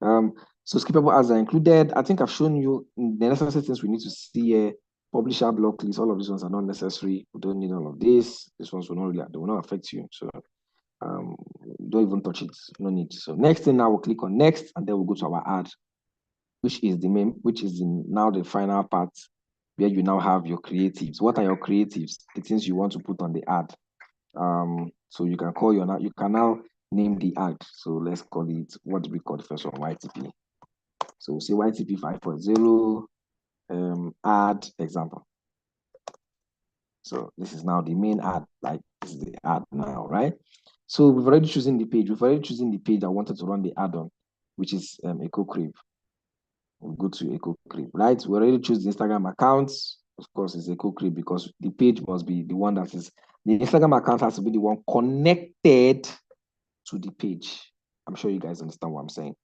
So skippable ads are included. I think I've shown you the necessary things we need to see here. Publisher block list, all of these ones are not necessary. We don't need all of this. These ones will not affect you. So don't even touch it. No need. So next thing now we'll click on next, and then we'll go to our ad, which is now the final part where you now have your creatives. What are your creatives? The things you want to put on the ad. So you can now name the ad. So let's call it, what do we call the first one? YTP. So we'll say YTP 5.0 ad example. So this is now the main ad, like this is the ad now, right? So we've already chosen the page. We've already chosen the page I wanted to run the ad on, which is EcoCrib. We'll go to EcoCrib, right? We already choose the Instagram account. Of course, it's EcoCrib because the page must be the one that is, the Instagram account has to be the one connected to the page. I'm sure you guys understand what I'm saying,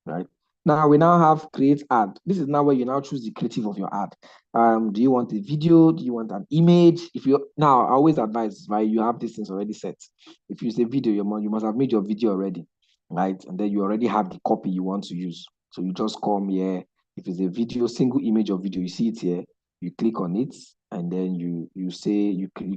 right? Now we now have create ad. This is now where you now choose the creative of your ad. Do you want a video? Do you want an image? Now I always advise, right? You have these things already set. If you say video, you must have made your video already, right? And then you already have the copy you want to use. So you just come here. If it's a video, single image of video, you see it here. You click on it, and then you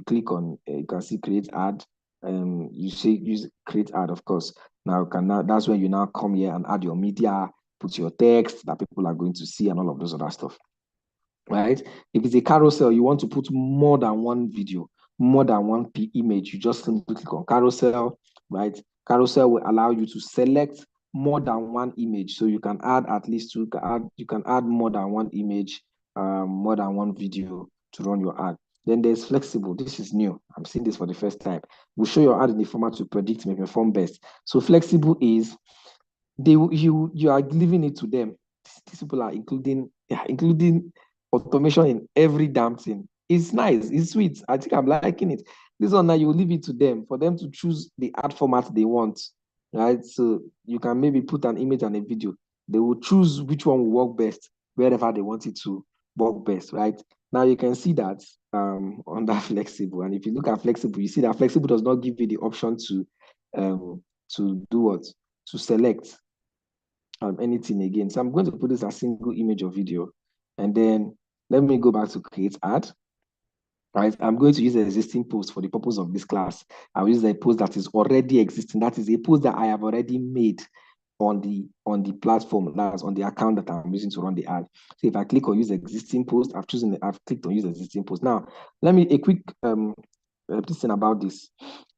click on. You can see create ad. You say use create ad, of course. Now that's when you now come here and add your media, put your text that people are going to see, and all of those other stuff. Right? If it's a carousel, you want to put more than one video, more than one image, you just simply click on carousel, right? Carousel will allow you to select more than one image. So you can add at least two, you can add more than one image, more than one video to run your ad. Then there's flexible. This is new. I'm seeing this for the first time. We'll show your ad in the format to predict may perform best. So flexible is you are leaving it to them. These people are including automation in every damn thing. It's nice, it's sweet. I think I'm liking it. This one now you leave it to them for them to choose the ad format they want, right? So you can maybe put an image and a video. They will choose which one will work best wherever they want it to work best, right? Now you can see that under flexible, and if you look at flexible, you see that flexible does not give you the option to do what? To select anything again. So I'm going to put this as single image or video, and then let me go back to create ad. Right, I'm going to use an existing post for the purpose of this class. I'll use a post that is already existing. That is a post that I have already made on the platform, that's on the account that I'm using to run the ad. So if I click on use existing post, I've clicked on use existing post. Now, let me a quick thing about this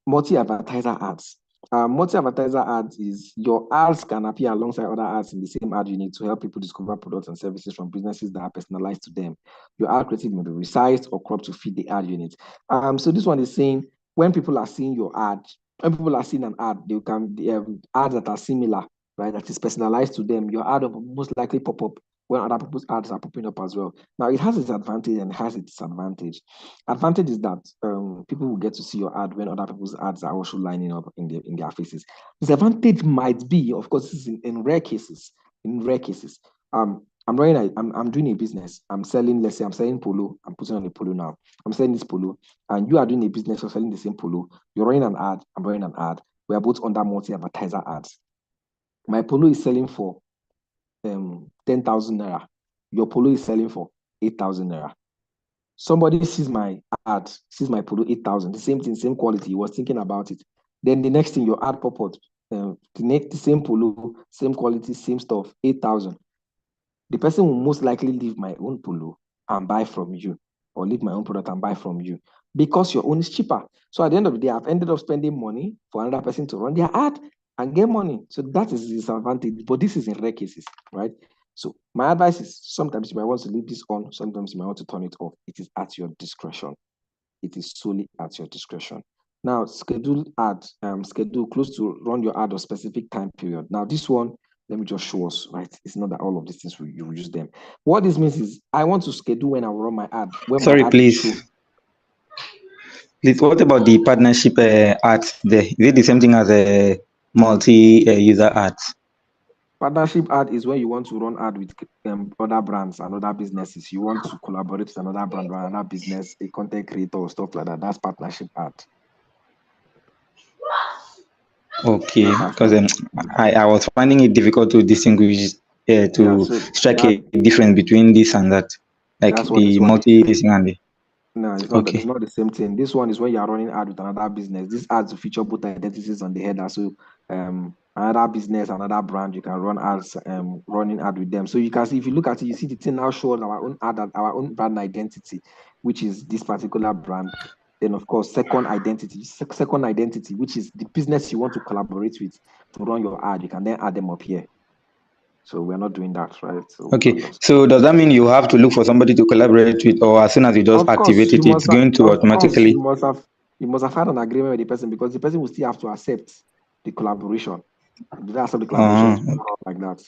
multi-advertiser ads. Multi-advertiser ads is your ads can appear alongside other ads in the same ad unit to help people discover products and services from businesses that are personalized to them. Your ad creative may be resized or cropped to fit the ad unit. So this one is saying when people are seeing your ad, when people are seeing an ad, they can ads that are similar, right? That is personalized to them. Your ad will most likely pop up when other people's ads are popping up as well. Now it has its advantage and it has its disadvantage. Advantage is that people will get to see your ad when other people's ads are also lining up in their faces. Disadvantage might be, of course, this is in rare cases. In rare cases, I'm doing a business. I'm selling, let's say I'm selling polo. I'm putting on a polo now. I'm selling this polo, and you are doing a business of selling the same polo. You're running an ad. I'm running an ad. We are both under multi-advertiser ads. My polo is selling for 10,000 naira. your polo is selling for 8,000 naira. Somebody sees my ad, sees my polo 8,000, the same thing, same quality. He was thinking about it. Then the next thing, your ad pop up, the same polo, same quality, same stuff, 8,000. The person will most likely leave my own polo and buy from you, or leave my own product and buy from you, because your own is cheaper. So at the end of the day, I've ended up spending money for another person to run their ad and get money. So that is the disadvantage. But this is in rare cases, right? So my advice is, sometimes you might want to leave this on, sometimes you might want to turn it off. It is at your discretion. It is solely at your discretion. Now, schedule close to run your ad or specific time period. Now, this one, let me just show us, right? It's not that all of these things you use them. What this means is, I want to schedule when I run my ad. When Sorry, my ad please. Please, what about the partnership ads there? Is it the same thing as a multi-user ads? Partnership ad is when you want to run ad with other brands and other businesses. You want to collaborate with another brand or another business, a content creator or stuff like that. That's partnership ad. Okay, because I was finding it difficult to distinguish, strike a difference between this and that, like the multi-listing and the. No, it's not. It's not the same thing. This one is when you are running ad with another business. This ads will feature both identities on the header. So another business, another brand, you can run ads, running ad with them. So you can see, if you look at it, you see the thing now shows our own ad, our own brand identity, which is this particular brand. Then of course, second identity, which is the business you want to collaborate with to run your ad. You can then add them up here. So we're not doing that, right? So okay. So does that mean you have to look for somebody to collaborate with, or as soon as you just activate it, it's going to automatically? You must have had an agreement with the person, because the person will still have to accept the collaboration. That's how the collaboration like that.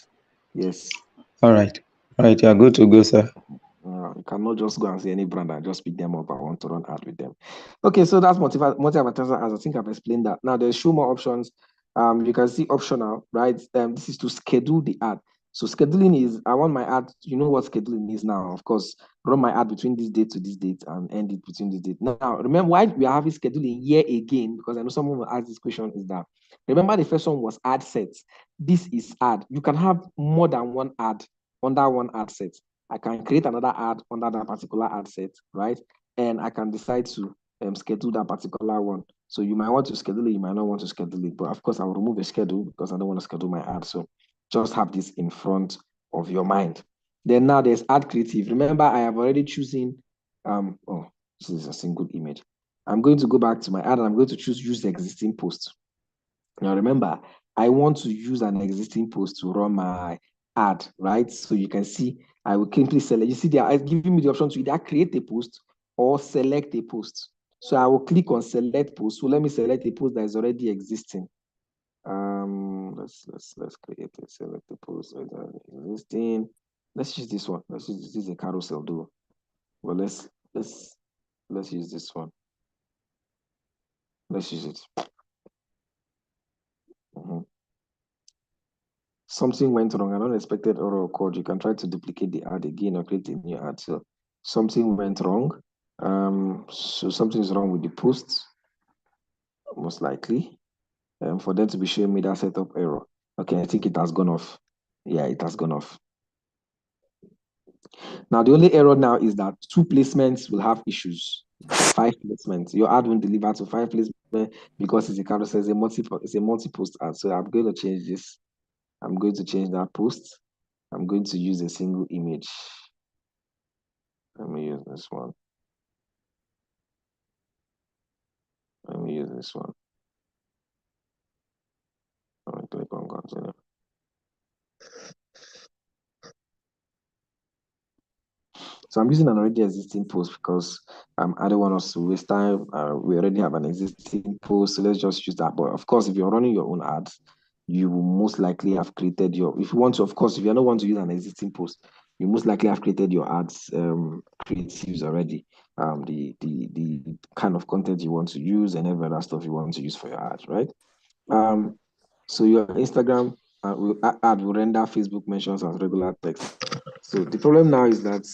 Yes. All right. All right. You are good to go, sir. You cannot just go and see any brand and just pick them up. I want to run ad with them. Okay, so that's multi-advertiser, as I think I've explained that. Now there's show more options. You can see optional, right? This is to schedule the ad. So scheduling is, I want my ad, you know what scheduling is now, of course, run my ad between this date to this date and end it between this date. Now, remember why we are having scheduling here again, because I know someone will ask this question, is that, remember the first one was ad sets. This is ad. You can have more than one ad under one ad set. I can create another ad under that particular ad set, right? And I can decide to schedule that particular one. So you might want to schedule it, you might not want to schedule it, but of course I will remove a schedule because I don't want to schedule my ad. So just have this in front of your mind. Then now there's ad creative. Remember, I have already chosen, this is a single image. I'm going to go back to my ad and I'm going to choose use existing post. Now remember, I want to use an existing post to run my ad, right? So you can see, I will simply select, you see, they are giving me the option to either create a post or select a post. So I will click on select post. So let me select a post that is already existing. Let's create a select a post that is existing. Let's use this one. Let's use, this is a carousel though. Well, let's use this one. Let's use it. Something went wrong, an unexpected error occurred. You can try to duplicate the ad again or create a new ad. So something went wrong. So something is wrong with the post, most likely. For them to be showing me that setup error. Okay, I think it has gone off. Yeah, it has gone off. Now, the only error now is that 2 placements will have issues. 5 placements. Your ad won't deliver to 5 placements because it's a carousel, it's a multi-post ad. So I'm going to change this. I'm going to change that post. I'm going to use a single image. Let me use this one. Let me use this one. I'm going to click on continue. So I'm using an already existing post because I don't want us to waste time. We already have an existing post, so let's just use that. But of course, if you're running your own ads, you will most likely have created your, if you want to, of course, if you don't want to use an existing post, you most likely have created your ads creatives already. The kind of content you want to use and every other stuff you want to use for your ads, right? So your Instagram ad will render Facebook mentions as regular text. So the problem now is that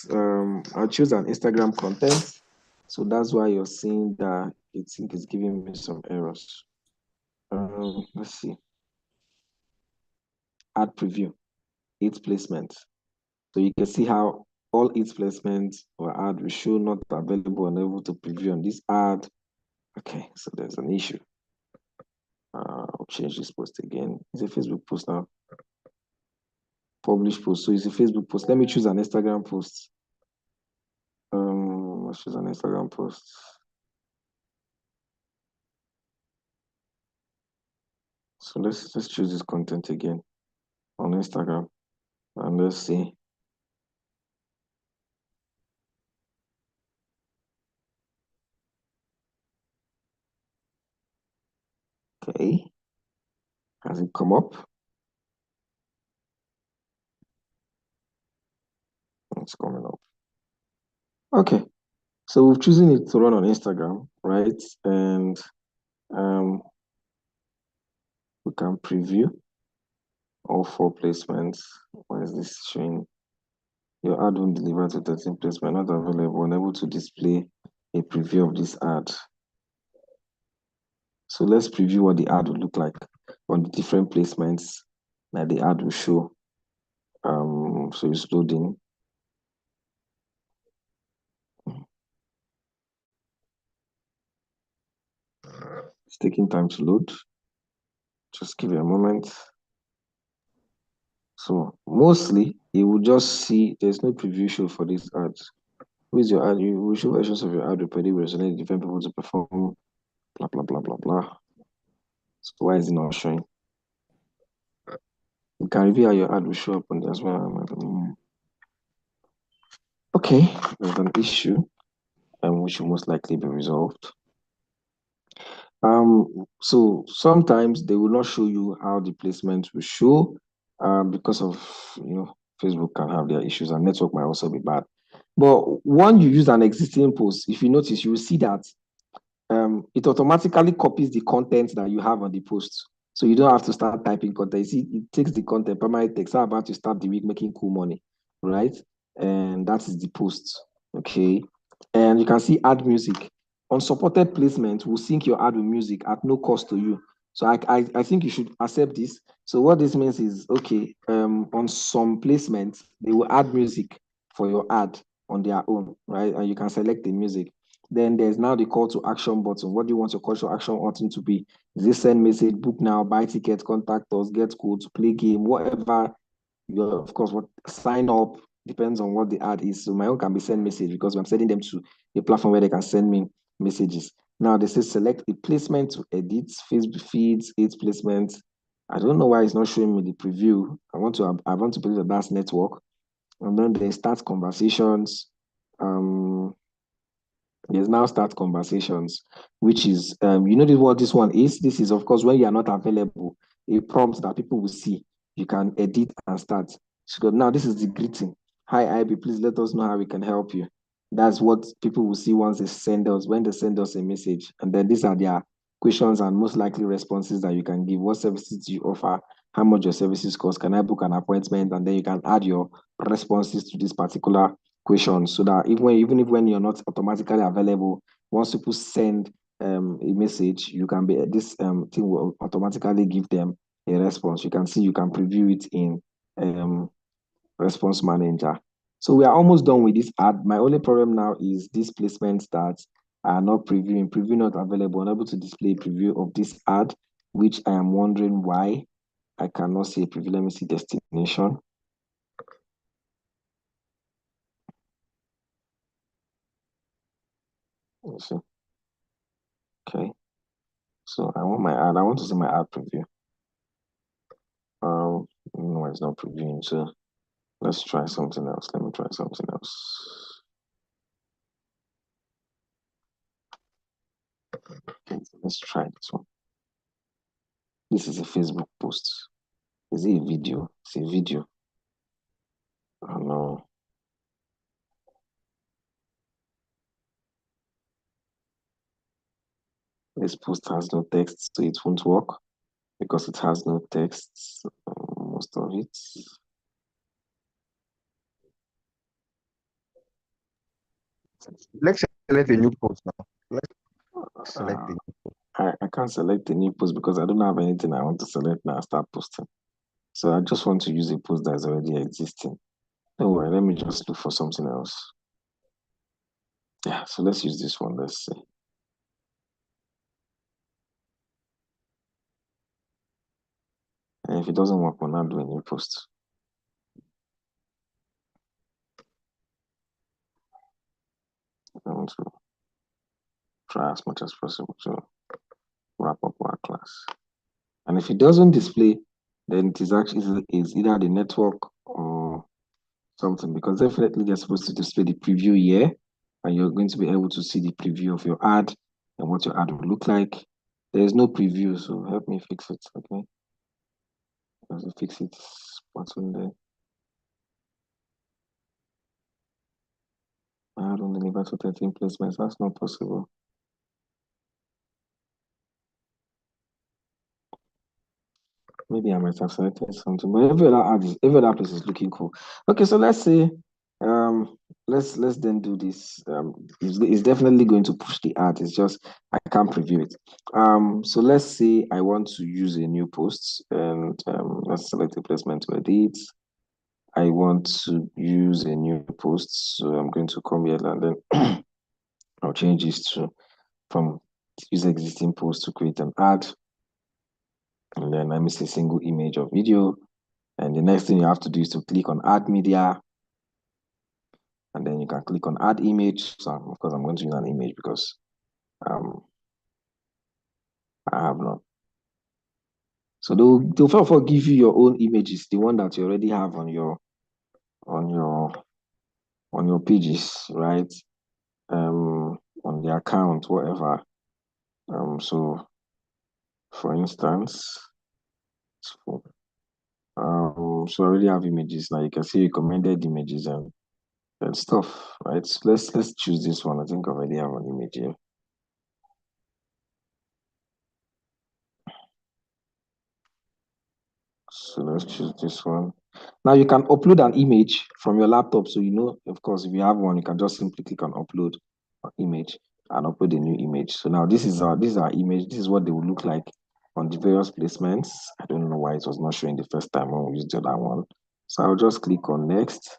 I choose an Instagram content. So that's why you're seeing that I think it's giving me some errors. Let's see. Ad preview, 8 placements. So you can see how all its placements or ad will show not available, unable to preview on this ad. Okay, so there's an issue. I'll change this post again. It's a Facebook post now. Publish post. So it's a Facebook post. Let me choose an Instagram post. Let's choose an Instagram post. So let's choose this content again on Instagram, and let's see. Okay, has it come up? It's coming up. Okay, so we've chosen it to run on Instagram, right? And we can preview all 4 placements. Why is this showing? Your ad won't deliver to 13 placement, not available, unable to display a preview of this ad. So let's preview what the ad will look like on the different placements that the ad will show. So it's loading. It's taking time to load. Just give it a moment. So mostly you will just see there's no preview show for these ads. With your ad, you will show versions of your ad will predict resonate different people to perform, blah blah blah blah blah. So why is it not showing? You can review how your ad will show up on there as well. Okay, there's an issue, which will most likely be resolved. So sometimes they will not show you how the placement will show, because of Facebook can have their issues and network might also be bad. But when you use an existing post, if you notice, you will see that it automatically copies the content that you have on the post. So you don't have to start typing content. You see, it takes the content, primary text. How about you start the week making cool money, right? And that is the post, okay? And you can see add music. Unsupported placement will sync your ad with music at no cost to you. So I think you should accept this. So what this means is, okay, on some placements, they will add music for your ad on their own, right? And you can select the music. Then there's now the call to action button. What do you want your call to action button to be? Is it send message, book now, buy tickets, contact us, get codes, play game, whatever? Of course, what sign up depends on what the ad is. So my own can be send message because I'm sending them to a platform where they can send me messages. Now they say select the placement to edit Facebook feeds, 8 placements. I don't know why it's not showing me the preview. I want to believe that that's network. And then they start conversations. There's now start conversations, which is, what this one is? This is, of course, when you are not available, a prompt that people will see. You can edit and start. So now this is the greeting. Hi, IB, please let us know how we can help you. That's what people will see once they send us, when they send us a message. And then these are their questions and most likely responses that you can give. What services do you offer? How much your services cost? Can I book an appointment? And then you can add your responses to this particular question, so that even if when you're not automatically available, once people send a message, you can be this thing will automatically give them a response. You can see, you can preview it in response manager. So we are almost done with this ad. My only problem now is these placements that are not previewing, preview not available, unable to display a preview of this ad, which I am wondering why I cannot see a preview. Let me see destination. Let's see. Okay, so I want to see my ad preview. No, it's not previewing, so let's try something else. Let me try something else. Okay, so let's try this one. This is a Facebook post. Is it a video? It's a video. Oh no. This post has no text, so it won't work because it has no text, most of it. Let's select a new post now. Let's select a new post. I can't select a new post because I don't have anything I want to select now. Start posting. So I just want to use a post that is already existing. Don't worry, let me just look for something else. Yeah, so let's use this one. Let's see. And if it doesn't work, we'll not do a new post. I want to try as much as possible to wrap up our class. And if it doesn't display, then it is actually is either the network or something, because definitely they're supposed to display the preview here, and you're going to be able to see the preview of your ad and what your ad will look like. There is no preview, so help me fix it, okay? Let's fix it button there. I don't deliver to 13 placements. That's not possible. Maybe I might have selected something, but every other place is looking cool. Okay, so let's say let's then do this. It's definitely going to push the ad. It's just I can't preview it. So let's say I want to use a new post, and let's select the placement to edit. I want to use a new post, so I'm going to come here and then I'll change this to from use existing post to create an ad. And then let me say single image or video. And the next thing you have to do is to click on add media. And then you can click on add image. So of course I'm going to use an image because I have none. So they'll first of all give you your own images, the one that you already have on your pages, right? On the account, whatever. So for instance, so I already have images now. You can see recommended images and stuff, right? So let's choose this one. I think I already have an image here. So let's choose this one. Now you can upload an image from your laptop. So of course, if you have one, you can just simply click on upload image and upload a new image. So now this is our image. This is what they will look like on the various placements. I don't know why it was not showing the first time when we used the other one. So I'll just click on next.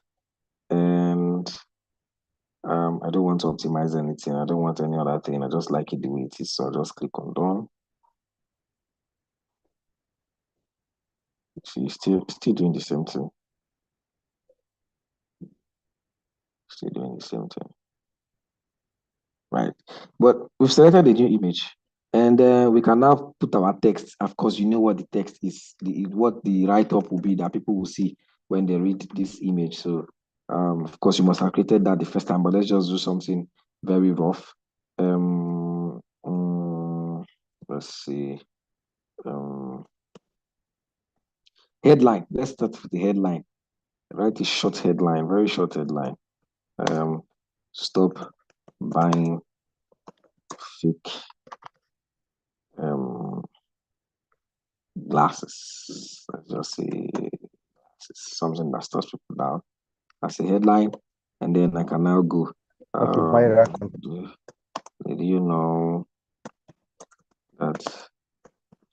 And I don't want to optimize anything. I don't want any other thing. I just like it the way it is. So I'll just click on done. See, still doing the same thing. Still doing the same thing. Right. But we've selected a new image. And we can now put our text. Of course, you know what the text is, what the write-up will be that people will see when they read this image. So, of course, you must have created that the first time, but let's just do something very rough. Let's see. Headline. Let's start with the headline. Write a short headline, very short headline. Stop buying fake glasses. Let's just say something that stops people down as a headline, and then I can now go. Did you know that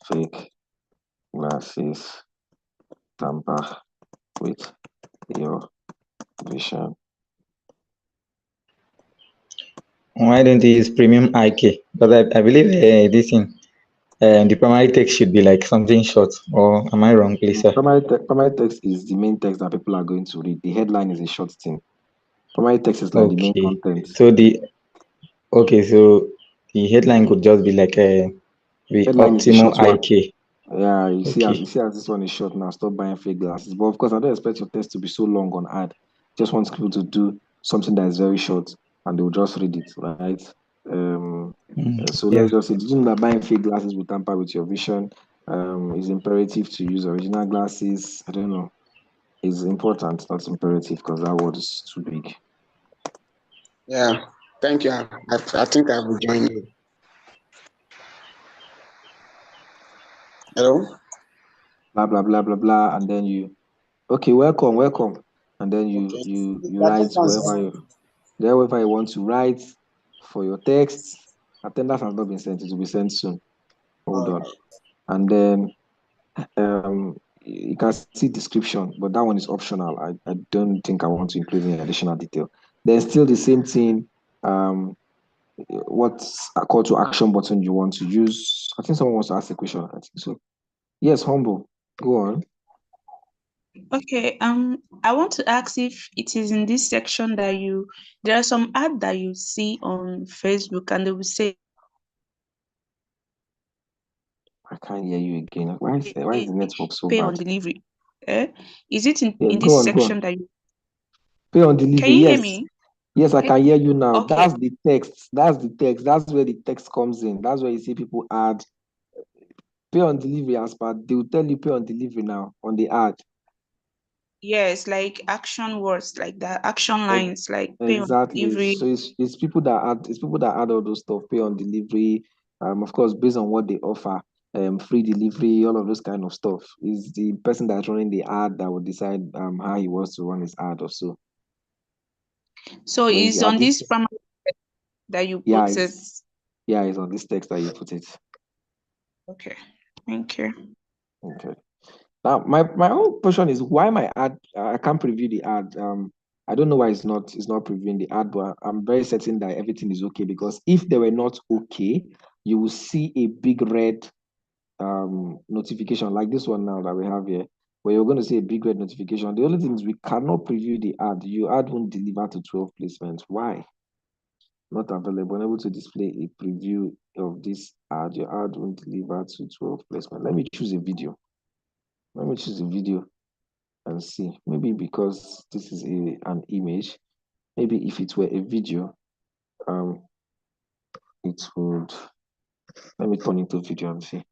fake glasses tamper with your vision? Why don't you use premium IK? Because I believe this thing, the primary text should be like something short, or am I wrong, please, sir? Primary text is the main text that people are going to read. The headline is a short thing. Primary text is like the main content. So the headline could just be like the optimal IK. Yeah, you see as this one is short now. Stop buying fake glasses. But of course, I don't expect your text to be so long on ad. Just want people to do something that is very short, and they'll just read it, right? So let's just say, did you know that buying fake glasses will tamper with your vision? It's imperative to use original glasses. I don't know. It's important, not imperative, because that word is too big. Yeah, thank you. I think I will join you. Hello? Blah, blah, blah, blah, blah. And then you, okay, welcome. And then you write wherever you want to write for your text. Attendance has not been sent. It will be sent soon. Hold on. And then you can see description, but that one is optional. I don't think I want to include any additional detail. There's still the same thing. What's a call to action button you want to use? I think someone wants to ask a question. I think so. Yes, Humble, go on. Okay, I want to ask if it is in this section that there are some ads that you see on Facebook and they will say I can't hear you again. Why is the network so pay on bad? delivery. Is it in Yeah, this go on. section that you Pay on can delivery. you hear Yes. me? Yes, I can hear you now. Okay. That's the text. That's the text. That's where the text comes in. That's where you see people add pay on delivery as per they will tell you pay on delivery now on the ad. Yes, like action words like that, action lines like pay on Exactly. delivery. So it's people that add all those stuff, pay on delivery, of course, based on what they offer, free delivery, all of those kind of stuff. Is the person that's running the ad that will decide how he wants to run his ad or so. So But if it's you add on this this primary that you yeah, put it. it's on this text that you put it. Okay, thank you. Okay. Now my own question is why my ad I can't preview the ad. I don't know why it's not previewing the ad, but I'm very certain that everything is okay because if they were not okay, you will see a big red notification like this one now that we have here, where you're going to see a big red notification. The only thing is we cannot preview the ad. Your ad won't deliver to 12 placements. Why? Not available, unable to display a preview of this ad. Your ad won't deliver to 12 placements. Let me choose a video. Let me choose a video and see. Maybe because this is an image, maybe if it were a video, it would. Let me turn into video and see.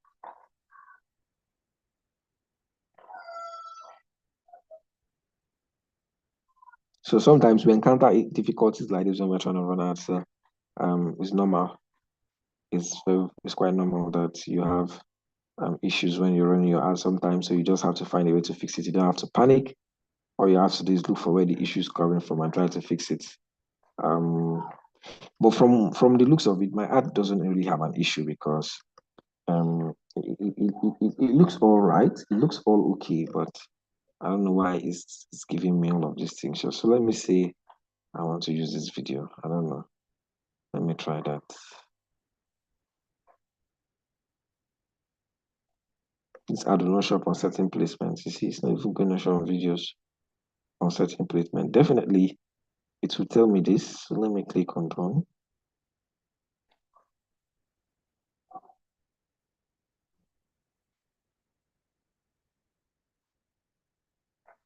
So sometimes we encounter difficulties like this when we're trying to run ads. So it's normal. It's quite normal that you have issues when you're running your ads sometimes. So you just have to find a way to fix it. You don't have to panic. All you have to do is look for where the issue is coming from and try to fix it. But from the looks of it, my ad doesn't really have an issue because it looks all right. It looks all okay, but I don't know why it's giving me all of these things. So let me say I want to use this video. I don't know. Let me try that. This ad will not show up on certain placements. You see, it's not even going to show on videos on certain placement. Definitely, it will tell me this. So let me click on done.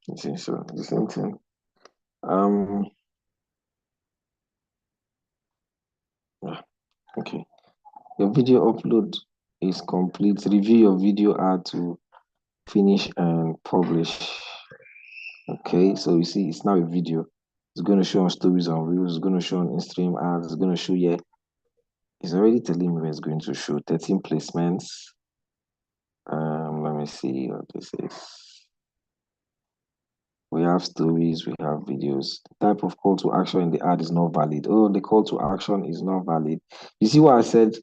You see, so the same thing. Okay. Your video upload is complete. Review your video ad to finish and publish. Okay, so you see, it's now a video. It's going to show on stories and reels. It's going to show on in-stream ads. It's going to show here. It's already telling me where it's going to show 13 placements. Let me see what this is. We have stories, we have videos. The type of call to action in the ad is not valid. Oh, the call to action is not valid. You see what I said?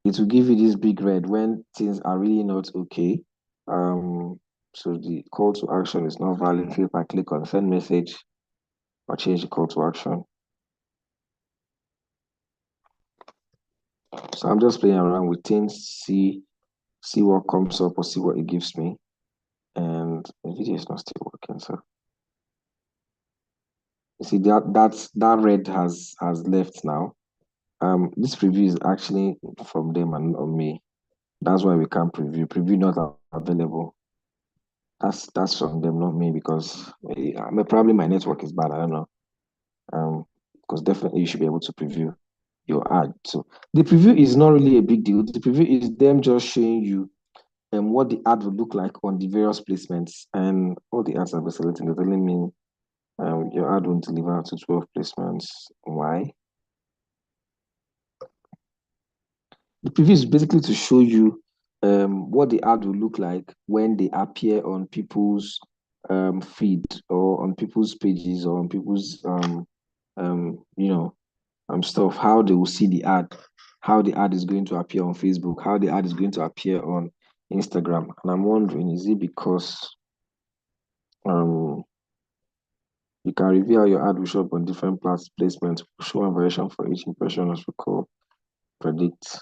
It will give you this big red when things are really not okay. So the call to action is not valid. If I click on send message, I'll change the call to action. So I'm just playing around with things, see what comes up or see what it gives me. And the video is not still working. So you see that red has left now. This preview is actually from them and on me. That's why we can't preview. Preview not available. That's from them, not me, because probably my network is bad. I don't know. Because definitely you should be able to preview your ad. So the preview is not really a big deal. The preview is them just showing you what the ad will look like on the various placements, and all the ads I've been selecting. They're telling me your ad won't deliver to 12 placements. Why? The preview is basically to show you what the ad will look like when they appear on people's feed or on people's pages or on people's stuff, how they will see the ad, how the ad is going to appear on Facebook, how the ad is going to appear on Instagram. And I'm wondering, is it because Um, you can review how your ad will show up on different placements, show a variation for each impression as we call predict.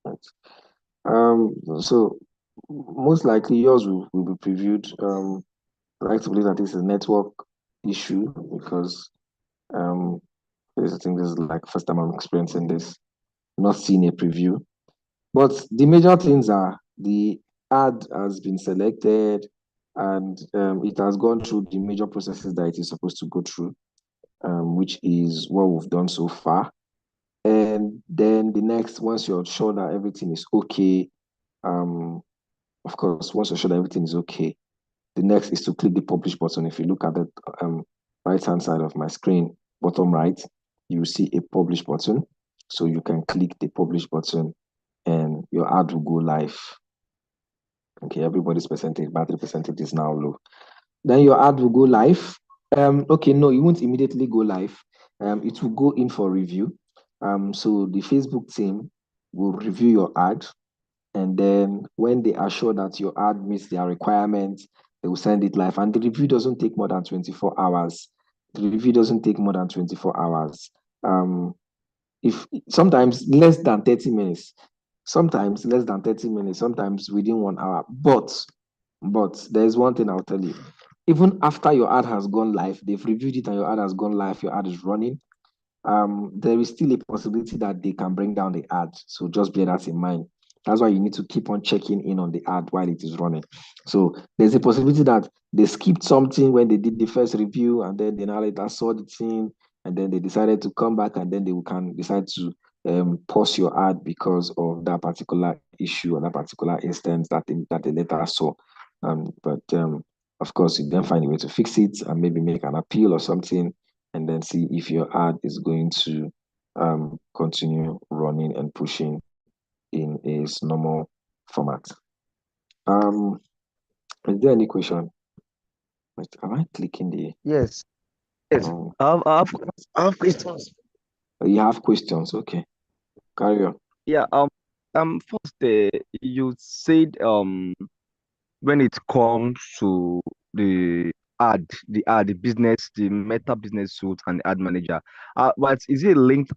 Right. So most likely yours will be previewed. I like to believe that this is a network issue because I think this is like first time I'm experiencing this, not seeing a preview. But the major things are the ad has been selected and it has gone through the major processes that it is supposed to go through, which is what we've done so far. And then the next, once you're sure that everything is okay, of course, once you're sure that everything is okay, the next is to click the publish button. If you look at the right-hand side of my screen, bottom right, you will see a publish button. So you can click the publish button and your ad will go live. Okay, everybody's battery percentage is now low. Then your ad will go live. Okay, no, it won't immediately go live. It will go in for review. So the Facebook team will review your ad, and then when they are sure that your ad meets their requirements, they will send it live. And the review doesn't take more than 24 hours. The review doesn't take more than 24 hours. If sometimes less than 30 minutes, sometimes less than 30 minutes, sometimes within 1 hour. But there's one thing I'll tell you. Even after your ad has gone live, they've reviewed it and your ad has gone live, your ad is running, there is still a possibility that they can bring down the ad. So just bear that in mind. That's why you need to keep on checking in on the ad while it is running. So there's a possibility that they skipped something when they did the first review and then they now later saw the thing and then they decided to come back and then they can decide to pause your ad because of that particular issue or that particular instance that they later saw. But of course, you then find a way to fix it and maybe make an appeal or something and then see if your ad is going to continue running and pushing in its normal format. Is there any question? Wait, am I clicking the? Yes. Yes. I have questions. You have questions, okay. Carry on. Yeah. First, you said when it comes to the the business, the Meta Business Suite and the ad manager, but is it linked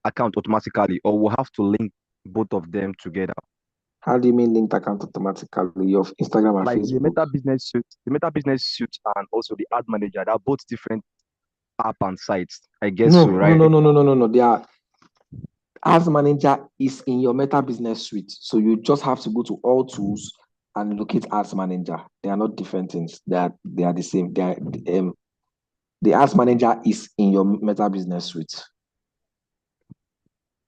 account automatically, or we'll have to link both of them together? How do you mean linked account automatically? Your Instagram and Like Facebook? the Meta Business Suite and also the ad manager, they're both different app and sites. I guess No, so, right? no. They are Ads Manager is in your Meta Business Suite. So you just have to go to all tools and locate Ads Manager. They are not different things. They are the same. They are, the Ads Manager is in your Meta Business Suite.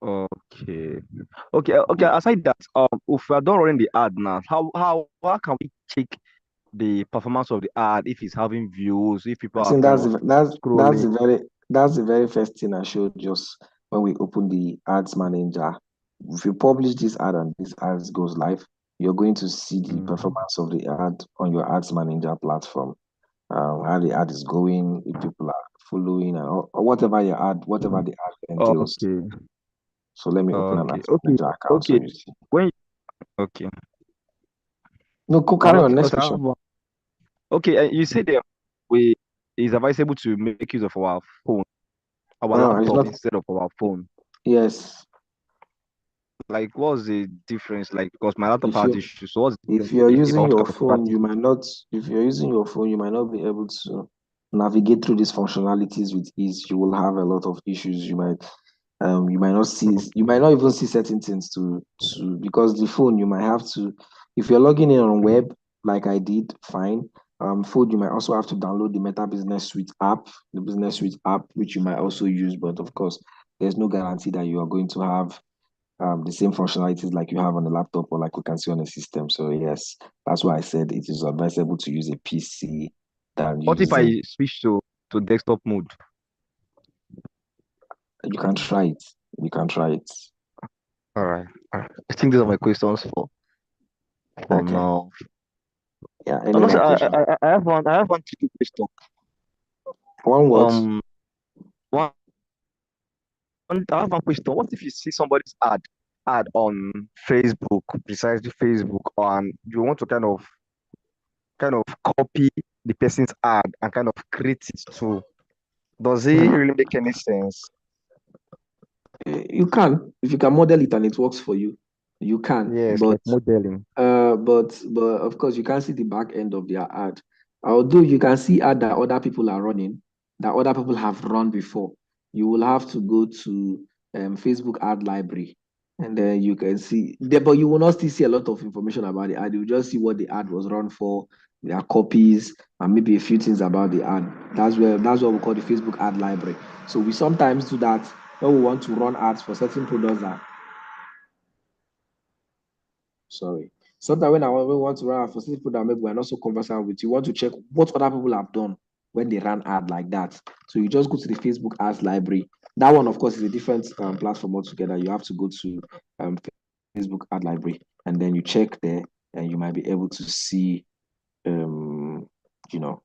Okay. Aside that, if we are done running the ad now, how can we check the performance of the ad, if it's having views, if people I are think kind that's of that's scrolling? that's the very first thing I showed just when we open the Ads Manager. If you publish this ad and this ad goes live, you're going to see the performance of the ad on your Ads Manager platform. How the ad is going, if people are following, or whatever the ad entails. Okay. So let me open an Okay. Ads Manager account so Okay. you see. Okay. No, carry on. Next Okay, question. Okay, you said that we is advisable to make use of our phone, our No, it's laptop not. instead of our phone. Yes. Like, what's the difference? Like, because my laptop If has you issues. So what's the if difference you're if I using want to your kind of phone, practice? you might not. If you're using your phone, you might not be able to navigate through these functionalities with ease. You will have a lot of issues. You might not see. You might not even see certain things to because the phone you might have to. If you're logging in on web like I did, fine. Phone you might also have to download the Meta Business Suite app, the Business Suite app, which you might also use. But of course, there's no guarantee that you are going to have the same functionalities like you have on the laptop or like we can see on the system. So yes, that's why I said it is advisable to use a PC than What if using. I switch to desktop mode? You can try it. You can try it. All right. I think these are my questions for Okay. now. Yeah. And Any also, other question? I have one tricky question. One what? One I have one question. What if you see somebody's ad on Facebook, precisely Facebook, and you want to kind of kind of copy the person's ad and kind of create it too. Does it really make any sense? You can, if you can model it and it works for you, you can. Yes, But like modeling. but of course you can't see the back end of their ad. Although you can see ad that other people are running, that other people have run before. You will have to go to Facebook ad library, and then you can see there, but you will not still see a lot of information about the ad. You just see what the ad was run for, their copies, and maybe a few things about the ad. That's what we call the Facebook ad library. So we sometimes do that when we want to run ads for certain products that sorry. Sometimes when we want to run for certain product that maybe we're not so conversant with, you want to check what other people have done when they ran ad like that. So you just go to the Facebook ads library. That one, of course, is a different platform altogether. You have to go to Facebook ad library, and then you check there, and you might be able to see, you know,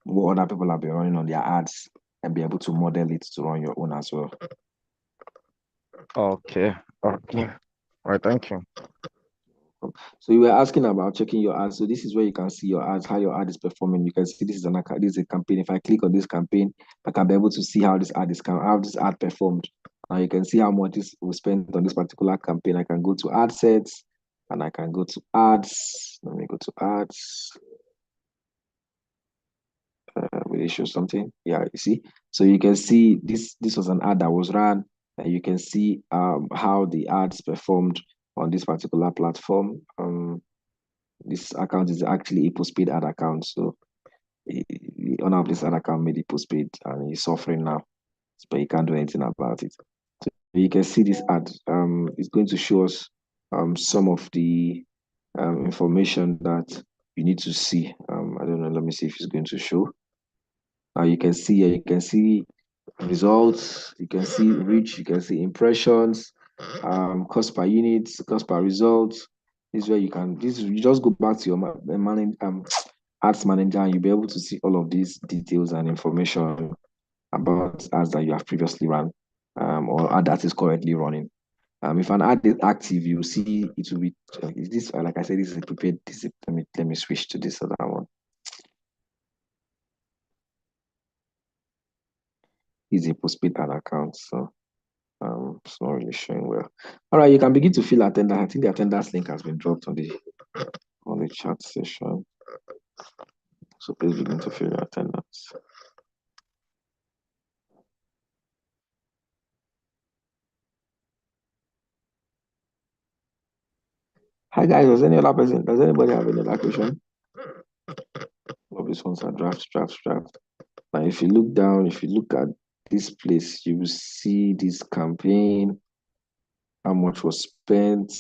what other people have been running on their ads, and be able to model it to run your own as well. Okay. Okay. All right, thank you. So you were asking about checking your ads. So this is where you can see your ads, how your ad is performing. You can see this is a campaign. If I click on this campaign, I can be able to see how this ad performed. And you can see how much this was spent on this particular campaign. I can go to ad sets and I can go to ads. Let me go to ads. Will it show something? Yeah, you see. So you can see this was an ad that was ran, and you can see how the ads performed on this particular platform. This account is actually a postpaid ad account, so the owner of this ad account made it postpaid and he's suffering now, but he can't do anything about it. So you can see this ad. It's going to show us some of the information that you need to see. I don't know. Let me see if it's going to show. You can see results, you can see reach, you can see impressions, cost per unit, cost per result. This is where you just go back to your ads manager, and you'll be able to see all of these details and information about ads that you have previously run, or ad that is currently running. If an ad is active, you see it will be this, like I said, this is a prepared. Let me switch to this other one. Is a postpaid ad account, so it's not really showing well. All right, you can begin to fill attendance. I think the attendance link has been dropped on the chat session. So please begin to fill your attendance. Hi guys, does anybody have any other question? All these ones are draft. Now if you look down, if you look at this place, you will see this campaign, how much was spent.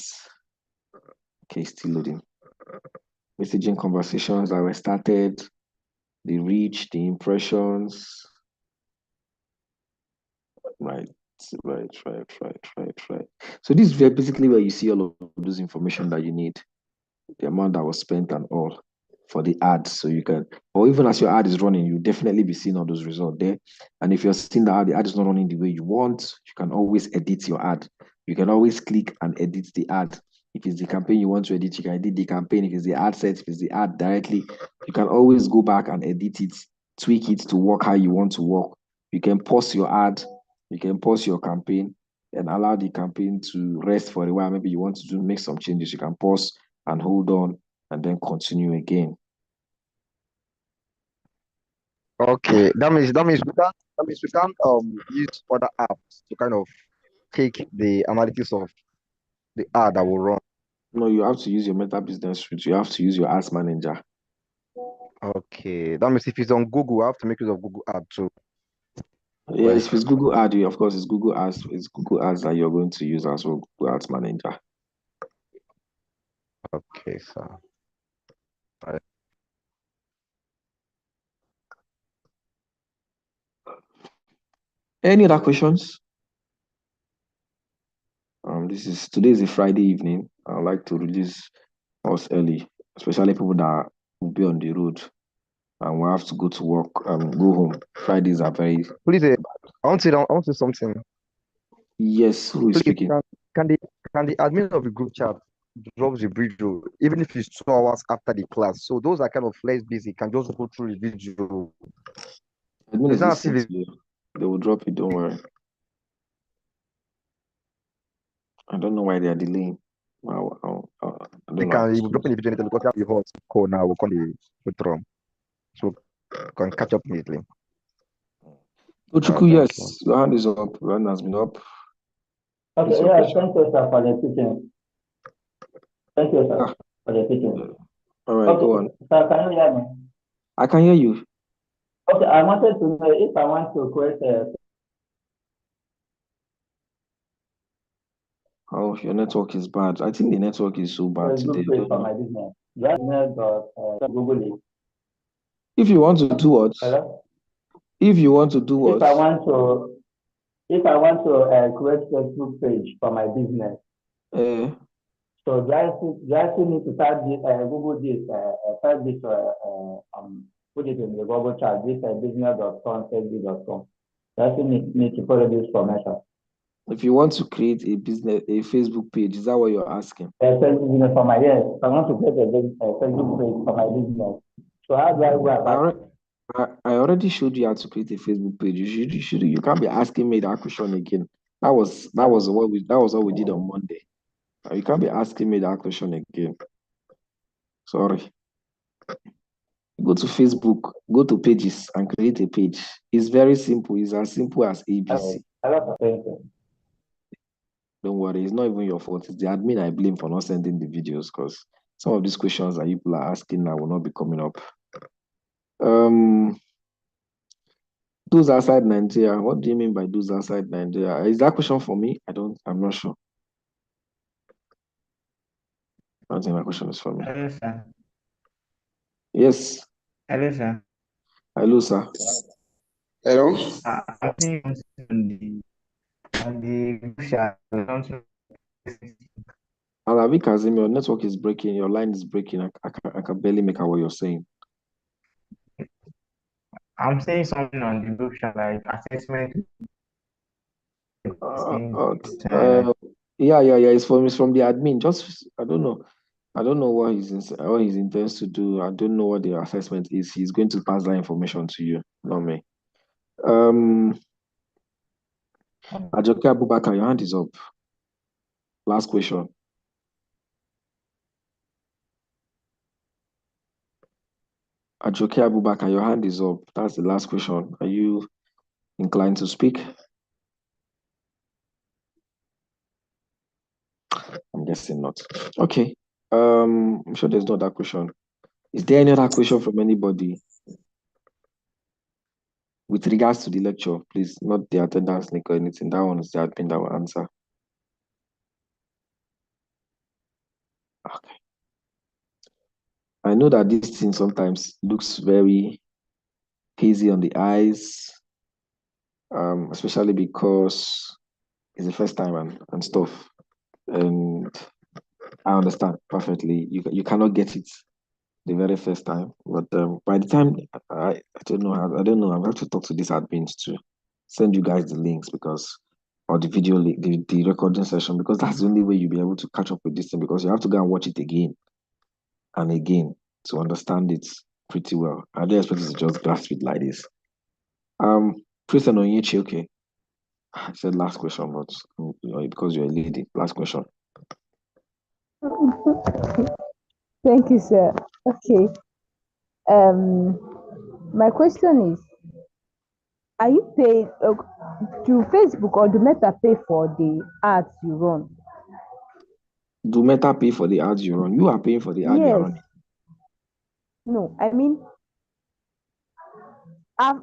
Okay, still loading. Messaging conversations that were started, the reach, the impressions. Right. So this is basically where you see all of those information that you need, the amount that was spent and all for the ad. So you can, or even as your ad is running, you definitely be seeing all those results there. And if you're seeing that the ad is not running the way you want, you can always edit your ad. You can always click and edit the ad. If it's the campaign you want to edit, you can edit the campaign. If it's the ad set, if it's the ad directly, you can always go back and edit it, tweak it to work how you want to work. You can pause your ad, you can pause your campaign and allow the campaign to rest for a while. Maybe you want to make some changes. You can pause and hold on and then continue again. Okay, that means we can't use other apps to kind of take the analytics of the ad that will run. No, you have to use your Meta Business Suite. You have to use your Ads Manager. Okay, that means if it's on Google, I have to make use of Google Ad too. Yes, if it's Google Ad, of course it's Google Ads. It's Google Ads that you're going to use as well, Google Ads Manager. Okay, so any other questions? Today is a Friday evening. I would like to release us early, especially people that will be on the road and will have to go to work and go home. Fridays are very. Please, I want to say something. Yes, who is speaking? Can the admin of the group chat drops the video, even if it's 2 hours after the class. So those are kind of less busy, can just go through the video. Admin It's is not as if listening to you. They will drop it, don't worry. I don't know why they are delaying. I don't they know. can even drop in the video anytime because they have the hot call now. We'll call the from. So can catch up immediately. Ochuku, Thank yes, your hand is up. Your hand has been up. Okay, It's your yeah, question. thank you, sir, for the teaching. Thank you, sir, for the teaching. All right, Okay, go on. sir, can you hear me? I can hear you. Okay, I wanted to know if I want to create a Oh, your network is bad. I think the network is so bad today. Facebook page for my business. Just Google it. If you want to do what? Hello? If you want to do what? If I want to create Facebook page for my business, so do I still need to start this, Google this, start this, put it in the Google chat, this business.com, facebook.com. Do I still need to follow this information? If you want to create a Facebook page, is that what you're asking? Facebook business for my, yes. I want to create a Facebook page for my business. So how do I go about it? I already showed you how to create a Facebook page. You can't be asking me that question again. That was what we did on Monday. You can't be asking me that question again. Sorry. Go to Facebook, go to pages and create a page. It's very simple. It's as simple as ABC. Don't worry, it's not even your fault. It's the admin I blame for not sending the videos because some of these questions that people are asking now will not be coming up. Those outside Nigeria, what do you mean by those outside Nigeria? Is that question for me? I'm not sure. I don't think that question is for me. Hello, sir. Yes. Hello, sir. Hello, sir. Hello. I'm seeing on the group chat. Alavi Kazim, your network is breaking. Your line is breaking. I can barely make out what you're saying. I'm saying something on the group chat like assessment. Yeah. It's from the admin. Just I don't know what he intends to do. I don't know what the assessment is. He's going to pass that information to you, not me. Ajoke Abubakar, your hand is up. Last question. Ajoke Abubakar, your hand is up. That's the last question. Are you inclined to speak? I'm guessing not. Okay. I'm sure there's no other question. Is there any other question from anybody? With regards to the lecture, please, not the attendance link or anything. That one is the admin that will answer. Okay. I know that this thing sometimes looks very hazy on the eyes, especially because it's the first time and stuff. And I understand perfectly. You cannot get it the very first time, but by the time I don't know. I don't know. I have to talk to these admins to send you guys the links or the video link, the recording session, because that's the only way you'll be able to catch up with this thing, because you have to go and watch it again and again to understand it pretty well. I don't expect you to just grasp it like this. Christian Onyechi, okay. I said last question, but because you're a lady, last question. Thank you, sir. Okay. My question is, are you paid to Facebook or do Meta pay for the ads you run? Do Meta pay for the ads you run? You are paying for the ad you're running. No, I mean, I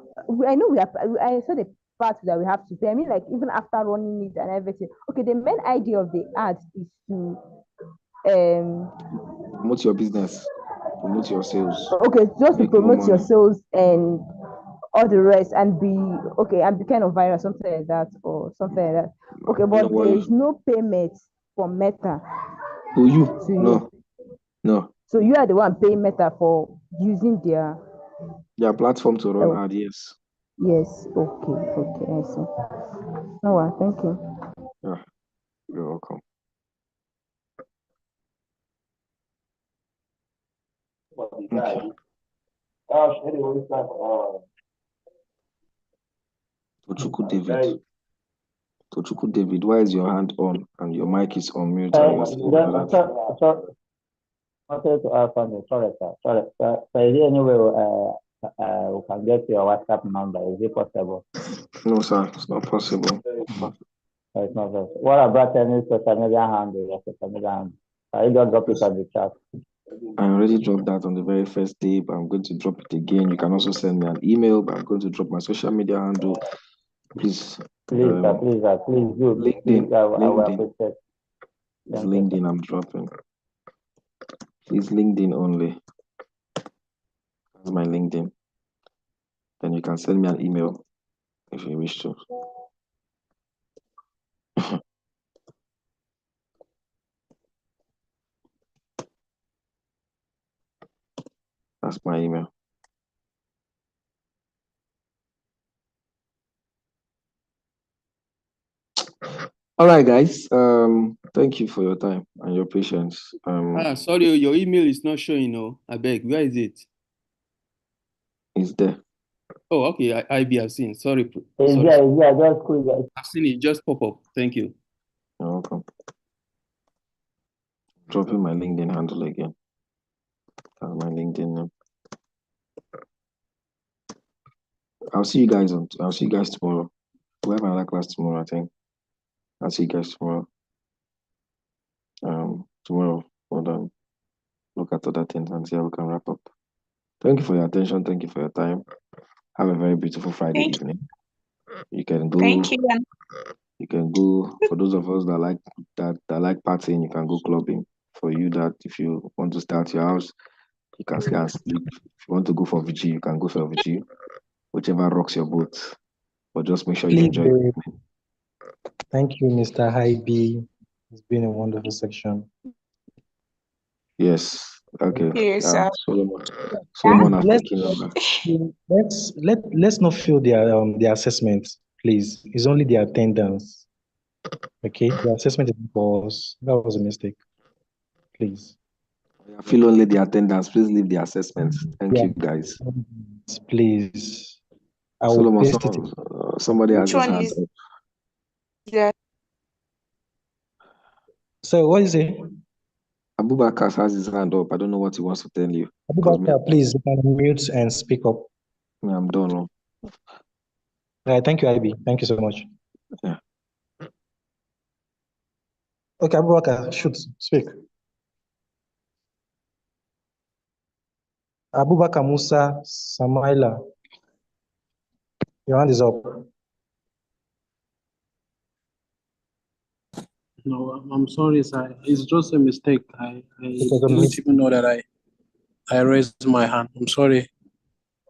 know I saw the part that we have to pay. I mean, like even after running it and everything. Okay, the main idea of the ads is to promote your business, promote your sales. Okay, just to promote your sales and all the rest, and be kind of viral, something like that, or something like that. Okay, but there is no payment for Meta. To you? No. So you are the one paying Meta for using their platform to run ad, yes. Yes. Okay. I see. All right. Thank you. Yeah, you're welcome. Okay. Tochuku David. Tochuku David, why is your hand on and your mic is on mute and you're saying that? Wanted to ask something. Sorry, sir. Sorry, sir. So is there any way we can get your WhatsApp number? Is it possible? No, sir, it's not possible. It's not possible. What about any social media handle? Your social media handle? I just drop it on the chat. I already dropped that on the very first day, but I'm going to drop it again. You can also send me an email, but I'm going to drop my social media handle. Please. Please, sir, please do. LinkedIn. Please, I will LinkedIn. appreciate. It's LinkedIn I'm dropping. Please, LinkedIn only. That's my LinkedIn. Then you can send me an email if you wish to. That's my email. All right, guys. Thank you for your time and your patience. Sorry, your email is not showing. No, I beg. Where is it? It's there. Oh, okay. I've seen. Sorry. Yeah, just quick. I've seen it. Just pop up. Thank you. You're welcome. Dropping my LinkedIn handle again. That's my LinkedIn name. I'll see you guys tomorrow. We have another class tomorrow, I think. I'll see you guys tomorrow. Tomorrow, hold on. Look at other things and see how we can wrap up. Thank you for your attention. Thank you for your time. Have a very beautiful Friday evening. You can go. Thank you. You can go. For those of us that like partying, you can go clubbing. For you that if you want to start your house, you can stay and sleep. If you want to go for VG, you can go for VG. Whichever rocks your boat. But just make sure you enjoy it. Thank you, Mr. Hybe. It's been a wonderful section. Yes. Okay. Yes, sir. Solomon has taken over. Let's not fill their assessment, please. It's only the attendance. Okay, the assessment is for us. That was a mistake. Please. I feel only the attendance. Please leave the assessment. Thank you, guys. Please. I will Solomon, paste it. somebody has his hand up. Yeah. So what is it? Abubakar has his hand up. I don't know what he wants to tell you. Abubakar, please, you can mute and speak up. I'm done. All right, thank you, IB. Thank you so much. Yeah. Okay, Abubakar, should speak. Abubakar Musa Samaila, your hand is up. No, I'm sorry, sir. It's just a mistake. I didn't even know that I raised my hand. I'm sorry.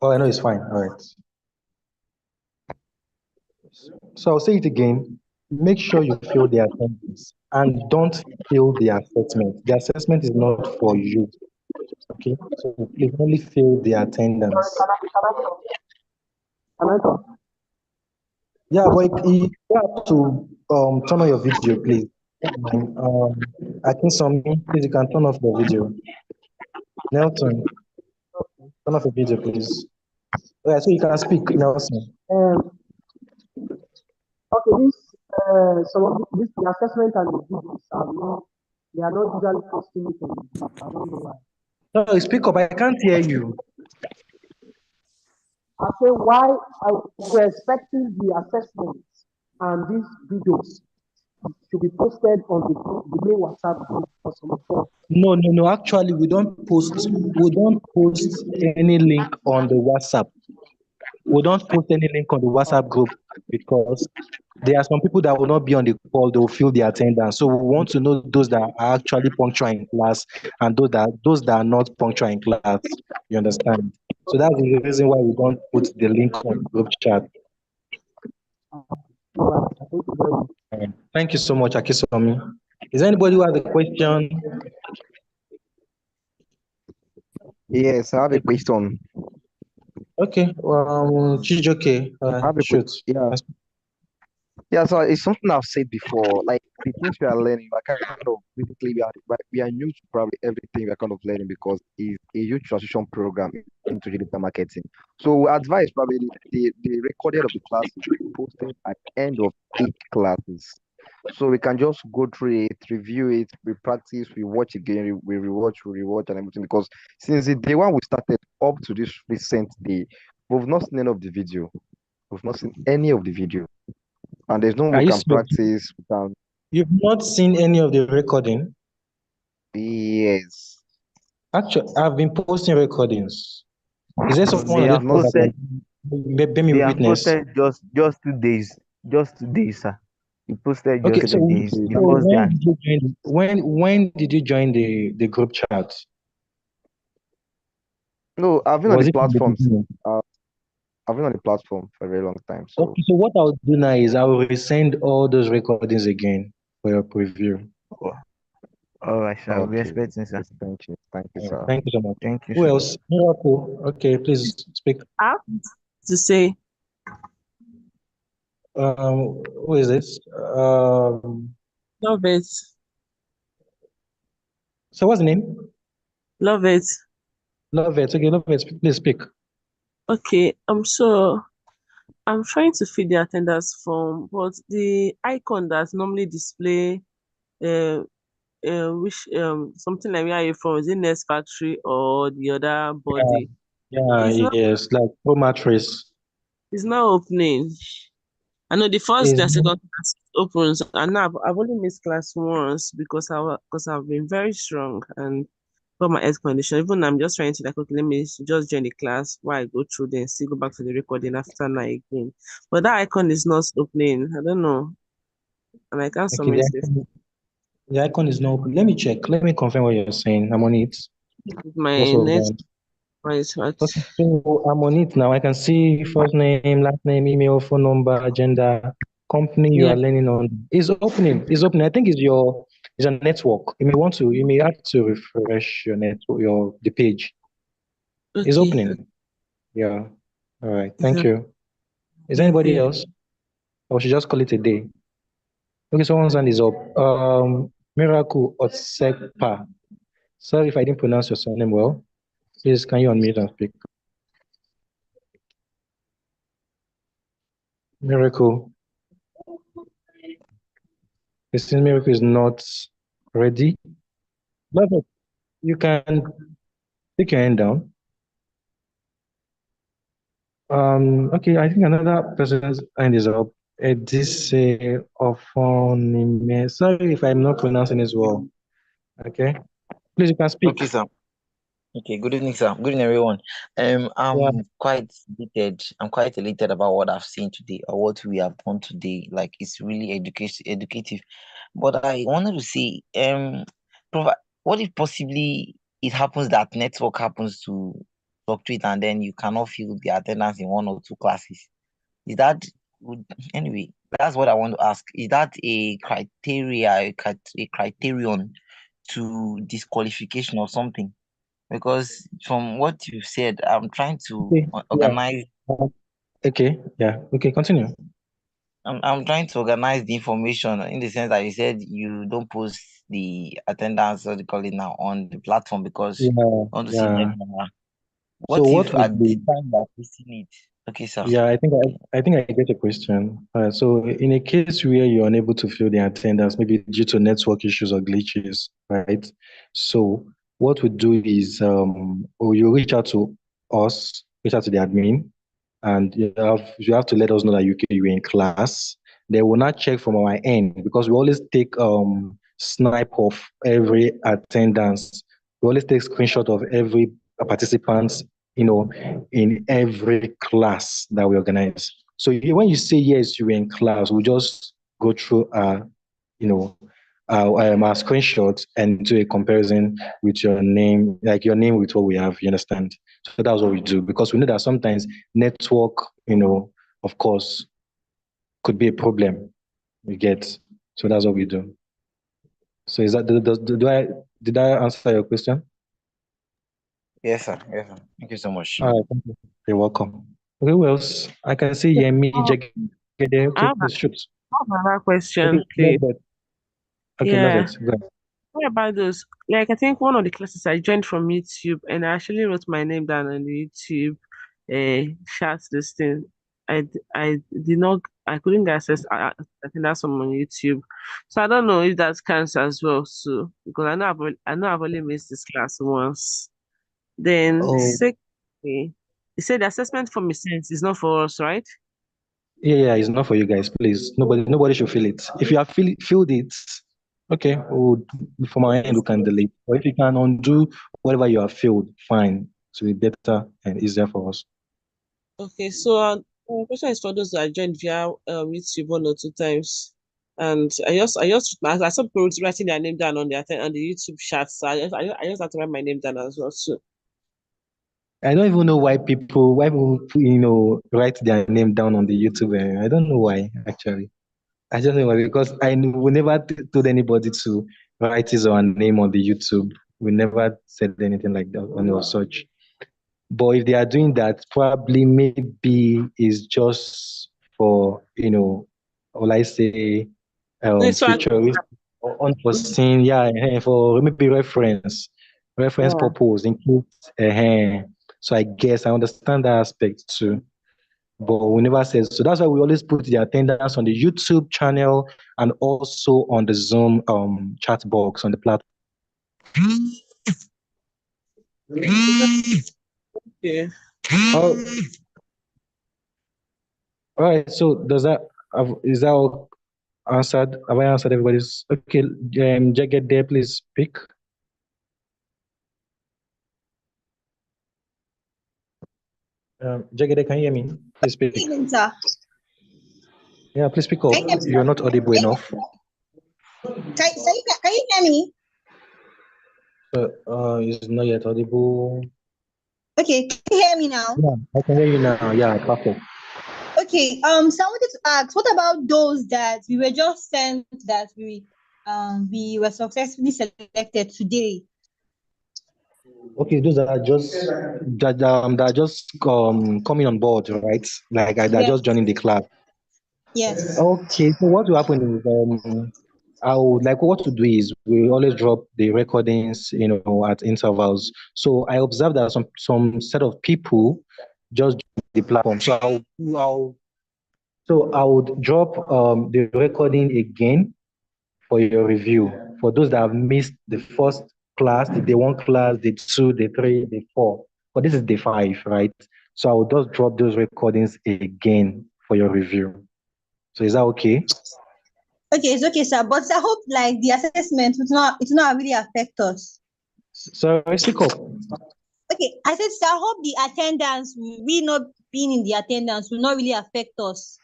Oh, I know it's fine. All right. So I'll say it again. Make sure you fill the attendance and don't fill the assessment. The assessment is not for you. Okay, so please only fill the attendance. Yeah, but you have to turn on your video, please. I think please, you can turn off the video. Nelson, turn off the video, please. Yeah, so you can speak, Nelson. Okay, some of this the assessment and the videos are not, they are not usually posting it on the group. I don't know why. No, speak up. I can't hear you. I say why we're expecting the assessments and these videos to be posted on the main WhatsApp group for some of us. No. Actually, we don't post any link on the WhatsApp. We don't post any link on the WhatsApp group because there are some people that will not be on the call, they will fill the attendance. So we want to know those that are actually punctual in class and those that are not punctual in class. You understand? So that's the reason why we don't put the link on the group chat. Thank you so much, Akisomi. Is there anybody who has a question? Yes, I have a question. Okay, Chijoke, shoot. Yeah, so it's something I've said before. Like the things we are learning are kind of basically we are new to probably everything we are kind of learning because it's a huge transition program into digital marketing. So we advise probably the recording of the class will be posted at the end of each classes. So we can just go through it, review it, we practice, we watch again, we rewatch, and everything. Because since the day one we started up to this recent day, we've not seen any of the video. We've not seen any of the video. And there's no way Are we you can serious? practice. We can. You've not seen any of the recording? Yes. Actually, I've been posting recordings. Is there someone They on this have not phone that seen. can bear me They have witness? posted just 2 days. Just 2 days, sir. You posted Okay, just so 2 days. The so first day when and did you join? When did you join the group chat? No, I've been on Was the it from the platform. beginning? I've been on the platform for a very long time. So Okay, so what I'll do now is I'll resend all those recordings again for your preview. all right, sir. We'll be okay. expecting, sir. Thank you. Thank you, Yeah, sir. thank you so much. Thank you, Who sir. else? Miracle. Okay, please speak. I have to say, Who is this? love it, So what's the name? love it. Love it. Okay, love it. Please speak. Okay, so I'm trying to fill the attendance form, but the icon that normally display which something like where are you from? Is it Nest Factory or the other body? Yeah, yes, like pro mattress. It's not opening. I know the first and second class opens, and now I've only missed class once because I've been very strong and got my health condition. Even I'm just trying to like, okay, let me just join the class while I go through, then still go back to the recording after night again. But that icon is not opening. I don't know, and I can't Okay, submit it. the icon is not open. Let me check. Let me confirm what you're saying. I'm on it. My Just hold net, on. my Okay, so I'm on it now. I can see first name, last name, email, phone number, agenda, company you Yeah. are learning on. It's opening. It's opening. I think it's your network. You may have to refresh your network, the page. It's Okay. opening. Yeah. All right. Thank you. Is there anybody else? Or should just call it a day? Okay, someone's hand is up. Miracle Otsekpa. Sorry if I didn't pronounce your surname well. Please, can you unmute and speak? Miracle. This Miracle is not ready. But you can take your hand down. Okay, I think another person's hand is up. Edise Ofonime. Sorry if I'm not pronouncing it well. Okay. Please, you can speak. Okay, sir. Okay, good evening, sir. Good evening, everyone. I'm quite elated. I'm quite elated about what I've seen today or what we have done today. Like it's really educative. But I wanted to see, what if possibly it happens that network happens to fluctuate and then you cannot fill the attendance in 1 or 2 classes? Is that anyway? That's what I want to ask. Is that a criterion to disqualification or something? Because from what you said, I'm trying to organize. Okay. Yeah. Okay. Continue. I'm trying to organize the information in the sense that you said you don't post the attendance, what they call it now, on the platform because you want to see them. What So if what we at the do? time you're posting it? Okay, sir. Yeah, I think I get a question. So in a case where you're unable to fill the attendance, maybe due to network issues or glitches, right? So what we do is you reach out to us, reach out to the admin, and you have to let us know that you're in class. They will not check from our end because we always take snipe of every attendance. We always take screenshot of every participant, in every class that we organize. So when you say yes, you're in class, we just go through our screenshots and do a comparison with your name, like your name with what we have. You understand? So that's what we do because we know that sometimes network, of course, could be a problem. You get. So that's what we do. So is that did I answer your question? Yes, sir. Yes, sir. Thank you so much. All right, thank you. You're welcome. Okay, who else? I can see Yemi Jegede. Okay, please shoot. I have another question, Okay, please. Okay, Yeah. that's it. Go ahead. What about those? Like, I think one of the classes I joined from YouTube, and I actually wrote my name down on the YouTube chat this thing. I did not, I couldn't get access. I think that's on YouTube. So I don't know if that counts as well. So because I know I've only missed this class once. Then Oh, secondly, you said the assessment form is not for us, right? yeah, it's not for you guys, please. Nobody should feel it. If you have filled it, okay, from our end, we can delete. Or if you can undo whatever you have filled, fine. So it's better and easier for us. Okay, so my question is for those that joined via YouTube 1 or 2 times, and I saw people writing their name down on the YouTube chat, so I just have to write my name down as well. So I don't even know why people write their name down on the YouTube. I don't know why, actually. I just know why, because we never told anybody to write his own name on the YouTube. We never said anything like that or such. But if they are doing that, probably maybe is just for, will I say, so futurist or unforeseen, for maybe reference yeah. purpose in case. So I guess I understand that aspect too. But we never said so. That's why we always put the attendance on the YouTube channel and also on the Zoom chat box on the platform. Yeah. Oh, all right. So is that all answered? Have I answered everybody's? Okay, Jagged there, please speak. Jagged, can you hear me? Please speak. Good evening, sir. Yeah, please speak up. You're not audible enough. Can you hear me? It's not yet audible. Okay, can you hear me now? Yeah, I can hear you now. Yeah, perfect. Okay. So I wanted to ask, what about those that we were just sent that we were successfully selected today? Okay, those are just that are just coming on board, right? Like they're Yes. just joining the club. Yes. Okay, so what will happen is I would like what to do is we always drop the recordings, at intervals. So I observe that some set of people just join the platform. So I would drop the recording again for your review. For those that have missed the first class, the day 1 class, the 2, the 3, the 4. But this is the 5, right? So I will just drop those recordings again for your review. So is that okay? Okay, it's okay, sir. But I hope like the assessment it will not really affect us. So I speak up. Okay, I said, sir, I hope the attendance, we not being in the attendance will not really affect us.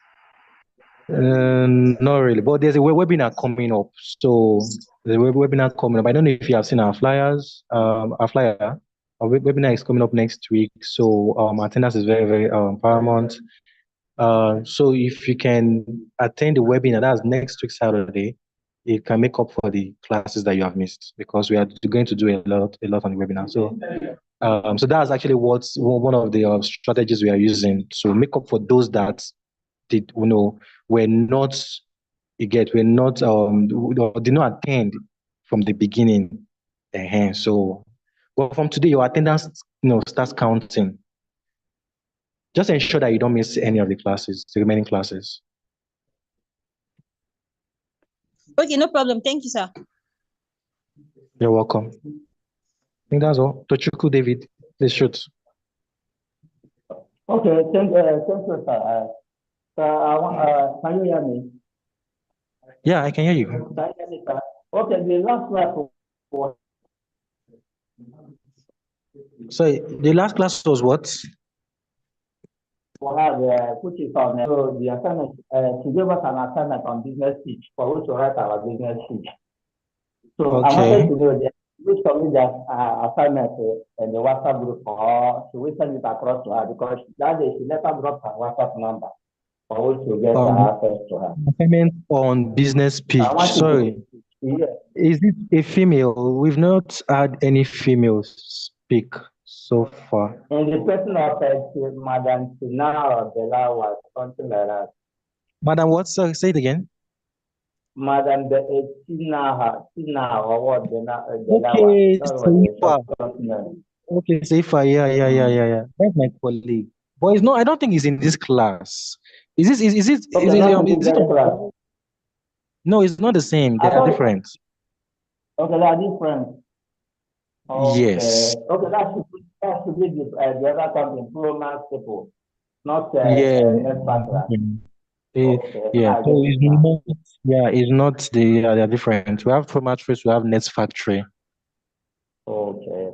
Not really, but there's a webinar coming up. So the webinar coming up. I don't know if you have seen our flyers. Our flyer, our webinar is coming up next week. So attendance is very, very paramount. So if you can attend the webinar, that's next week Saturday, it can make up for the classes that you have missed, because we are going to do a lot on the webinar. So so that's actually what's one of the strategies we are using to make up for those that did were not did not attend from the beginning. So well, from today your attendance starts counting. Just ensure that you don't miss any of the remaining classes. Okay, no problem. Thank you, sir. You're welcome. I think that's all. Tochukwu David, please shoot. Okay, thank you, sir. Can you hear me? Yeah, I can hear you. Can you hear me, sir? Okay, the last class was. So the last class was what? We have which is on so the assignment. She gave us an assignment on business sheet for which to write our business sheet. So I wanted to know that we submit that assignment in the WhatsApp group, or should we send it across to her, because that day she never dropped her WhatsApp number for which to get access to her. Assignment on business pitch. Sorry. Is it a female? We've not had any females speak so far. And the person of Madam Tina or Bella was something like that. Madam, what? Sorry, say it again. Madam the Tina or what the Okay, that was the Seifa. short name. Okay, Seifa. Yeah. That's my colleague. But it's not. I don't think he's in this class. Is this? Is it? Okay, Is it? not in Is it? this class. No, it's not the same. They I are thought different. okay, they are different. Yes. Okay, that should be the other company, Promax people, not Yeah. Netflix. Okay, Yeah. I So get it it's now. not. Yeah, it's not the. They're different. We have Promatrix. We have Nets Factory. Okay.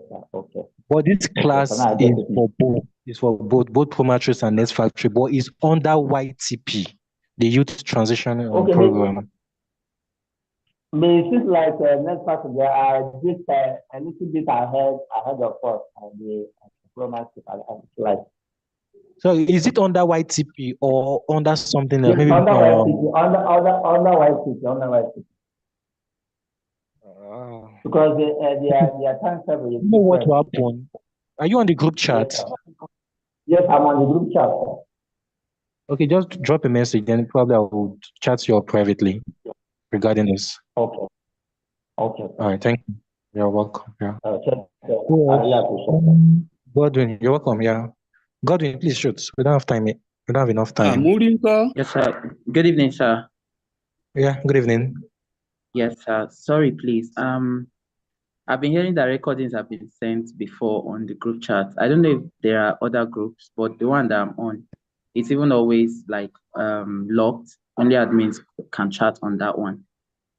But this Okay, class so now I get is it. for both. It's for both Promatrix and Nets Factory. But it's under YTP, the Youth Transition Okay, Program. but it seems like Netflix they are just a little bit ahead of us and the Promax like. So is it under YTP or under something else? Yes, Maybe under YTP, under YTP. Because their time table is you know what different. will happen? Are you on the group chat? Yes, I'm on the group chat. Okay, just drop a message, then probably I will chat you up privately regarding this. Okay. All right, thank you. You're welcome. Yeah. Who else? Godwin, you're welcome. Yeah. Godwin, please shoot. We don't have time. We don't have enough time. Yes, sir. Good evening, sir. Yeah, good evening. Yes, sir. Sorry, please. I've been hearing that recordings have been sent before on the group chat. I don't know if there are other groups, but the one that I'm on, it's even always like locked. Only admins can chat on that one.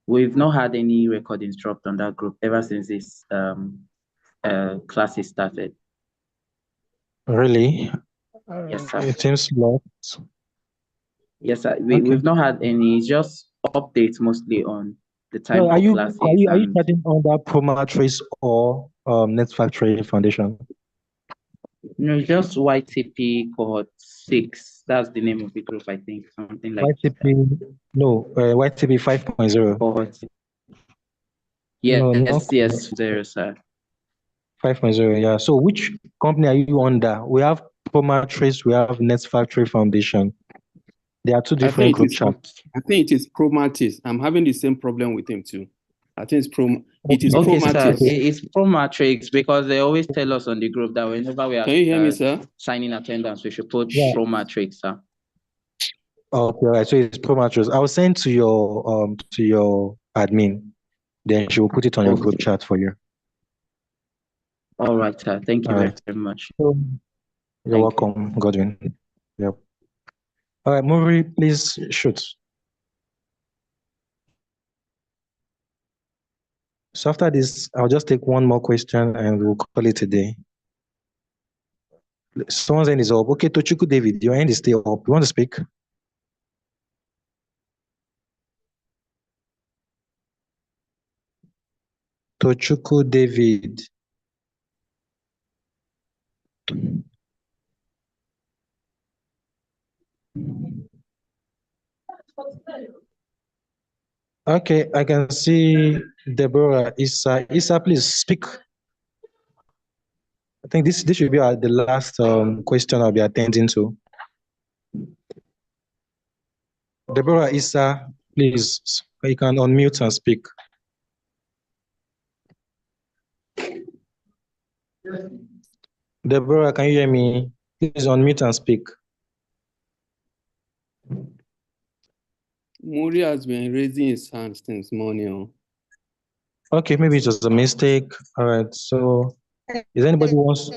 We've not had any recordings dropped on that group ever since this classes started. Really? Yes, sir. It seems locked. Yes, sir. We've not had any, just updates mostly on the time So for classes. are you and chatting under Promatrix or Net Factory Foundation? no, just YTP cohort 6. That's the name of the group, I think. Something like YTP, no, YTP 5.0. cohort. Yes, No, not yes, 0, sir. 5.0, yeah. So which company are you under? We have Promatrix, we have Net Factory Foundation. There are two different group chats. I think it is Promatis. I'm having the same problem with him too. I think it is Okay, sir. Promatis. It's Promatrix because they always tell us on the group that whenever we are Can you hear me, sir? signing attendance, we should put Yeah. Promatrix, sir. Okay, right. So it's Promatrix. I will send to your admin. Then she will put it on your group chat for you. All right, sir. Thank you very much. You're welcome, Godwin. Yep. All right, Muri, please shoot. So after this, I'll just take one more question and we'll call it a day. Someone's hand is up. Okay, Tochukwu David, your hand is still up. You want to speak? Tochukwu David. Okay, I can see Deborah Issa. Issa, please speak. I think this should be the last question I'll be attending to. Deborah Issa, please, you can unmute and speak. Deborah, can you hear me? Please unmute and speak. Muri has been raising his hand since morning. Okay, maybe it was a mistake. All right, so is anybody who wants?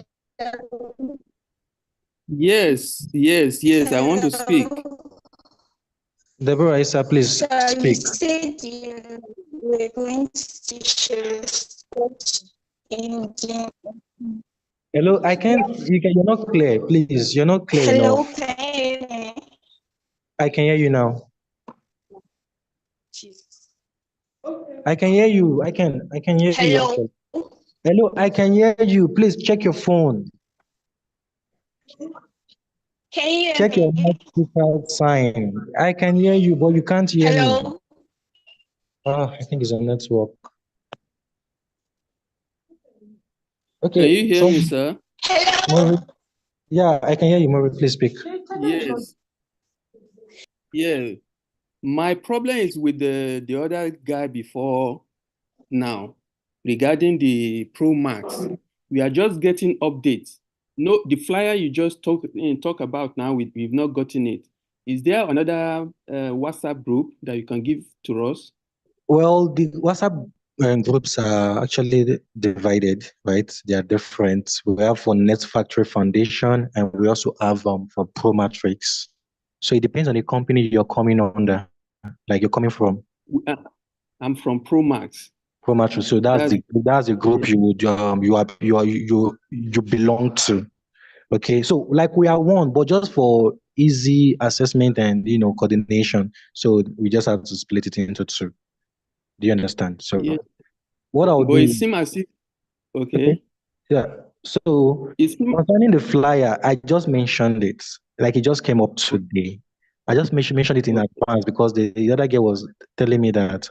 Yes, I want to speak. Deborah Issa, please speak. You said you were going to share in the... Hello, you're not clear, please. You're not clear Hello, enough. can you hear me? I can hear you now. I can hear you. I can hear you. Hello. Actually. Hello, I can hear you. Please check your phone. Can you hear Check me? your microphone sign. I can hear you, but you can't hear me. Hello. Oh, I think it's a network. Okay. Can you hear me, sir? Maury, yeah, I can hear you, Maury. Please speak. Yes. Yeah. My problem is with the other guy before now regarding the Pro Max. We are just getting updates. No, the flyer you just talk about now, we've not gotten it. Is there another WhatsApp group that you can give to us? Well, the WhatsApp groups are actually divided, right? They are different. We have for Net Factory Foundation, and we also have for Pro Matrix. So it depends on the company you're coming under, like you're coming from. I'm from Pro Max. Pro Matrix. So that's the group you would you belong to. Okay, so like we are one, but just for easy assessment and coordination, so we just have to split it into two. Do you understand? So yeah. What I'll but do. It seems as if okay. Yeah. So concerning the flyer, I just mentioned it. Like it just came up today. I just mentioned it in advance because the other girl was telling me that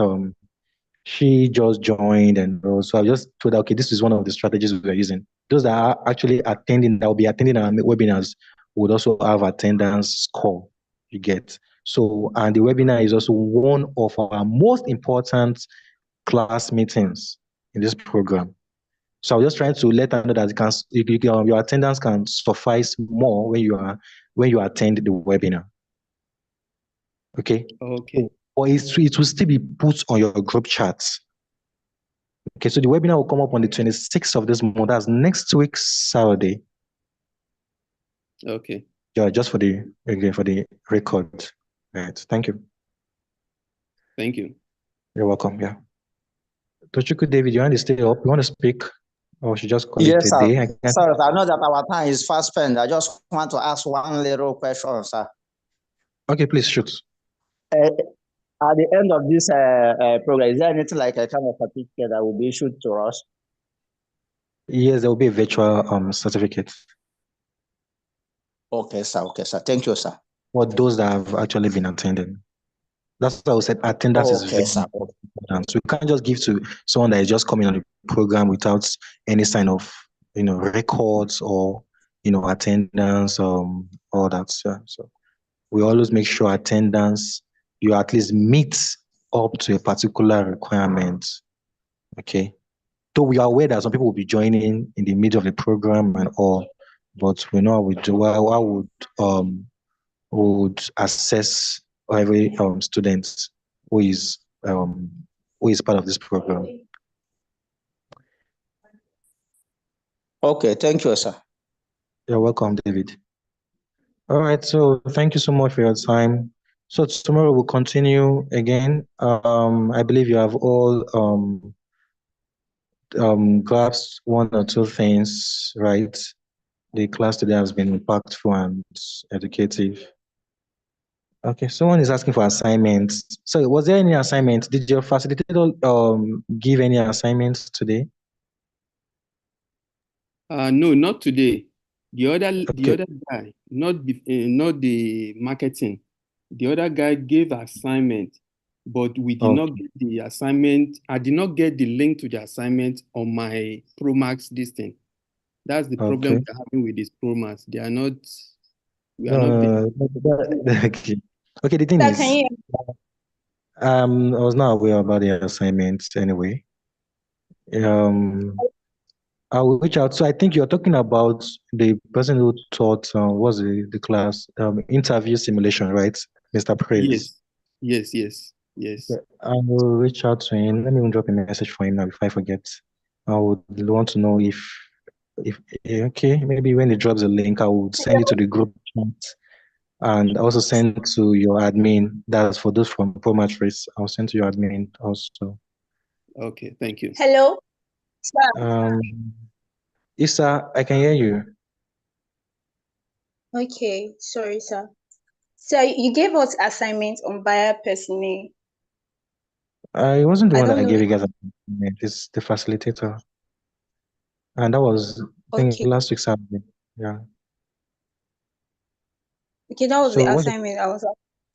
she just joined, and so I just told her, okay, this is one of the strategies we're using. Those that are actually attending, that will be attending our webinars, would also have attendance score. You get. So, and the webinar is also one of our most important class meetings in this program. So I was just trying to let them know that your attendance can suffice more when you attend the webinar. Okay. Okay. Or it will still be put on your group chats. Okay, so the webinar will come up on the 26th of this month. That's next week, Saturday. Okay. Yeah, just for the record. Right. Thank you. Thank you. You're welcome. Yeah. Tochukwu David, you want to stay up? You want to speak? Or should just call Yes, it a day? sir. I know that our time is fast spent. I just want to ask one little question, sir. Okay, please shoot. At the end of this program, is there anything like a kind of certificate that will be issued to us? Yes, there will be a virtual certificate. Okay, sir. Okay, sir. Thank you, sir. For those that have actually been attending. That's what I said. Attendance is very important. So we can't just give to someone that is just coming on the program without any sign of records or attendance all that. So we always make sure attendance, you at least meet up to a particular requirement. Okay. So we are aware that some people will be joining in the middle of the program and all, but we know how we do. I would assess every student who is part of this program. Okay, thank you, sir. You're welcome, David. All right, so thank you so much for your time. So tomorrow we'll continue again. I believe you have all grasped one or two things, right? The class today has been impactful and educative. Okay, someone is asking for assignments. So was there any assignment? Did your facilitator give any assignments today? No, not today. The other guy, not the marketing. The other guy gave assignment, but we did not get the assignment. I did not get the link to the assignment on my Pro Max listing. That's the problem we're having with this Pro Max. They are not. We are not. Okay, the thing is, I was not aware about the assignments anyway. I will reach out. So I think you're talking about the person who taught what's the class interview simulation, right, Mr. Praise? Yes. I will reach out to him. Let me drop a message for him now before I forget. I would want to know if okay, maybe when he drops a link, I would send it to the group chat and also send to your admin. That's for those from Pro Matrix. I'll send to your admin also. Okay, thank you. Hello. Issa, I can hear you. Okay, sorry, sir. So you gave us assignments on buyer personnel. I wasn't the one that gave you guys assignment. It's the facilitator. And that was, I think, last week's Saturday. Yeah. Okay, that was the assignment I was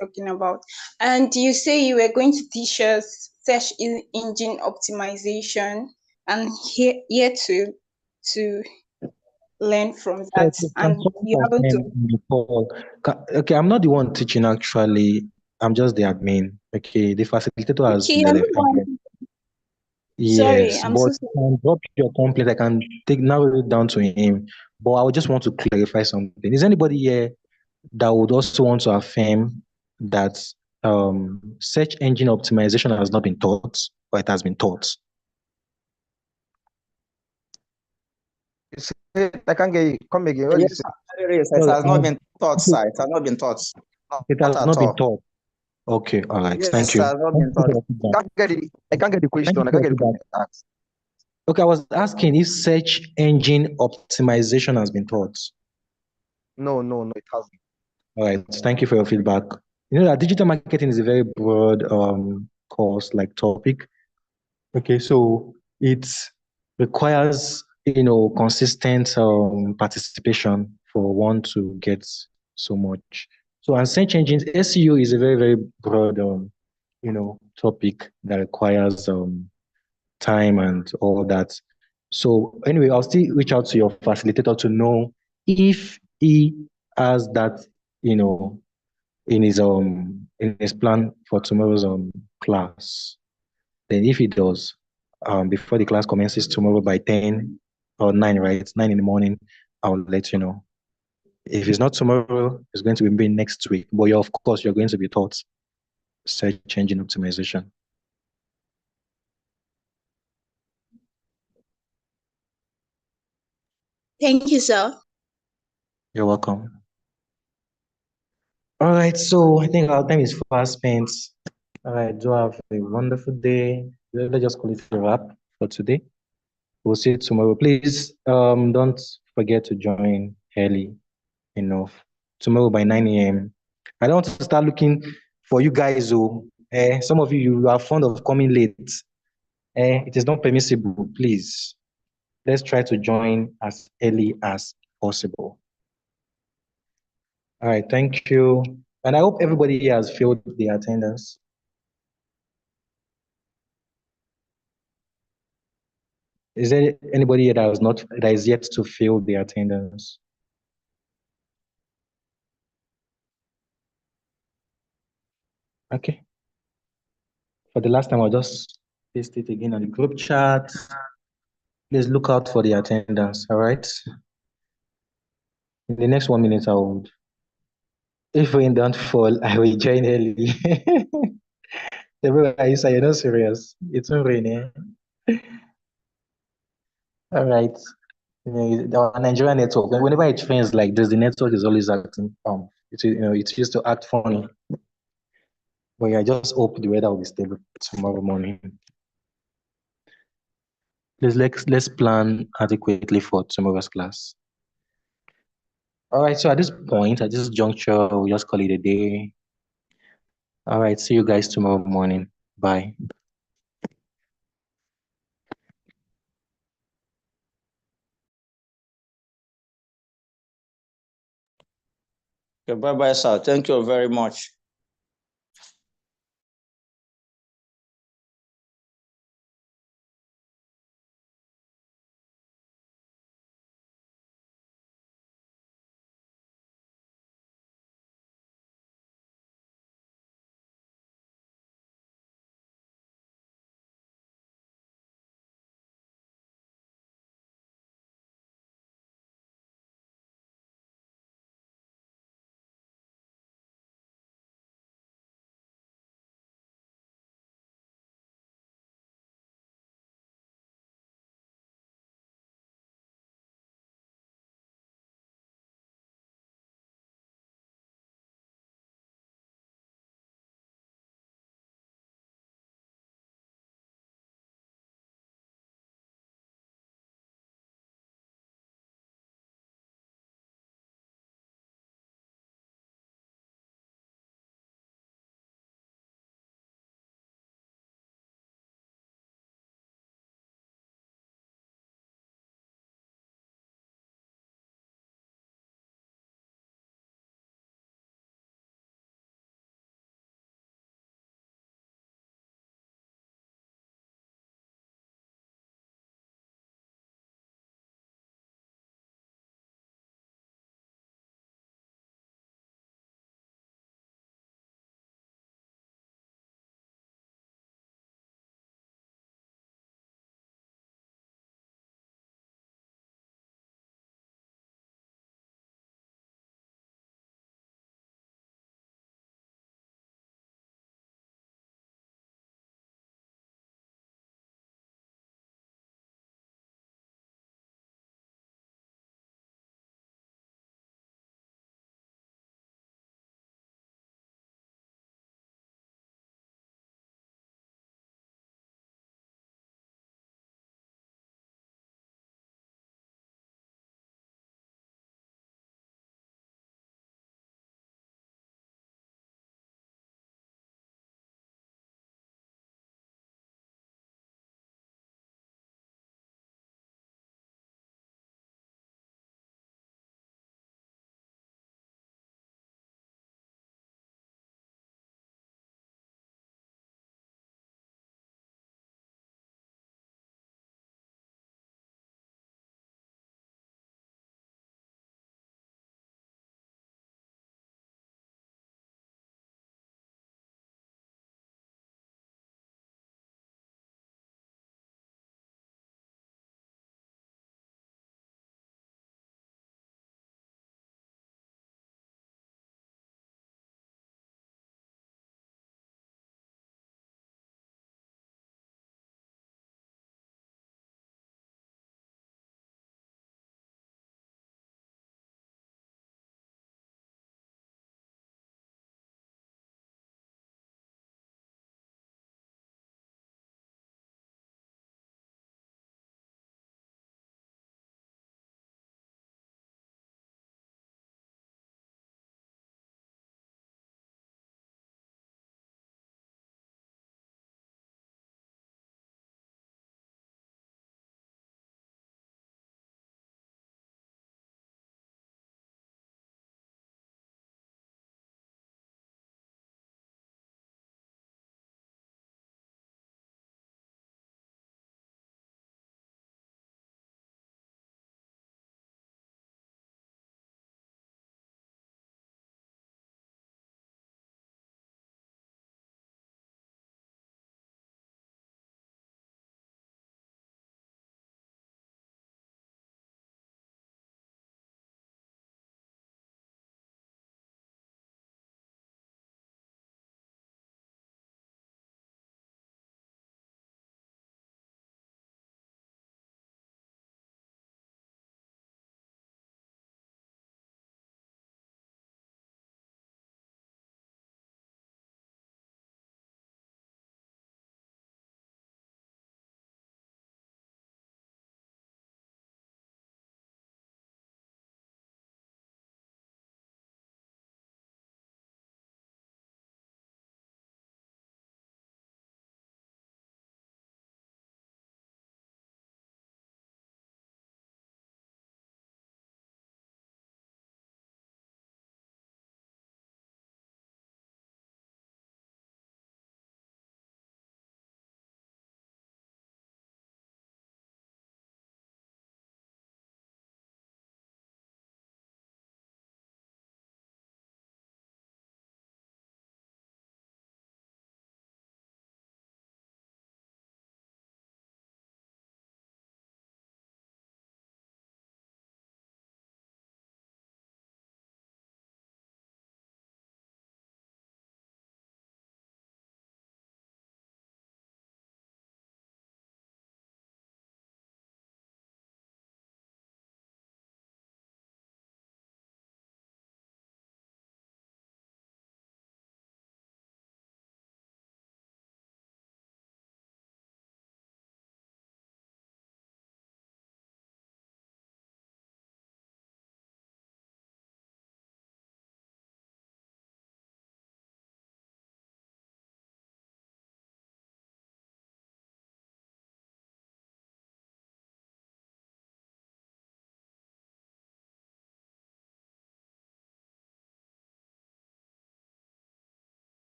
talking about. And you say you were going to teach us search engine optimization, and here to learn from that. And you haven't okay, I'm not the one teaching actually. I'm just the admin. Okay, the facilitator has Okay, you're not left. one. Sorry, Yes, I'm but so you sorry. can drop your complaint. I can narrow it down to him. But I would just want to clarify something. Is anybody here that would also want to affirm that search engine optimization has not been taught, or it has been taught? I can't get you. Come again. What Yes, is it? yes, it No, has not been taught, sir. It has not been taught. it Not has at not been all. taught. Okay, all right. Yes, Thank it has you. not Thank been you for taught. your feedback. I can't get the Thank question. you I for can't your get the feedback. question asked. Okay, I was asking if search engine optimization has been taught. No, it hasn't. All right, thank you for your feedback. You know that digital marketing is a very broad course, like topic. Okay, so it requires consistent participation for one to get so much. So, and search engines SEO is a very, very broad topic that requires time and all that. So anyway, I'll still reach out to your facilitator to know if he has that, in his plan for tomorrow's class. Then if he does, before the class commences tomorrow by 10 or 9, right? 9 in the morning, I'll let you know. If it's not tomorrow, it's going to be next week. But of course, you're going to be taught search engine optimization. Thank you, sir. You're welcome. All right, so I think our time is fast spent. All right, do have a wonderful day. Let's just call it a wrap for today. We'll see you tomorrow. Please don't forget to join early enough. Tomorrow by 9 a.m. I don't want to start looking for you guys who some of you are fond of coming late. It is not permissible, please. Let's try to join as early as possible. All right, thank you. And I hope everybody here has filled the attendance. Is there anybody here that is yet to fill the attendance? Okay. For the last time, I'll just paste it again on the group chat. Please look out for the attendance, all right? In the next 1 minute, I would. If rain don't fall, I will join early. Everybody, you're not serious. It's not raining. All right. The Nigerian network, whenever it rains like this, the network is always acting, it used to act funny. But I just hope the weather will be stable tomorrow morning. Please let's plan adequately for tomorrow's class. All right, so at this point, at this juncture, we'll just call it a day. All right, see you guys tomorrow morning. Bye. Okay, bye-bye, sir. Thank you very much.